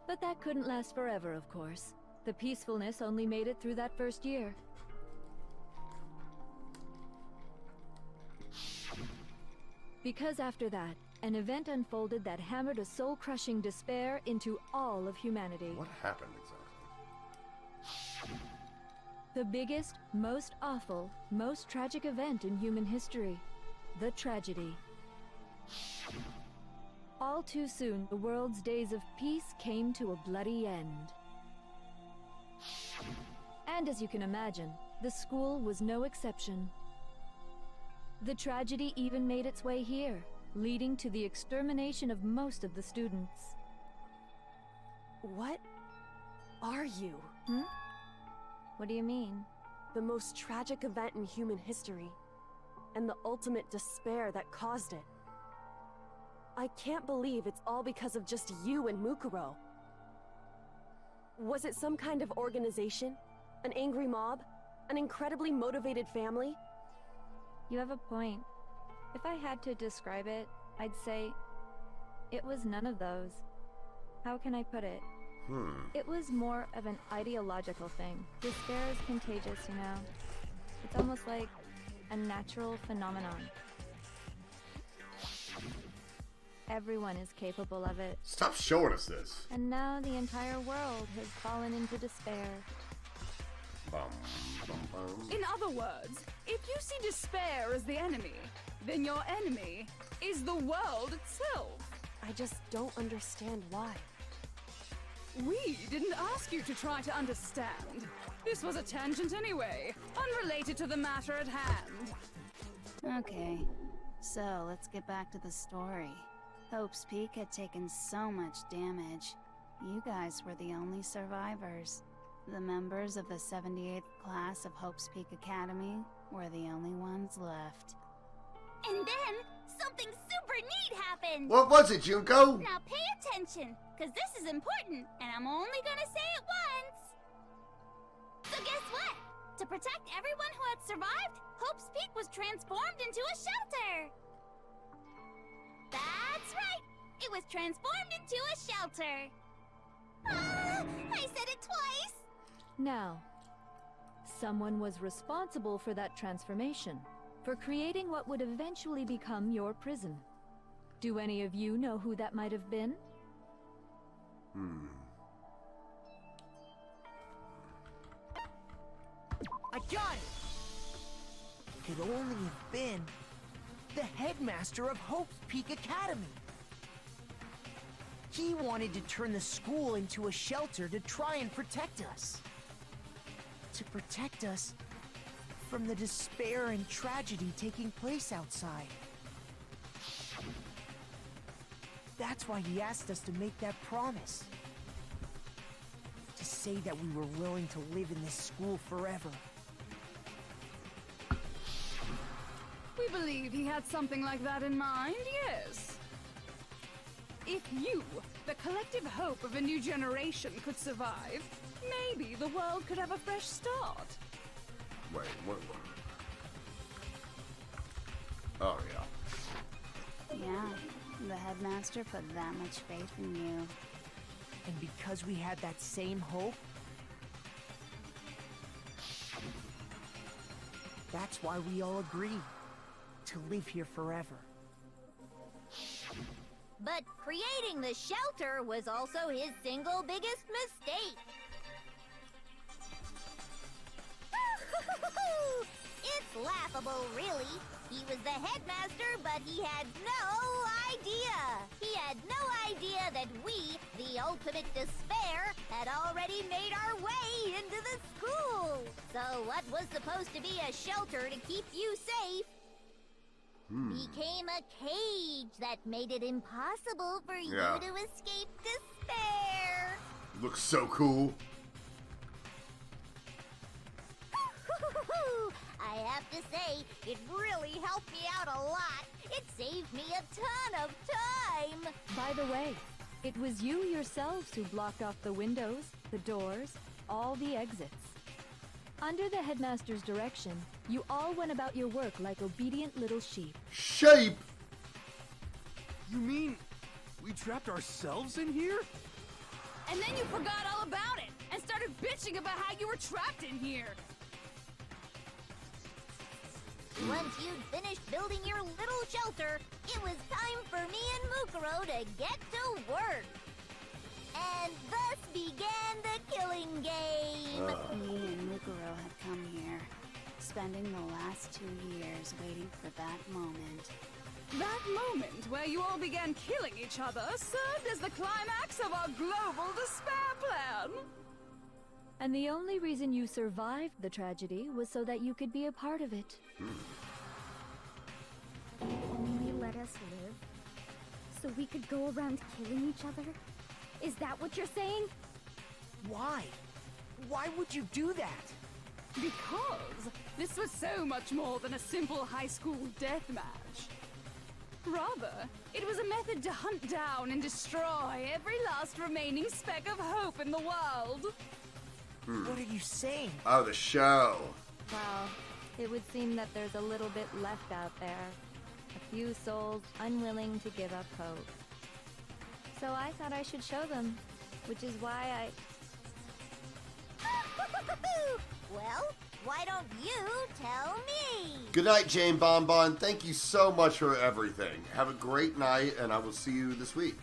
J: But that couldn't last forever, of course. The peacefulness only made it through that first year. Because after that, an event unfolded that hammered a soul-crushing despair into all of humanity.
A: What happened exactly?
J: The biggest, most awful, most tragic event in human history. The tragedy. All too soon, the world's days of peace came to a bloody end. And as you can imagine, the school was no exception. The tragedy even made its way here, leading to the extermination of most of the students.
L: What are you?
J: What do you mean?
L: The most tragic event in human history, and the ultimate despair that caused it. I can't believe it's all because of just you and Mukuro. Was it some kind of organization? An angry mob? An incredibly motivated family?
J: You have a point. If I had to describe it, I'd say it was none of those. How can I put it? It was more of an ideological thing. Despair is contagious, you know. It's almost like a natural phenomenon. Everyone is capable of it.
A: Stop showing us this.
J: And now the entire world has fallen into despair.
I: In other words, if you see despair as the enemy, then your enemy is the world itself.
L: I just don't understand why.
I: We didn't ask you to try to understand. This was a tangent anyway, unrelated to the matter at hand.
K: Okay, so let's get back to the story. Hope's Peak had taken so much damage. You guys were the only survivors. The members of the 78th class of Hope's Peak Academy were the only ones left.
C: And then, something super neat happened!
A: What was it, Junko?
C: Now pay attention, because this is important, and I'm only gonna say it once! So guess what? To protect everyone who had survived, Hope's Peak was transformed into a shelter! That's right! It was transformed into a shelter! Ah, I said it twice!
J: Now, someone was responsible for that transformation, for creating what would eventually become your prison. Do any of you know who that might have been?
F: I got it! Could only have been the headmaster of Hope's Peak Academy. He wanted to turn the school into a shelter to try and protect us. To protect us from the despair and tragedy taking place outside. That's why he asked us to make that promise. To say that we were willing to live in this school forever.
I: We believe he had something like that in mind, yes. If you, the collective hope of a new generation, could survive, maybe the world could have a fresh start.
A: Wait, what? Oh, yeah.
K: Yeah, the headmaster put that much faith in you.
F: And because we had that same hope, that's why we all agreed to live here forever.
D: But creating the shelter was also his single biggest mistake. It's laughable, really. He was the headmaster, but he had no idea. He had no idea that we, the ultimate despair, had already made our way into the school. So what was supposed to be a shelter to keep you safe became a cage that made it impossible for you to escape despair.
A: Looks so cool.
D: I have to say, it really helped me out a lot. It saved me a ton of time.
J: By the way, it was you yourselves who blocked off the windows, the doors, all the exits. Under the headmaster's direction, you all went about your work like obedient little sheep.
A: Shape!
E: You mean we trapped ourselves in here?
I: And then you forgot all about it and started bitching about how you were trapped in here.
D: Once you'd finished building your little shelter, it was time for me and Mukuro to get to work. And thus began the killing game.
K: Me and Mukuro had come here, spending the last 2 years waiting for that moment.
I: That moment where you all began killing each other served as the climax of our global despair plan.
J: And the only reason you survived the tragedy was so that you could be a part of it.
C: Only let us live? So we could go around killing each other? Is that what you're saying?
F: Why? Why would you do that?
I: Because this was so much more than a simple high school deathmatch. Rather, it was a method to hunt down and destroy every last remaining speck of hope in the world.
F: What are you saying?
A: Oh, the show.
J: Well, it would seem that there's a little bit left out there. A few souls unwilling to give up hope. So I thought I should show them, which is why
D: Well, why don't you tell me?
A: Good night, Jane Bonbon. Thank you so much for everything. Have a great night, and I will see you this week.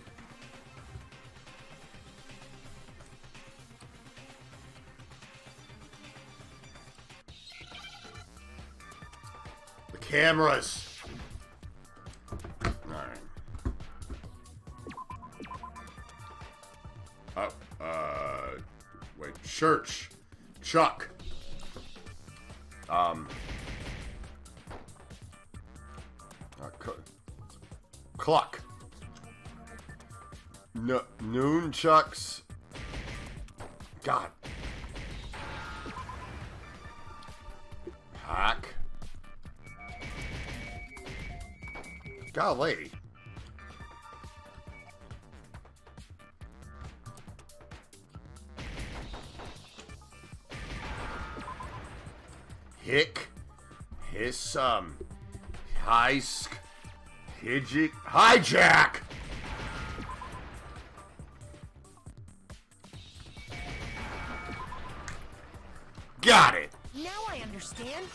A: cameras. Alright. Oh, wait. Church. Chuck. Cluck. Noon Chucks. God. Hack. Golly. Hick. Hiss, Hisk. Hijik. Hijack! Got it!
F: Now I understand.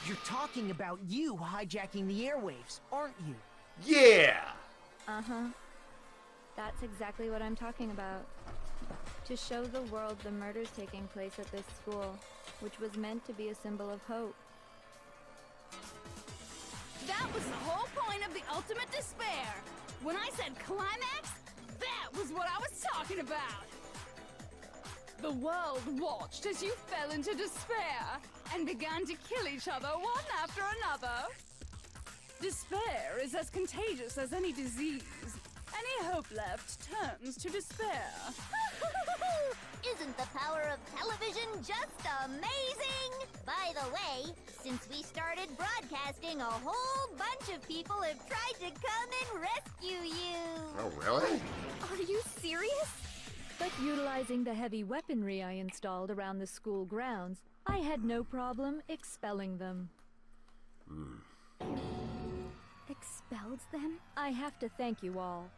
F: You're talking about you hijacking the airwaves, aren't you?
A: Yeah!
J: Uh-huh. That's exactly what I'm talking about. To show the world the murders taking place at this school, which was meant to be a symbol of hope.
I: That was the whole point of the ultimate despair. When I said climax, that was what I was talking about. The world watched as you fell into despair and began to kill each other one after another. Despair is as contagious as any disease. Any hope left turns to despair.
D: Isn't the power of television just amazing? By the way, since we started broadcasting, a whole bunch of people have tried to come and rescue you.
A: Oh, really?
J: Are you serious? But utilizing the heavy weaponry I installed around the school grounds, I had no problem expelling them. Expelled them? I have to thank you all.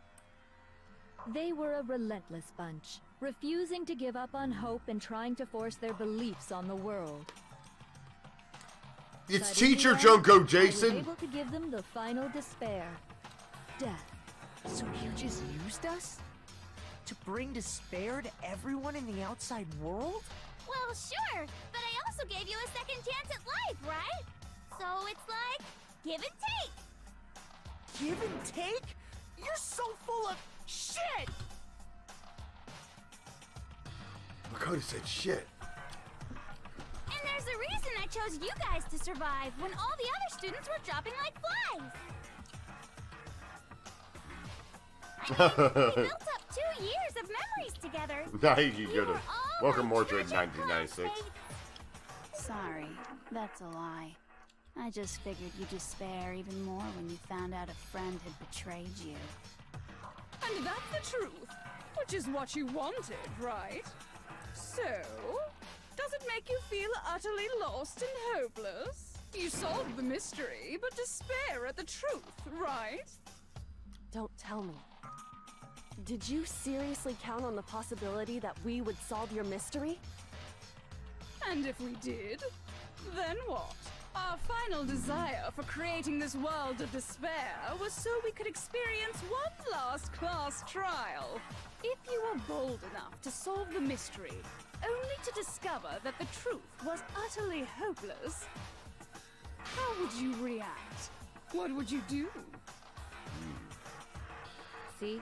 J: They were a relentless bunch, refusing to give up on hope and trying to force their beliefs on the world.
A: It's
J: But
A: Teacher
J: in the end,
A: Junko
J: I was
A: Jason.
J: able to give them the final despair. Death.
F: So you just used us? To bring despair to everyone in the outside world?
C: Well, sure, but I also gave you a second chance at life, right? So it's like, give and take.
F: Give and take? You're so full of shit!
A: Makoto said shit.
C: And there's a reason I chose you guys to survive when all the other students were dropping like flies. We built up 2 years of memories together.
A: Now you
C: We
A: go
C: were
A: to
C: all
A: Welcome
C: like
A: Mordred
C: treasure
A: 1996.
K: Sorry, that's a lie. I just figured you'd despair even more when you found out a friend had betrayed you.
I: And that's the truth, which is what you wanted, right? So, does it make you feel utterly lost and hopeless? You solved the mystery, but despair at the truth, right?
L: Don't tell me. Did you seriously count on the possibility that we would solve your mystery?
I: And if we did, then what? Our final desire for creating this world of despair was so we could experience one last class trial. If you were bold enough to solve the mystery, only to discover that the truth was utterly hopeless, how would you react? What would you do?
J: See?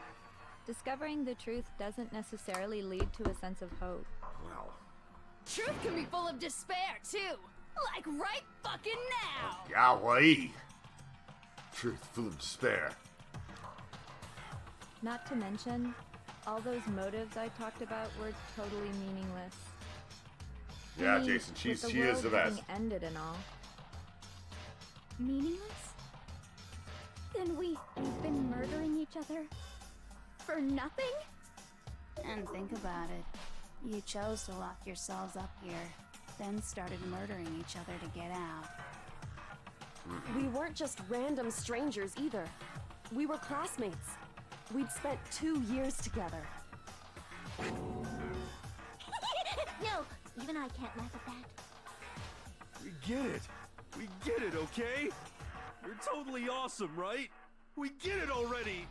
J: Discovering the truth doesn't necessarily lead to a sense of hope.
A: Wow.
I: Truth can be full of despair, too. Like right fucking now.
A: Golly. Truth full of despair.
J: Not to mention, all those motives I talked about were totally meaningless.
A: Yeah,
J: I mean,
A: Jason, she
J: with the
A: is the
J: world
A: best.
J: having ended and all.
C: Meaningless? Then we've been murdering each other for nothing?
K: And think about it. You chose to lock yourselves up here, then started murdering each other to get out.
L: We weren't just random strangers either. We were classmates. We'd spent 2 years together.
C: No, even I can't laugh at that.
E: We get it. We get it, okay? You're totally awesome, right? We get it already.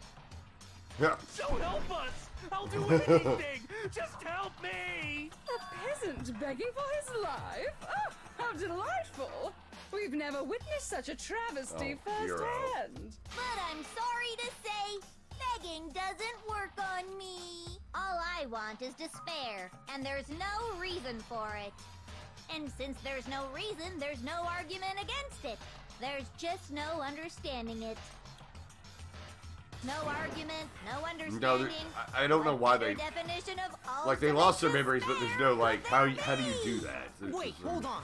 E: Don't help us! I'll do anything! Just help me!
I: A peasant begging for his life? Oh, how delightful! We've never witnessed such a travesty firsthand.
D: But I'm sorry to say, begging doesn't work on me. All I want is despair, and there's no reason for it. And since there's no reason, there's no argument against it. There's just no understanding it. No argument, no understanding.
A: No, I don't know why they
D: definition of
A: like they lost their memories, but there's no like how do you do that?
F: Wait, hold on.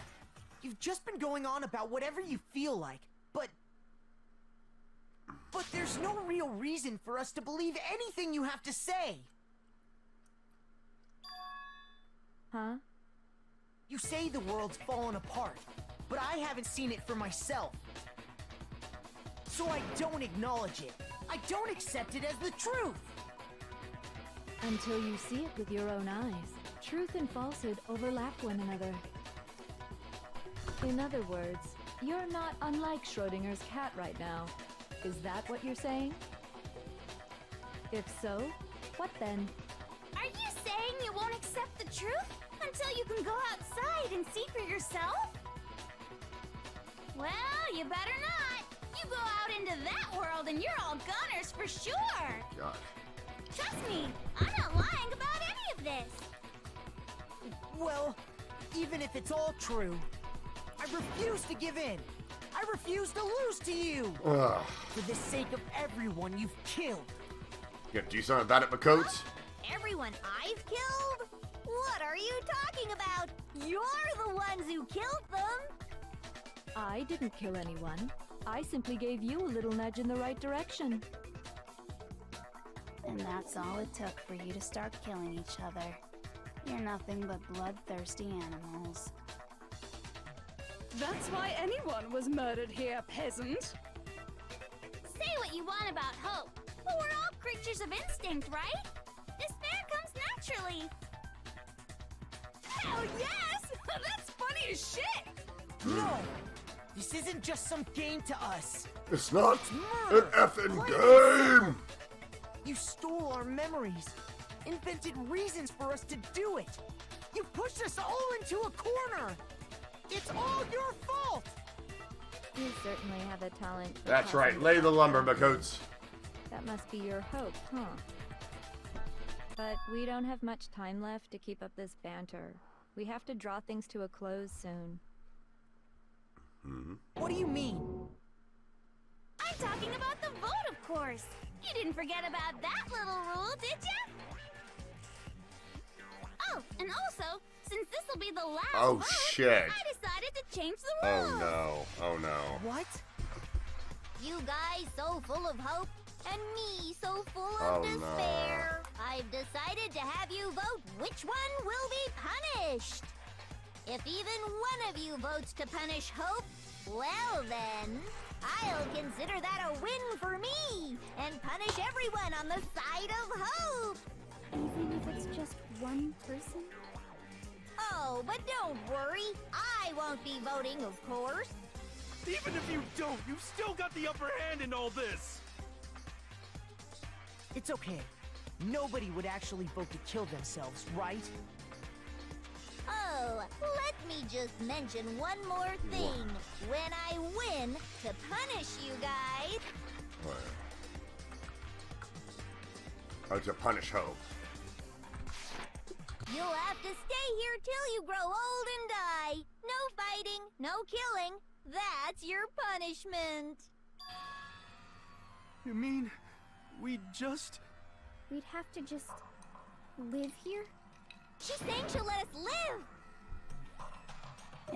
F: You've just been going on about whatever you feel like, but there's no real reason for us to believe anything you have to say.
J: Huh?
F: You say the world's fallen apart, but I haven't seen it for myself. So I don't acknowledge it. I don't accept it as the truth.
J: Until you see it with your own eyes. Truth and falsehood overlap one another. In other words, you're not unlike Schrodinger's cat right now. Is that what you're saying? If so, what then?
C: Are you saying you won't accept the truth until you can go outside and see for yourself? Well, you better not. You go out into that world and you're all gunners for sure.
A: God.
C: Trust me, I'm not lying about any of this.
F: Well, even if it's all true, I refuse to give in. I refuse to lose to you.
A: Ugh.
F: For the sake of everyone you've killed.
A: You gotta do something about it, Makotes?
D: Everyone I've killed? What are you talking about? You're the ones who killed them.
J: I didn't kill anyone. I simply gave you a little nudge in the right direction.
K: And that's all it took for you to start killing each other. You're nothing but bloodthirsty animals.
I: That's why anyone was murdered here, peasant.
C: Say what you want about hope, but we're all creatures of instinct, right? Despair comes naturally.
I: Hell yes! That's funny as shit!
F: No! This isn't just some game to us.
A: It's not
F: Murder.
A: an effing game!
F: You stole our memories, invented reasons for us to do it. You pushed us all into a corner. It's all your fault.
J: You certainly have a talent. for
A: That's right,
J: causing
A: lay the lumber,
J: disaster.
A: Makotes.
J: That must be your hope, huh? But we don't have much time left to keep up this banter. We have to draw things to a close soon.
F: What do you mean?
C: I'm talking about the vote, of course. You didn't forget about that little rule, did ya? Oh, and also, since this will be the last vote,
A: shit.
C: I decided to change the
A: Oh
C: rules.
A: no, oh no.
F: What?
D: You guys so full of hope, and me so full
A: Oh,
D: of
A: no.
D: despair. I've decided to have you vote which one will be punished. If even one of you votes to punish hope, well then, I'll consider that a win for me, and punish everyone on the side of hope.
J: Even if it's just one person?
D: Oh, but don't worry, I won't be voting, of course.
E: Even if you don't, you've still got the upper hand in all this!
F: It's okay. Nobody would actually vote to kill themselves, right?
D: Oh, let me just mention one more thing. When I win, to punish you guys,
A: Oh, to punish hope.
D: you'll have to stay here till you grow old and die. No fighting, no killing. That's your punishment.
E: You mean, we just...
C: We'd have to just live here?
D: She's saying she'll let us live.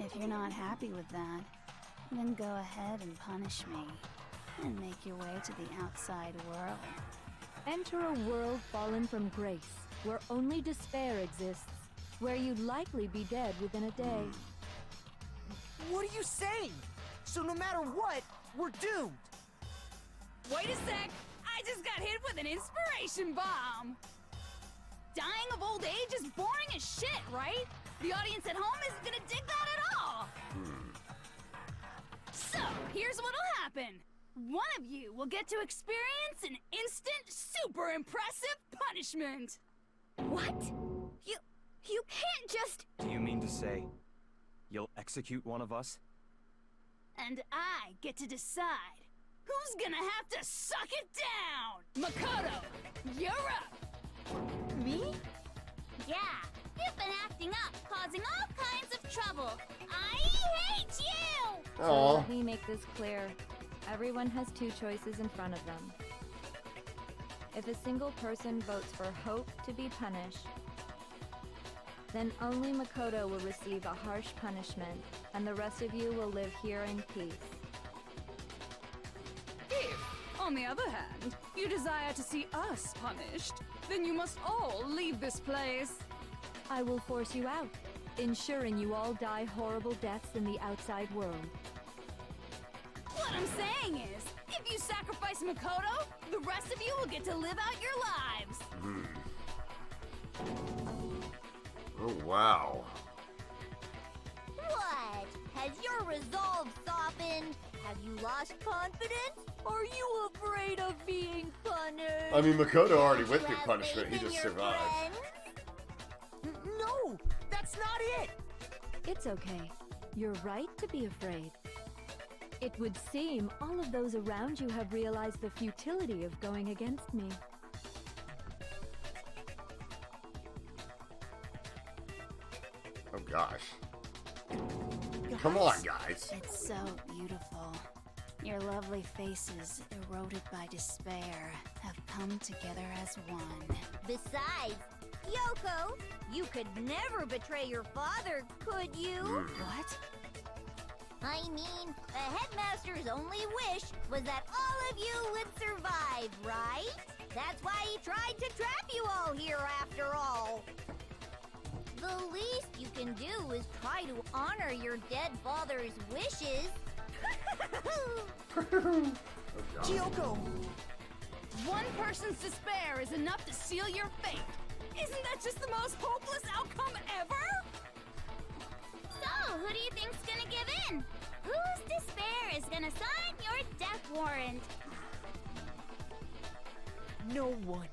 K: If you're not happy with that, then go ahead and punish me. And make your way to the outside world.
J: Enter a world fallen from grace, where only despair exists, where you'd likely be dead within a day.
F: What are you saying? So no matter what, we're doomed.
I: Wait a sec! I just got hit with an inspiration bomb! Dying of old age is boring as shit, right? The audience at home isn't gonna dig that at all! So, here's what'll happen. one of you will get to experience an instant, super impressive punishment.
L: What? You can't just...
H: Do you mean to say you'll execute one of us?
I: And I get to decide who's gonna have to suck it down. Makoto, you're up.
L: Me?
C: Yeah, you've been acting up, causing all kinds of trouble. I hate you!
J: So let me make this clear. Everyone has two choices in front of them. If a single person votes for Hope to be punished, then only Makoto will receive a harsh punishment, and the rest of you will live here in peace.
I: If, on the other hand, you desire to see us punished, then you must all leave this place.
J: I will force you out, ensuring you all die horrible deaths in the outside world.
I: What I'm saying is, if you sacrifice Makoto, the rest of you will get to live out your lives.
A: Oh, wow.
D: What? Has your resolve softened? Have you lost confidence? Are you afraid of being punished?
A: I mean, Makoto already went
D: You
A: through
D: have
A: punishment.
D: faith
A: He
D: in
A: just
D: your
A: survived.
D: friends?
F: No, that's not it.
J: It's okay. You're right to be afraid. It would seem all of those around you have realized the futility of going against me.
A: Oh, gosh. Come on, guys.
K: It's so beautiful. Your lovely faces, eroded by despair, have come together as one.
D: Besides, Yoko, you could never betray your father, could you?
K: What?
D: I mean, the headmaster's only wish was that all of you would survive, right? That's why he tried to trap you all here after all. The least you can do is try to honor your dead father's wishes.
F: Gyoko!
I: One person's despair is enough to seal your fate. Isn't that just the most hopeless outcome ever?
C: So, who do you think's gonna give in? Whose despair is gonna sign your death warrant?
F: No one.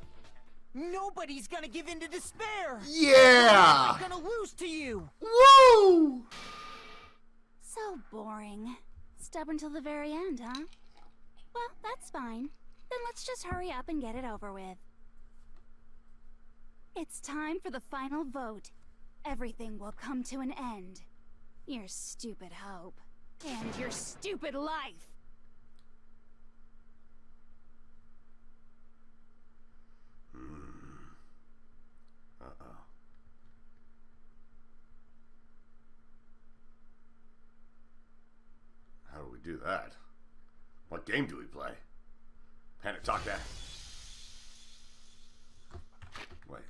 F: Nobody's gonna give in to despair!
A: Yeah!
F: I'm gonna lose to you!
A: Woo!
C: So boring. Stubborn till the very end, huh? Well, that's fine. Then let's just hurry up and get it over with. It's time for the final vote. Everything will come to an end. Your stupid hope.
I: And your stupid life.
A: Uh-oh. How do we do that? What game do we play? Panic talk that. Wait.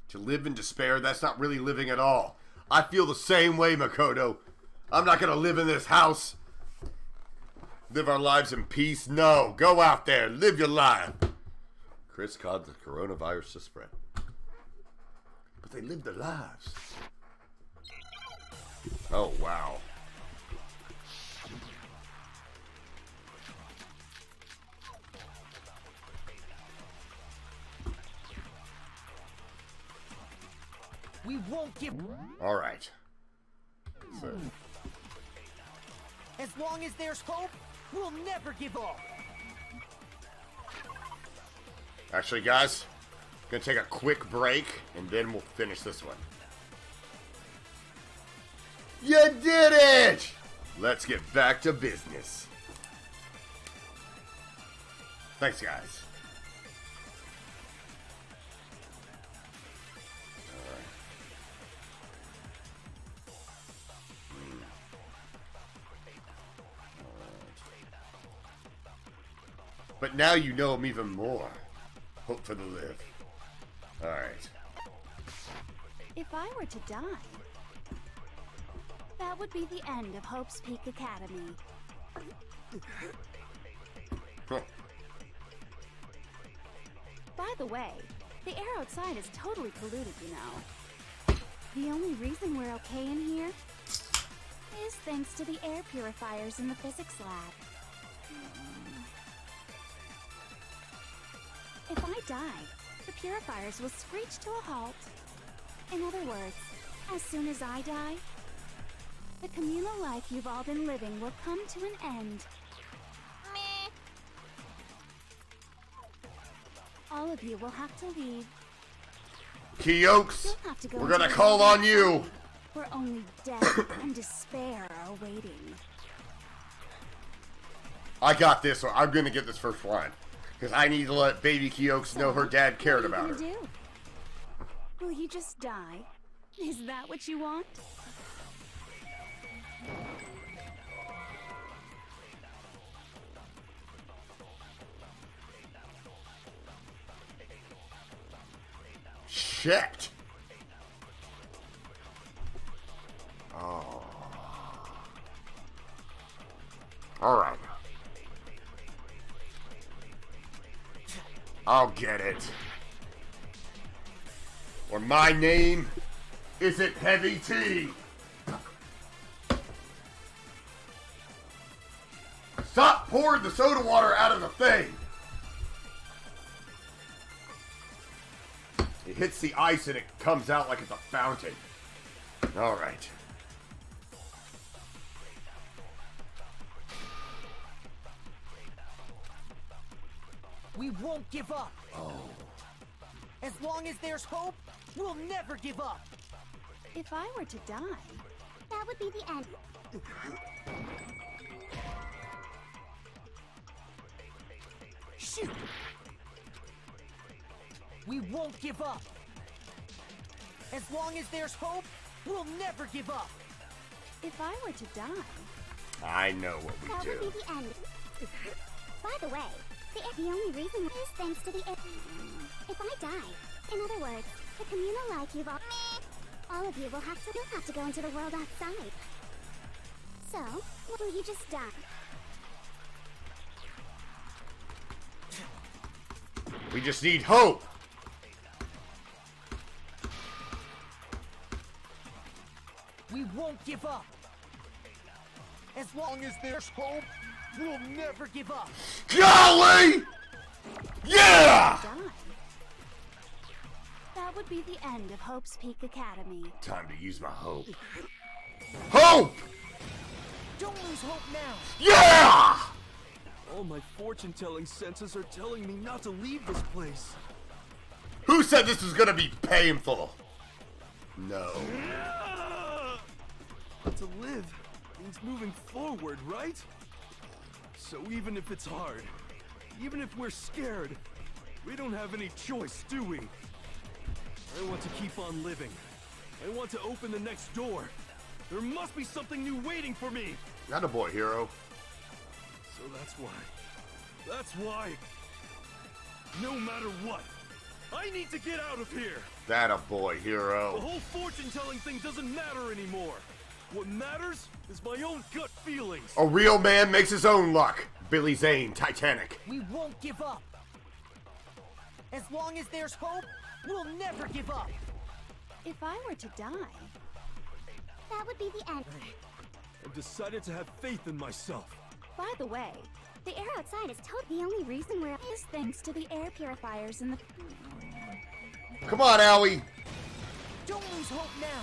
A: To live in despair, that's not really living at all. I feel the same way, Makoto. I'm not gonna live in this house. Live our lives in peace. No, go out there, live your life. Chris caused the coronavirus to spread. But they lived their lives. Oh, wow.
F: We won't give...
A: All right. So,
F: As long as there's hope, we'll never give up!
A: actually, guys, gonna take a quick break, and then we'll finish this one. You did it! Let's get back to business. Thanks, guys. But now you know him even more. Hope for the live. Alright.
C: If I were to die, that would be the end of Hope's Peak Academy.
A: Huh.
C: By the way, the air outside is totally polluted, you know. The only reason we're okay in here is thanks to the air purifiers in the physics lab.
K: If I die, the purifiers will screech to a halt. In other words, as soon as I die, the communal life you've all been living will come to an end.
D: Meh.
K: All of you will have to leave.
A: Keokes,
K: You'll have to go
A: we're
K: into
A: gonna
K: the
A: call
K: world
A: on you.
K: outside, where only death and despair are waiting.
A: I got this one. I'm gonna get this first line. Because I need to let baby Keokes know her dad cared
K: What are
A: about
K: you
A: her.
K: gonna do? Will you just die? Is that what you want?
A: Shit. Oh. Alright. I'll get it. Or my name isn't Heavy T. Stop pouring the soda water out of the thing. It hits the ice and it comes out like it's a fountain. Alright.
F: We won't give up.
A: Oh.
F: As long as there's hope, we'll never give up.
K: If I were to die,
C: That would be the end.
F: Shoot! We won't give up. As long as there's hope, we'll never give up.
K: if I were to die,
A: I know what we
C: That would
A: do.
C: be the end. By the way, the only reason is thanks to the If I die, in other words, the communal life you've all of you will have to go into the world outside. So, will you just die?
A: We just need hope.
F: We won't give up. As long as there's hope, we'll never give up.
A: Golly! Yeah!
K: die. That would be the end of Hope's Peak Academy.
A: Time to use my hope. Hope!
F: Don't lose hope now.
A: Yeah!
E: All my fortune-telling senses are telling me not to leave this place.
A: Who said this was gonna be painful? No.
E: But to live means moving forward, right? So even if it's hard, even if we're scared, we don't have any choice, do we? I want to keep on living. I want to open the next door. There must be something new waiting for me.
A: Not a boy, hero.
E: So that's why. That's why. No matter what, I need to get out of here.
A: That a boy,
E: The
A: hero.
E: whole fortune-telling thing doesn't matter anymore. What matters is my own gut feelings.
A: A real man makes his own luck. Billy Zane, Titanic.
F: We won't give up. As long as there's hope, we'll never give up.
K: If I were to die,
C: That would be the end.
E: I've decided to have faith in myself.
K: by the way, the air outside is totally the only reason we're is thanks to the air purifiers in the.
A: Come on, Owie.
F: Don't lose hope now.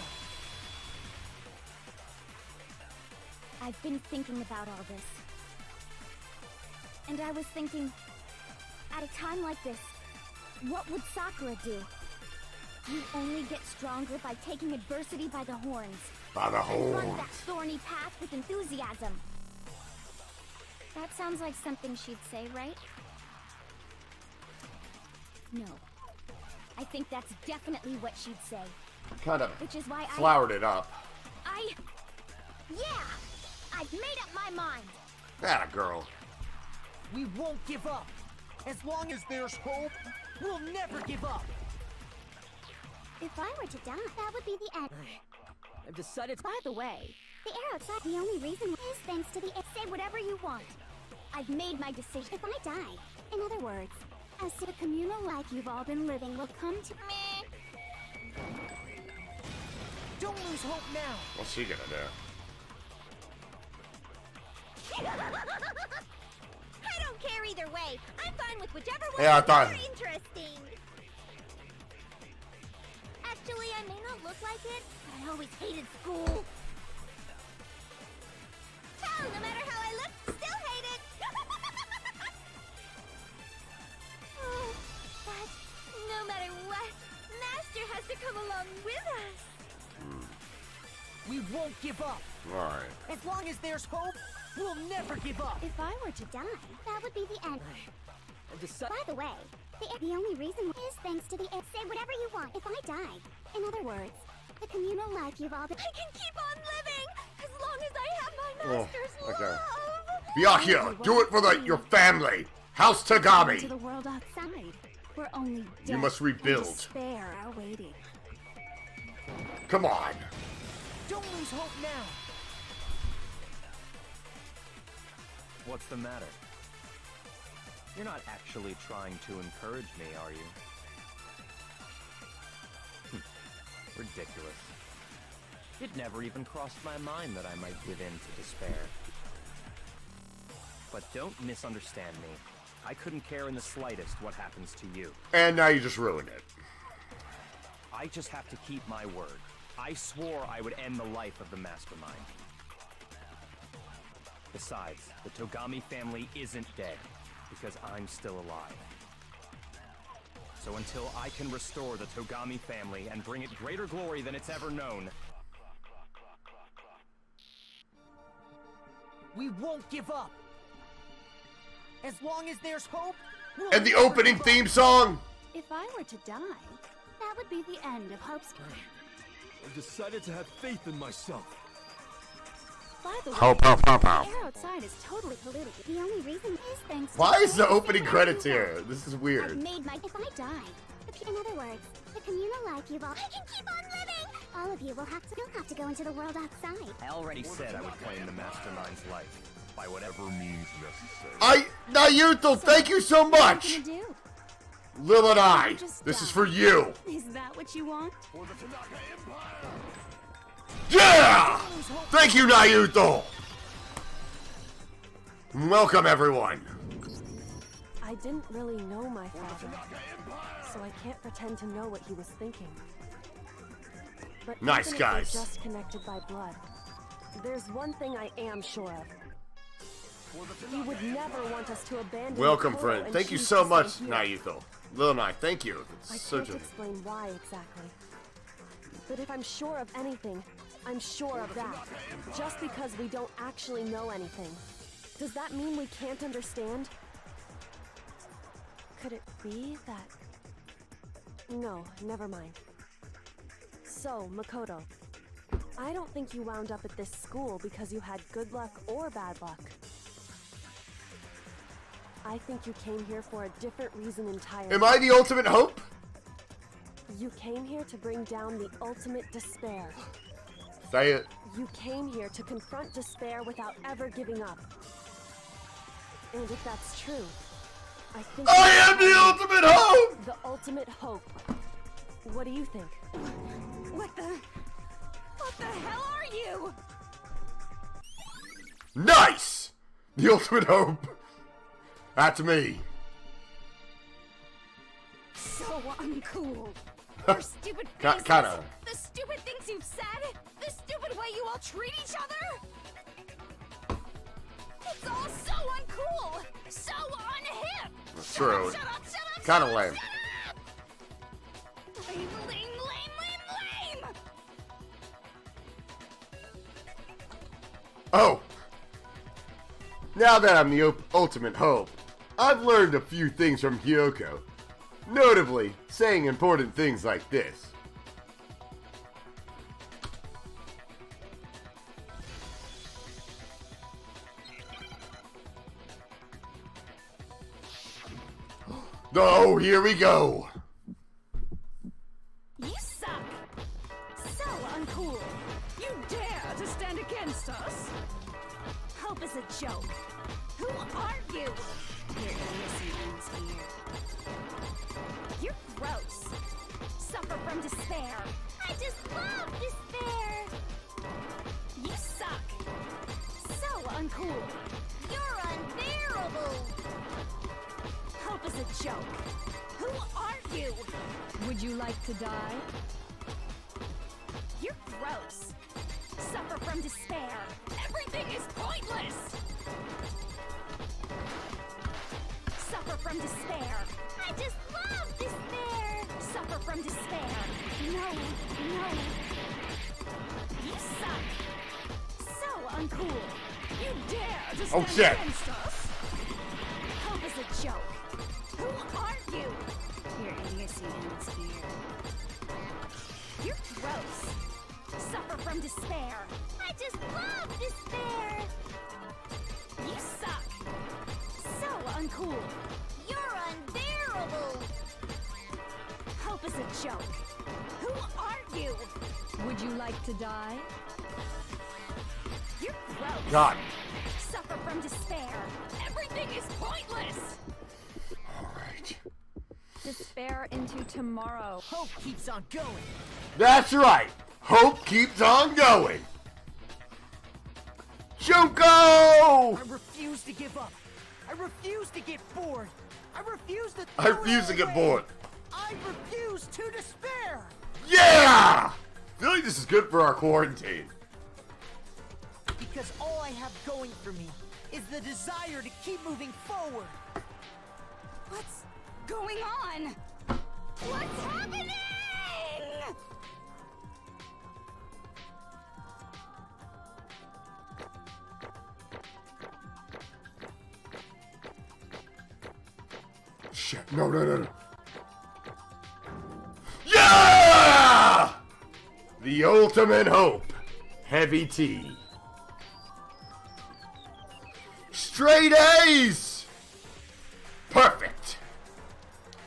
K: I've been thinking about all this. And I was thinking, at a time like this, what would Sakura do? You only get stronger by taking adversity by the horns.
A: By the
K: Run
A: horns.
K: that thorny path with enthusiasm. That sounds like something she'd say, right? No. I think that's definitely what she'd say.
A: Kind of
K: Which is why
A: flowered it up.
K: Yeah! I've made up my mind!
A: That a girl.
F: We won't give up. As long as there's hope, we'll never give up.
C: If I were to die, that would be the end.
F: I've decided.
K: By the way,
C: The air outside, the only reason is thanks to the
K: say whatever you want. I've made my decision.
C: If I die, in other words, as the communal life you've all been living will come to
F: Don't lose hope now.
A: What's she gonna do?
K: I don't
D: care either way. I'm fine with whichever one
A: Yeah, I
D: is
A: thought.
D: more interesting. Actually, I may not look like it, but I always hated school. Hell, no matter how I look, still hate it. Oh, but no matter what, Master has to come along with us.
F: We won't give up.
A: Alright.
F: As long as there's hope, we'll never give up.
C: If I were to die, that would be the end.
F: I
C: By the way, the only reason is thanks to the say whatever you want. If I die, in other words, the communal life you've all been.
D: I can keep on living as long as I have my master's love.
A: Byakuya, do it for your family. House Togami.
K: To the world outside, where only death
A: You must
K: and
A: rebuild.
K: despair are waiting.
A: Come on.
F: Don't lose hope now.
H: What's the matter? You're not actually trying to encourage me, are you? Ridiculous. It never even crossed my mind that I might give in to despair. But don't misunderstand me. I couldn't care in the slightest what happens to you.
A: And now you just ruined it.
H: I just have to keep my word. I swore I would end the life of the mastermind. Besides, the Togami family isn't dead, because I'm still alive. So until I can restore the Togami family and bring it greater glory than it's ever known,
F: We won't give up. As long as there's hope, we'll
A: And the
F: never
A: opening
F: give up.
A: theme song.
K: If I were to die, that would be the end of Hope's.
E: I decided to have faith in myself.
K: By the way,
A: Hope, hope, hope,
K: the
A: hope.
K: air outside is totally polluted. The only reason is thanks to
A: Why is the
K: say
A: opening
K: whatever
A: credits
K: you
A: here?
K: want.
A: This is
C: I've
A: weird.
C: made my. If I die, in other words, the communal life you've all. I can keep on living. All of you will have to. You'll have to go into the world outside.
H: I already said I would claim the mastermind's life by whatever means necessary.
A: Nayuto, thank you so much.
K: What are you gonna do?
A: Lil and I,
K: Just
A: this is
K: die.
A: for you.
K: Is that what you want?
A: Yeah! Thank you, Nayuto. Welcome, everyone.
L: I didn't really know my father, so I can't pretend to know what he was thinking. But
A: Nice
L: even
A: guys.
L: If we're just connected by blood, there's one thing I am sure of. He would never want us to abandon.
A: Welcome,
L: Makoto
A: friend.
L: and
A: Thank you
L: choose
A: so
L: to
A: much,
L: stay here.
A: Nayuto. Lil and I, thank you.
L: I
A: It's such
L: can't
A: a...
L: explain why exactly. But if I'm sure of anything, I'm sure of that. Just because we don't actually know anything, does that mean we can't understand? Could it be that... No, never mind. So, Makoto, I don't think you wound up at this school because you had good luck or bad luck. I think you came here for a different reason entirely.
A: Am I the ultimate hope?
L: You came here to bring down the ultimate despair.
A: Say it.
L: You came here to confront despair without ever giving up. And if that's true, I think...
A: I am the ultimate hope!
L: The ultimate hope. What do you think?
I: What the hell are you?
A: Nice! The ultimate hope. That's me.
I: So uncool. Your stupid faces,
A: Kinda.
I: the stupid things you've said, the stupid way you all treat each other. It's all so uncool, so unhip.
A: That's
I: Shut
A: true.
I: up, shut up, shut up,
A: Kinda
I: shut up,
A: lame.
I: shut up. Lame, lame, lame, lame, lame.
A: Oh. Now that I'm the ultimate hope, I've learned a few things from Hyoko. Notably, saying important things like this. Oh, here we go.
I: You suck. So uncool. You dare to stand against us? Hope is a joke. Who are you?
K: Your innocence ends here.
I: You're gross. Suffer from despair.
C: I just love despair.
I: You suck. So uncool.
D: You're unbearable.
I: Hope is a joke. Who are you?
J: Would you like to die?
I: You're gross. Suffer from despair. Everything is pointless. Suffer from despair.
C: I just love despair.
I: Suffer from despair. No, no. You suck. So uncool. You dare to stand
A: shit.
I: against us? Hope is a joke. Who are you?
K: Your idiocy ends here.
I: You're gross. Suffer from despair.
C: I just love despair.
I: You suck. So uncool.
D: You're unbearable.
I: Hope is a joke. Who are you?
J: Would you like to die?
I: You're gross.
A: God.
I: Suffer from despair. Everything is pointless.
A: All right.
J: Despair into tomorrow.
F: Hope keeps on going.
A: That's right. Hope keeps on going. Junko!
F: I refuse to give up. I refuse to get bored. I refuse to
A: I
F: throw it
A: refuse to
F: all
A: get
F: away.
A: bored.
F: I refuse to despair.
A: Yeah! I feel like this is good for our quarantine.
F: Because all I have going for me is the desire to keep moving forward.
I: What's going on?
C: What's happening?
A: Shit. No, no, no, no. Yeah! The ultimate hope. Heavy T. Straight A's! Perfect.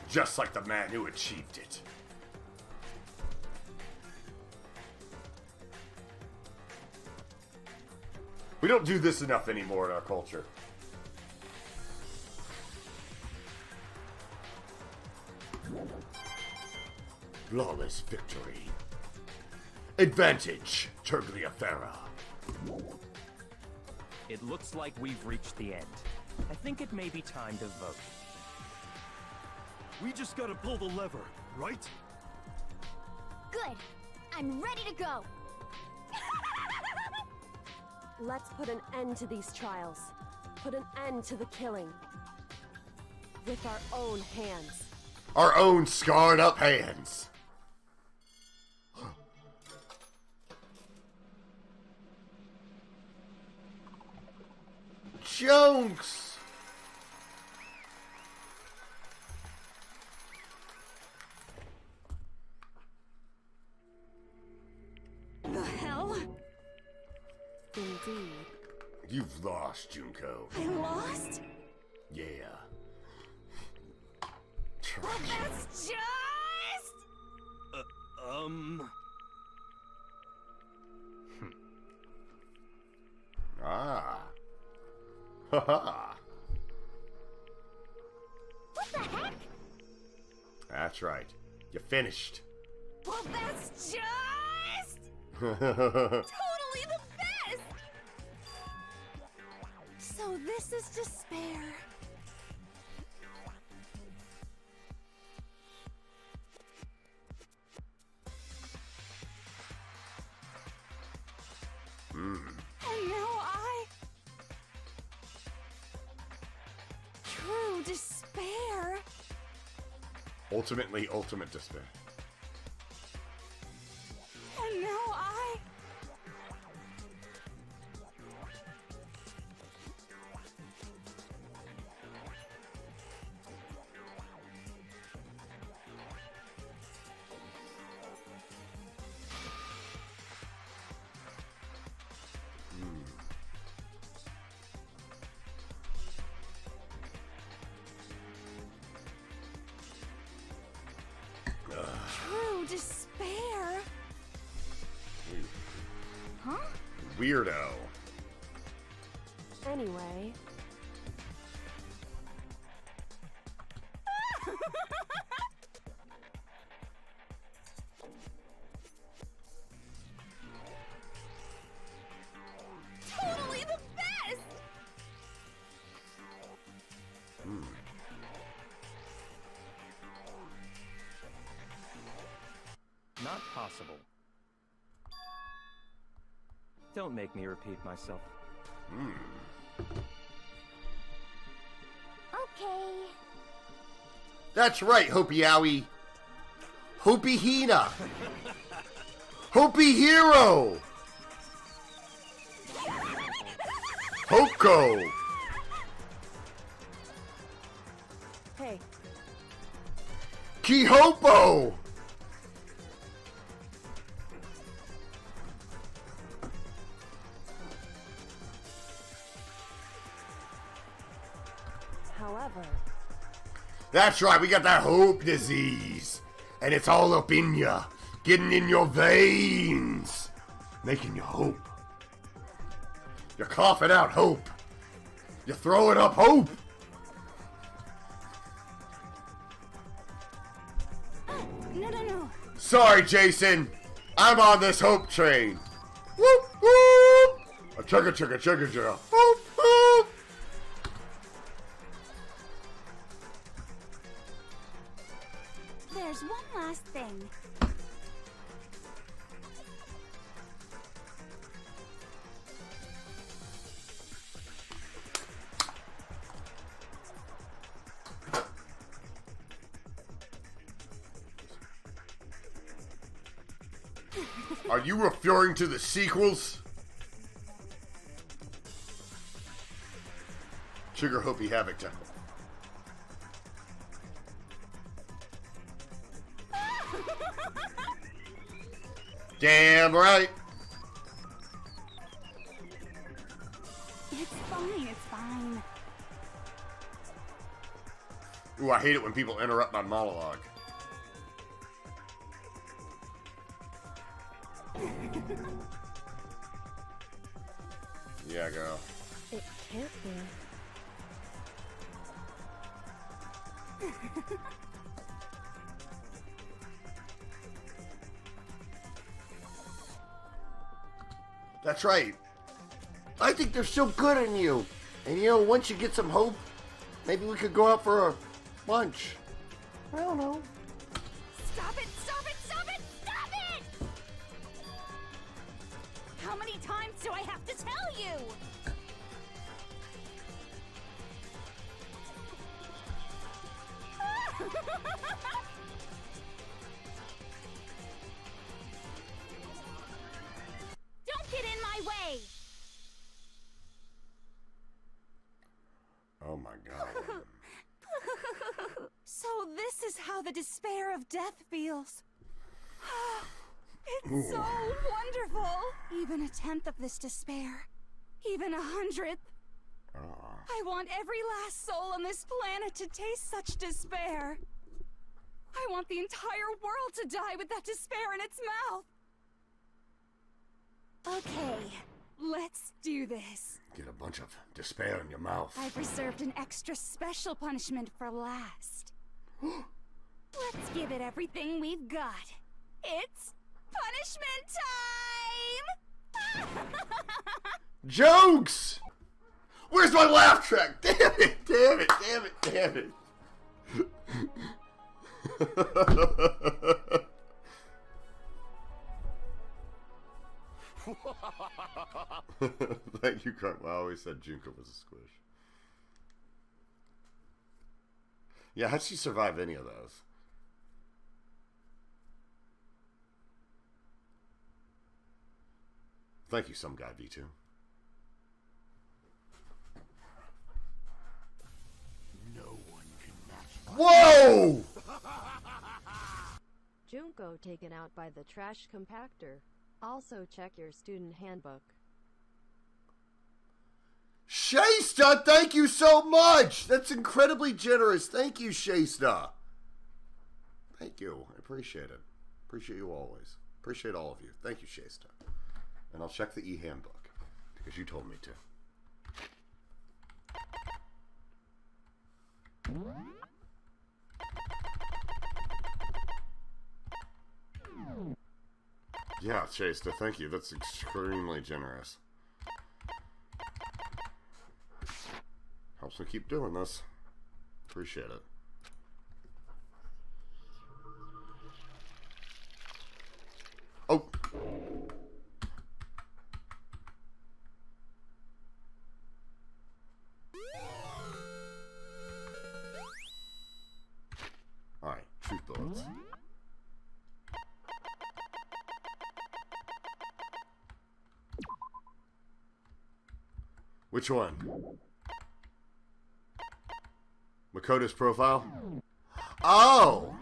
A: Just like the man who achieved it. We don't do this enough anymore in our culture. Flawless victory. Advantage, Tergliafera.
H: It looks like we've reached the end. I think it may be time to vote.
E: We just gotta pull the lever, right?
C: Good. I'm ready to go.
L: Let's put an end to these trials. Put an end to the killing. With our own hands.
A: Our own scarred up hands. Junks!
I: The hell?
L: Indeed.
A: You've lost, Junko.
I: I lost?
A: Yeah.
I: Well, that's just...
A: Ah. Haha.
C: What the heck?
A: That's right. You finished.
I: Well, that's just... totally the best! So this is despair. And now I... True despair.
A: Ultimately, ultimate despair.
I: And now I... True despair. Huh?
A: Weirdo.
L: Anyway,
I: Totally the best!
H: not possible. Don't make me repeat myself.
C: Okay.
A: That's right, Hopi Owie. Hopi Hina. Hopi Hero. Hoko.
L: Hey,
A: Kihopo.
L: however,
A: That's right, we got that hope disease. And it's all up in ya. Getting in your veins. Making you hope. You're coughing out hope. You're throwing up hope.
C: No.
A: Sorry, Jason. I'm on this hope train. Whoop, whoop. A chugga, chugga, chugga, chugga. Whoop, whoop.
C: There's one last thing.
A: Are you referring to the sequels? Trigger Hopi Havoc Temple. Damn right.
C: It's fine.
A: Ooh, I hate it when people interrupt my monologue. Yeah, go.
L: it can't be.
A: That's right. I think they're so good in you. And you know, once you get some hope, maybe we could go out for a lunch. I don't know.
I: Stop it! How many times do I have to tell you? Don't get in my way!
A: Oh my god.
I: So this is how the despair of death feels. It's so wonderful. Even 1/10 of this despair, even 100th. I want every last soul on this planet to taste such despair. I want the entire world to die with that despair in its mouth. Okay, let's do this.
A: Get a bunch of despair in your mouth.
I: I've reserved an extra special punishment for last. Let's give it everything we've got. It's punishment time!
A: Jokes! Where's my laugh track? Damn it. Thank you, Kurt. I always said Junko was a squish. Yeah, how'd she survive any of those? Thank you, some guy V2.
B: No one can match.
A: Whoa!
G: Junko taken out by the trash compactor. Also check your student handbook.
A: Shaysta, thank you so much! That's incredibly generous. Thank you, Shaysta. Thank you. I appreciate it. Appreciate you always. Appreciate all of you. Thank you, Shaysta. And I'll check the e-handbook, because you told me to. Yeah, Shaysta, thank you. That's extremely generous. Helps me keep doing this. Appreciate it. Which one? Makoto's profile? Oh!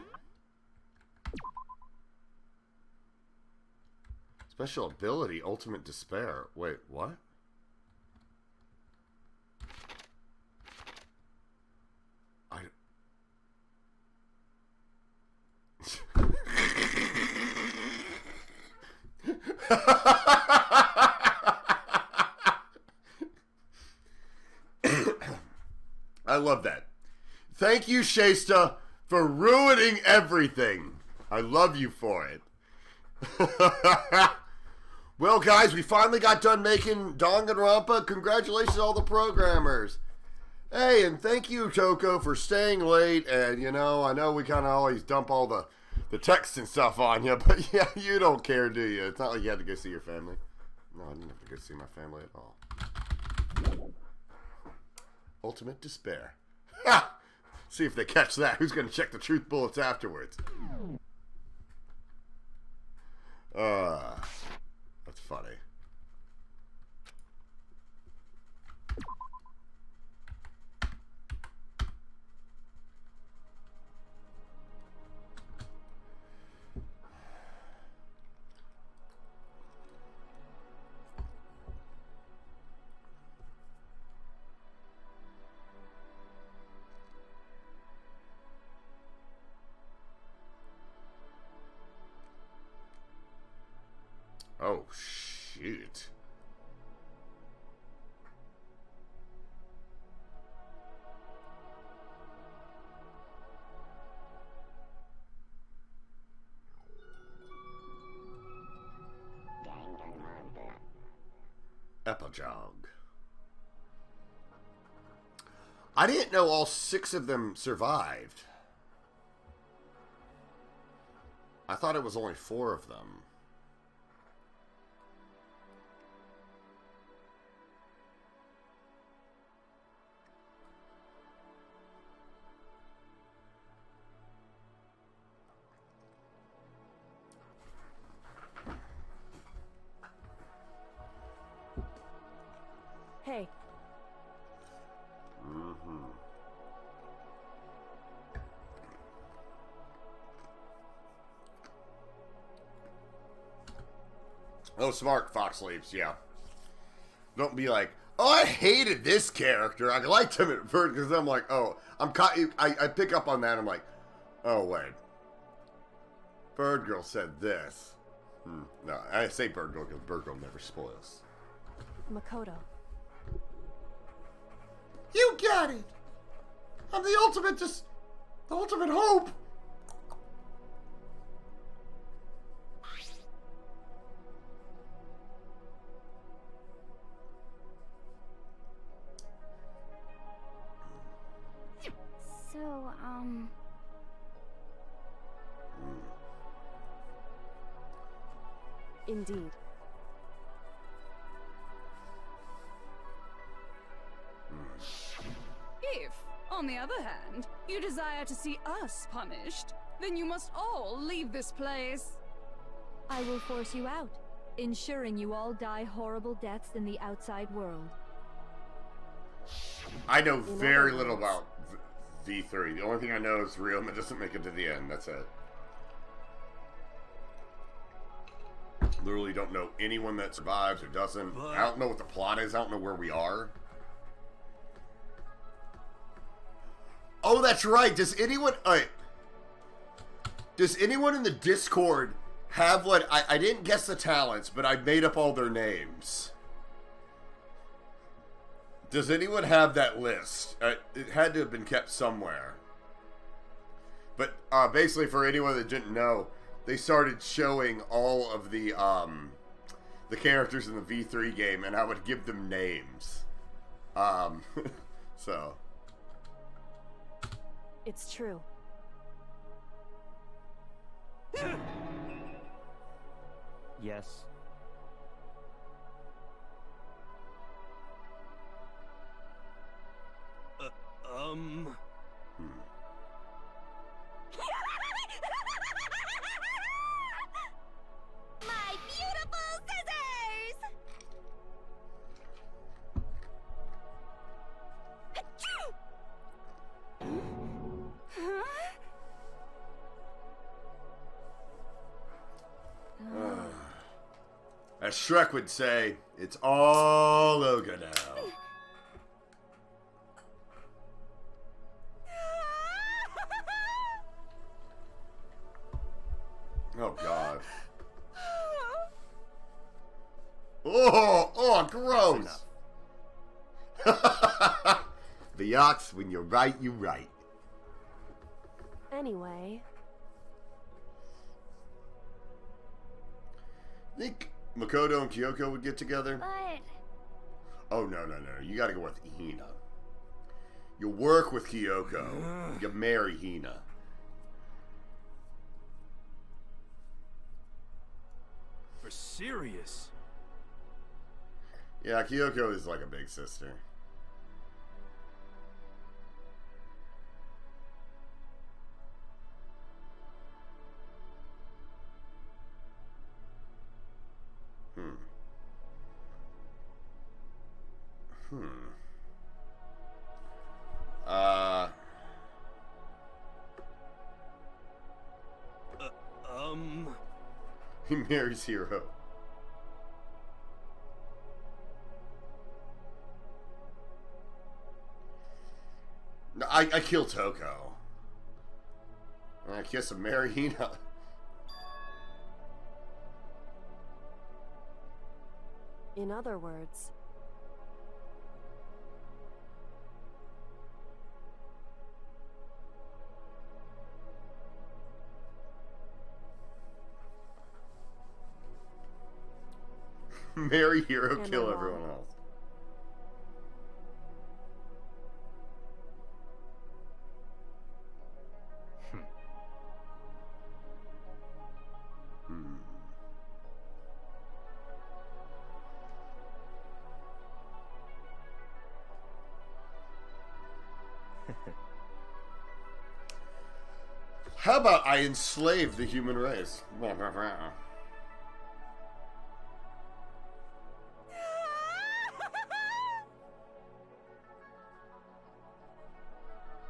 A: Special ability, ultimate despair. Wait, what? I love that. Thank you, Shasta, for ruining everything. I love you for it. Well, guys, we finally got done making Danganronpa. Congratulations to all the programmers. Hey, and thank you, Toko, for staying late. And, you know, I know we kind of always dump all the text and stuff on you, but yeah, you don't care, do you? It's not like you had to go see your family. No, I didn't have to go see my family at all. Ultimate despair. Ha! See if they catch that. Who's going to check the truth bullets afterwards? That's funny. Oh, shoot. Epilogue. I didn't know all 6 of them survived. I thought it was only 4 of them.
L: Hey.
A: Oh, smart Fox Leaves, yeah. Don't be like, oh, I hated this character. I liked him at first because I'm like, oh, I pick up on that. I'm like, oh, wait. Bird Girl said this. No, I say Bird Girl because Bird Girl never spoils.
L: Makoto.
A: You got it! I'm the ultimate hope!
C: So,
L: Indeed.
I: If, on the other hand, you desire to see us punished, then you must all leave this place.
J: I will force you out, ensuring you all die horrible deaths in the outside world.
A: I know very little about V3. The only thing I know is Ryoma doesn't make it to the end. That's it. Literally don't know anyone that survives or doesn't. I don't know what the plot is. I don't know where we are. Oh, that's right. Does anyone in the Discord have what... I didn't guess the talents, but I made up all their names. Does anyone have that list? It had to have been kept somewhere. But basically, for anyone that didn't know, they started showing all of the characters in the V3 game, and I would give them names. So...
L: It's true.
H: Yes.
D: My beautiful scissors!
A: As Shrek would say, it's all over now. Oh, God. Oh, gross. The ox, when you're right, you're right.
L: Anyway,
A: Think Makoto and Kyoko would get together?
C: But
A: Oh, no. You gotta go with Hina. You work with Kyoko. You marry Hina.
E: For serious?
A: Yeah, Kyoko is like a big sister. He marries Hiro. No, I kill Toko. And I kiss and marry Hina.
L: in other words,
A: Marry Hero,
L: Am I
A: kill
L: wrong?
A: everyone else. How about I enslave the human race?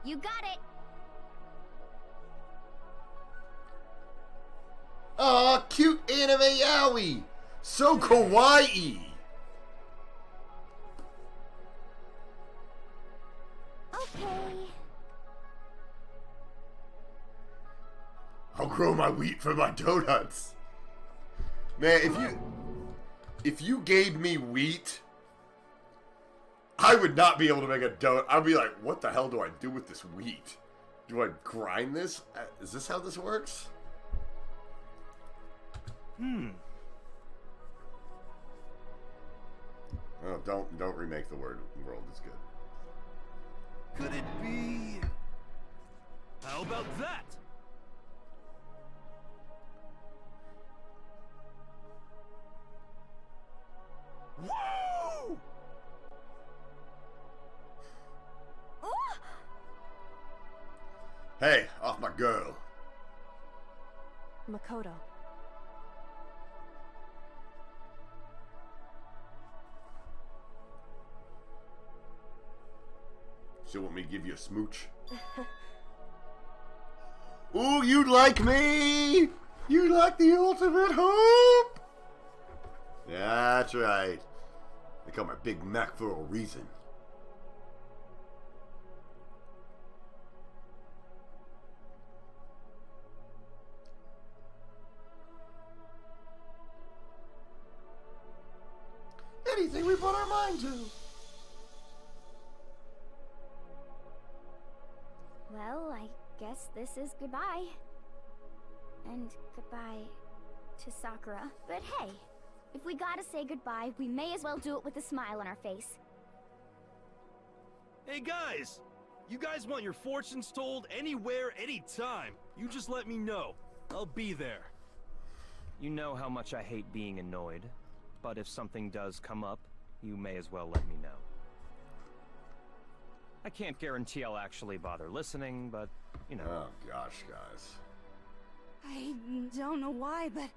D: You got it.
A: Aw, cute anime yaoi! So kawaii!
D: Okay.
A: I'll grow my wheat for my donuts. Man, if you gave me wheat, I would not be able to make a donut. I'd be like, what the hell do I do with this wheat? Do I grind this? Is this how this works? Oh, don't remake the world. It's good.
E: Could it be... How about that? Woo!
A: Hey, off my girl.
L: Makoto.
A: So want me to give you a smooch? Ooh, you like me? You like the ultimate hope? That's right. They call my Big Mac for a reason. Anything we put our mind to.
C: Well, I guess this is goodbye. And goodbye to Sakura. But hey, if we gotta say goodbye, we may as well do it with a smile on our face.
E: Hey guys! You guys want your fortunes told anywhere, anytime. You just let me know. I'll be there.
H: You know how much I hate being annoyed, but if something does come up, you may as well let me know. I can't guarantee I'll actually bother listening, but, you know.
A: Oh gosh, guys.
I: I don't know why, but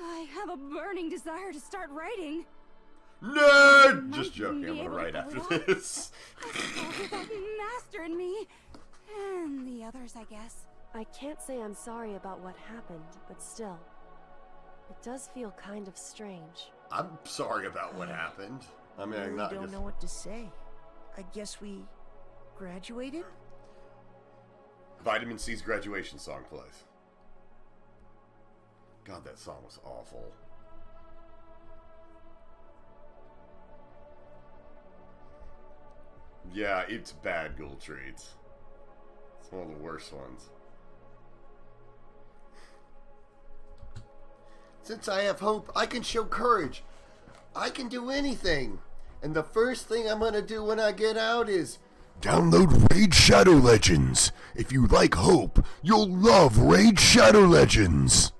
I: I have a burning desire to start writing.
A: Nerd! Just joking, I'm gonna write after this.
I: I suppose with that master in me. And the others, I guess.
L: I can't say I'm sorry about what happened, but still. It does feel kind of strange.
A: I'm sorry about what happened. I mean,
F: I
A: I'm
F: really
A: not
F: don't
A: just...
F: know what to say. I guess we graduated?
A: Vitamin C's graduation song plays. God, that song was awful. Yeah, it's bad, Ghoul Treats. It's one of the worst ones. Since I have hope, I can show courage. I can do anything. And the first thing I'm gonna do when I get out is...
B: Download Raid Shadow Legends. If you like hope, you'll love Raid Shadow Legends.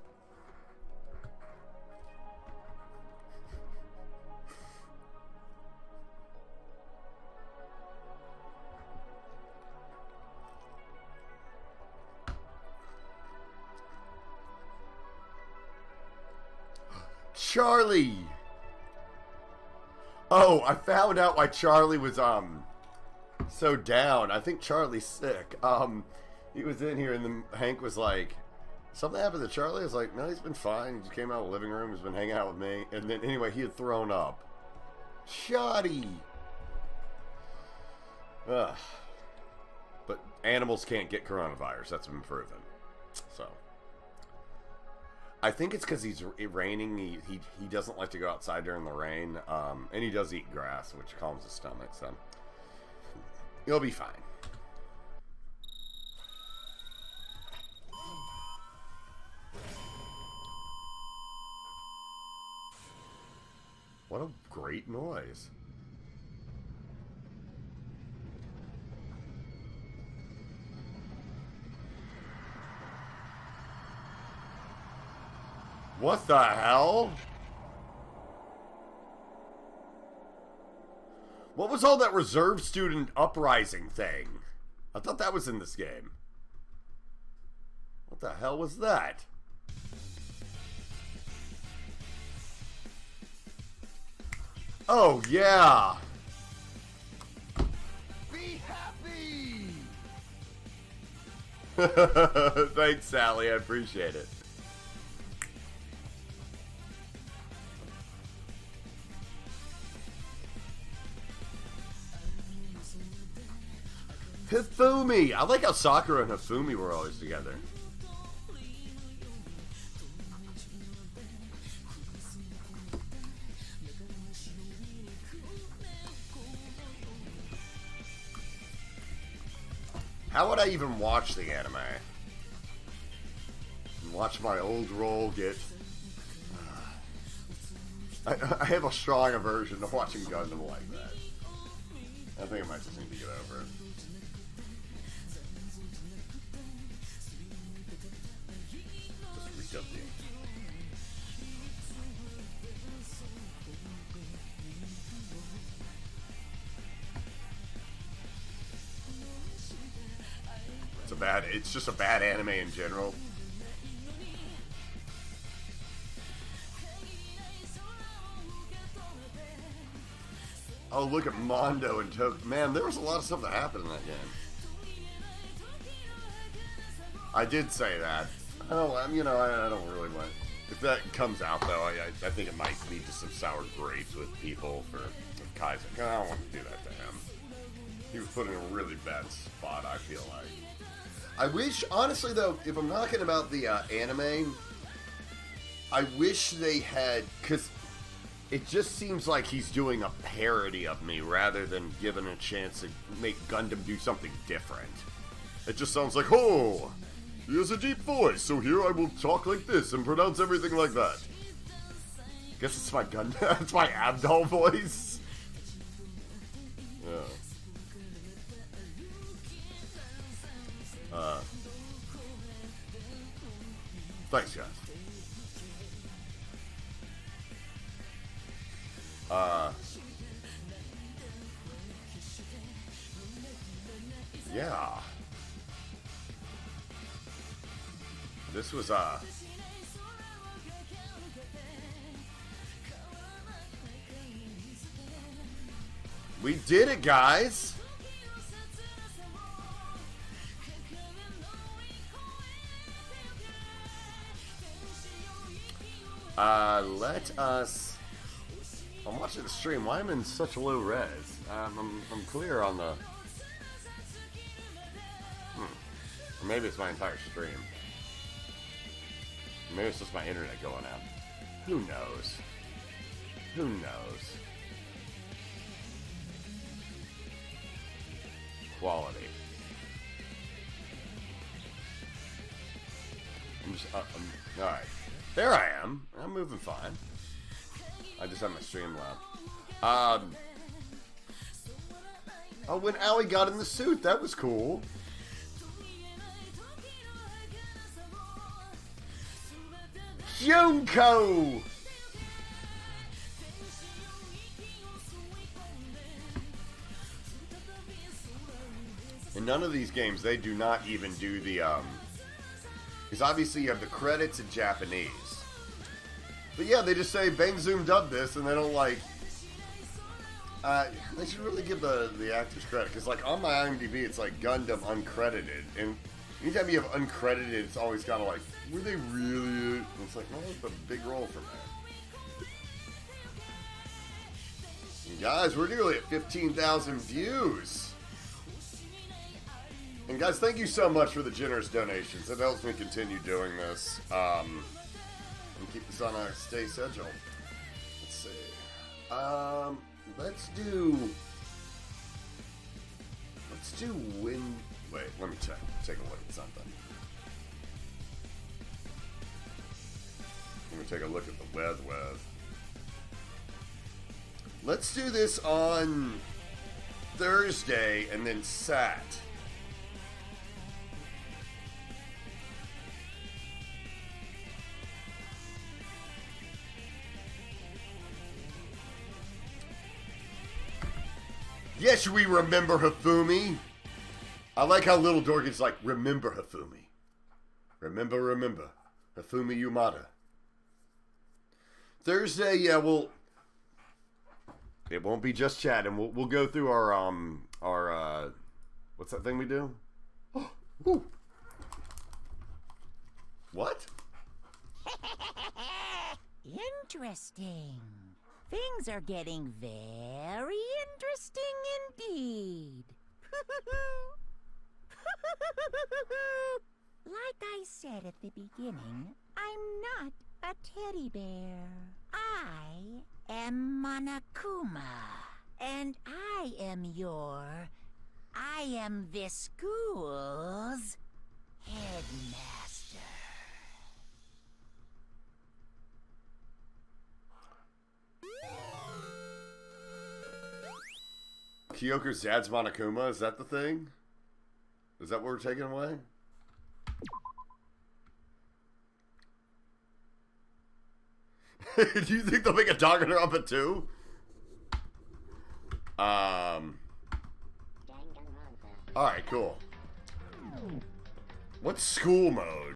A: Charlie! Oh, I found out why Charlie was, so down. I think Charlie's sick. He was in here and then Hank was like, something happened to Charlie? I was like, no, he's been fine. He just came out of the living room. He's been hanging out with me. And then, anyway, he had thrown up. Shoddy! Ugh. But animals can't get coronavirus. That's been proven. So... I think it's because he's raining. He doesn't like to go outside during the rain. And he does eat grass, which calms his stomach. So he'll be fine. What a great noise. What the hell? What was all that reserve student uprising thing? I thought that was in this game. What the hell was that? Oh, yeah.
B: Be
A: happy! Thanks, Sally. I appreciate it. Hifumi! I like how Sakura and Hifumi were always together. How would I even watch the anime? Watch my old role get... I have a strong aversion to watching Gundam like that. I think I might just need to get over it. Just read up the... It's just a bad anime in general. Oh, look at Mondo and Togami. Man, there was a lot of stuff that happened in that game. I did say that. I don't really want... If that comes out, though, I think it might lead to some sour grapes with people for Kaiser. I don't want to do that to him. He was put in a really bad spot, I feel like. I wish, honestly, though, if I'm talking about the anime, I wish they had... Because it just seems like he's doing a parody of me rather than giving a chance to make Gundam do something different. It just sounds like, oh, he has a deep voice, so here I will talk like this and pronounce everything like that. Guess it's my Gundam, it's my Abdol voice. Yeah. Thanks, guys. Yeah. This was, we did it, guys. Let us... I'm watching the stream. Why am I in such low res? I'm clear on the... Or maybe it's my entire stream. Maybe it's just my internet going out. Who knows? Who knows? Quality. I'm just... alright. There I am. I'm moving fine. I just have my stream loud. Oh, when Allie got in the suit, that was cool. Junko! In none of these games, they do not even do the, because obviously you have the credits in Japanese. But yeah, they just say Bang Zoom dubbed this, and they don't like... they should really give the actors credit, because like on my IMDb, it's like Gundam uncredited, and anytime you have uncredited, it's always kind of like, were they really? And it's like, well, that's a big role for that. And guys, we're nearly at 15,000 views. And guys, thank you so much for the generous donations. It helps me continue doing this. And keep this on a stay schedule. Let's see. Let's do win. Wait, let me take a look at something. Let me take a look at the web. Let's do this on Thursday and then Sat. Yes, we remember Hifumi. I like how Little Dorky's like, remember Hifumi. Remember. Hifumi Yamada. Thursday, yeah, it won't be just chatting. We'll go through our what's that thing we do? Ooh. What?
M: Interesting. Things are getting very interesting indeed. Like I said at the beginning, I'm not a teddy bear. I am Monokuma. And I am this school's headmaster.
A: Kyoko's dad's Monokuma, is that the thing? Is that what we're taking away? Do you think they'll make a Danganronpa 2? Alright, cool. What's school mode?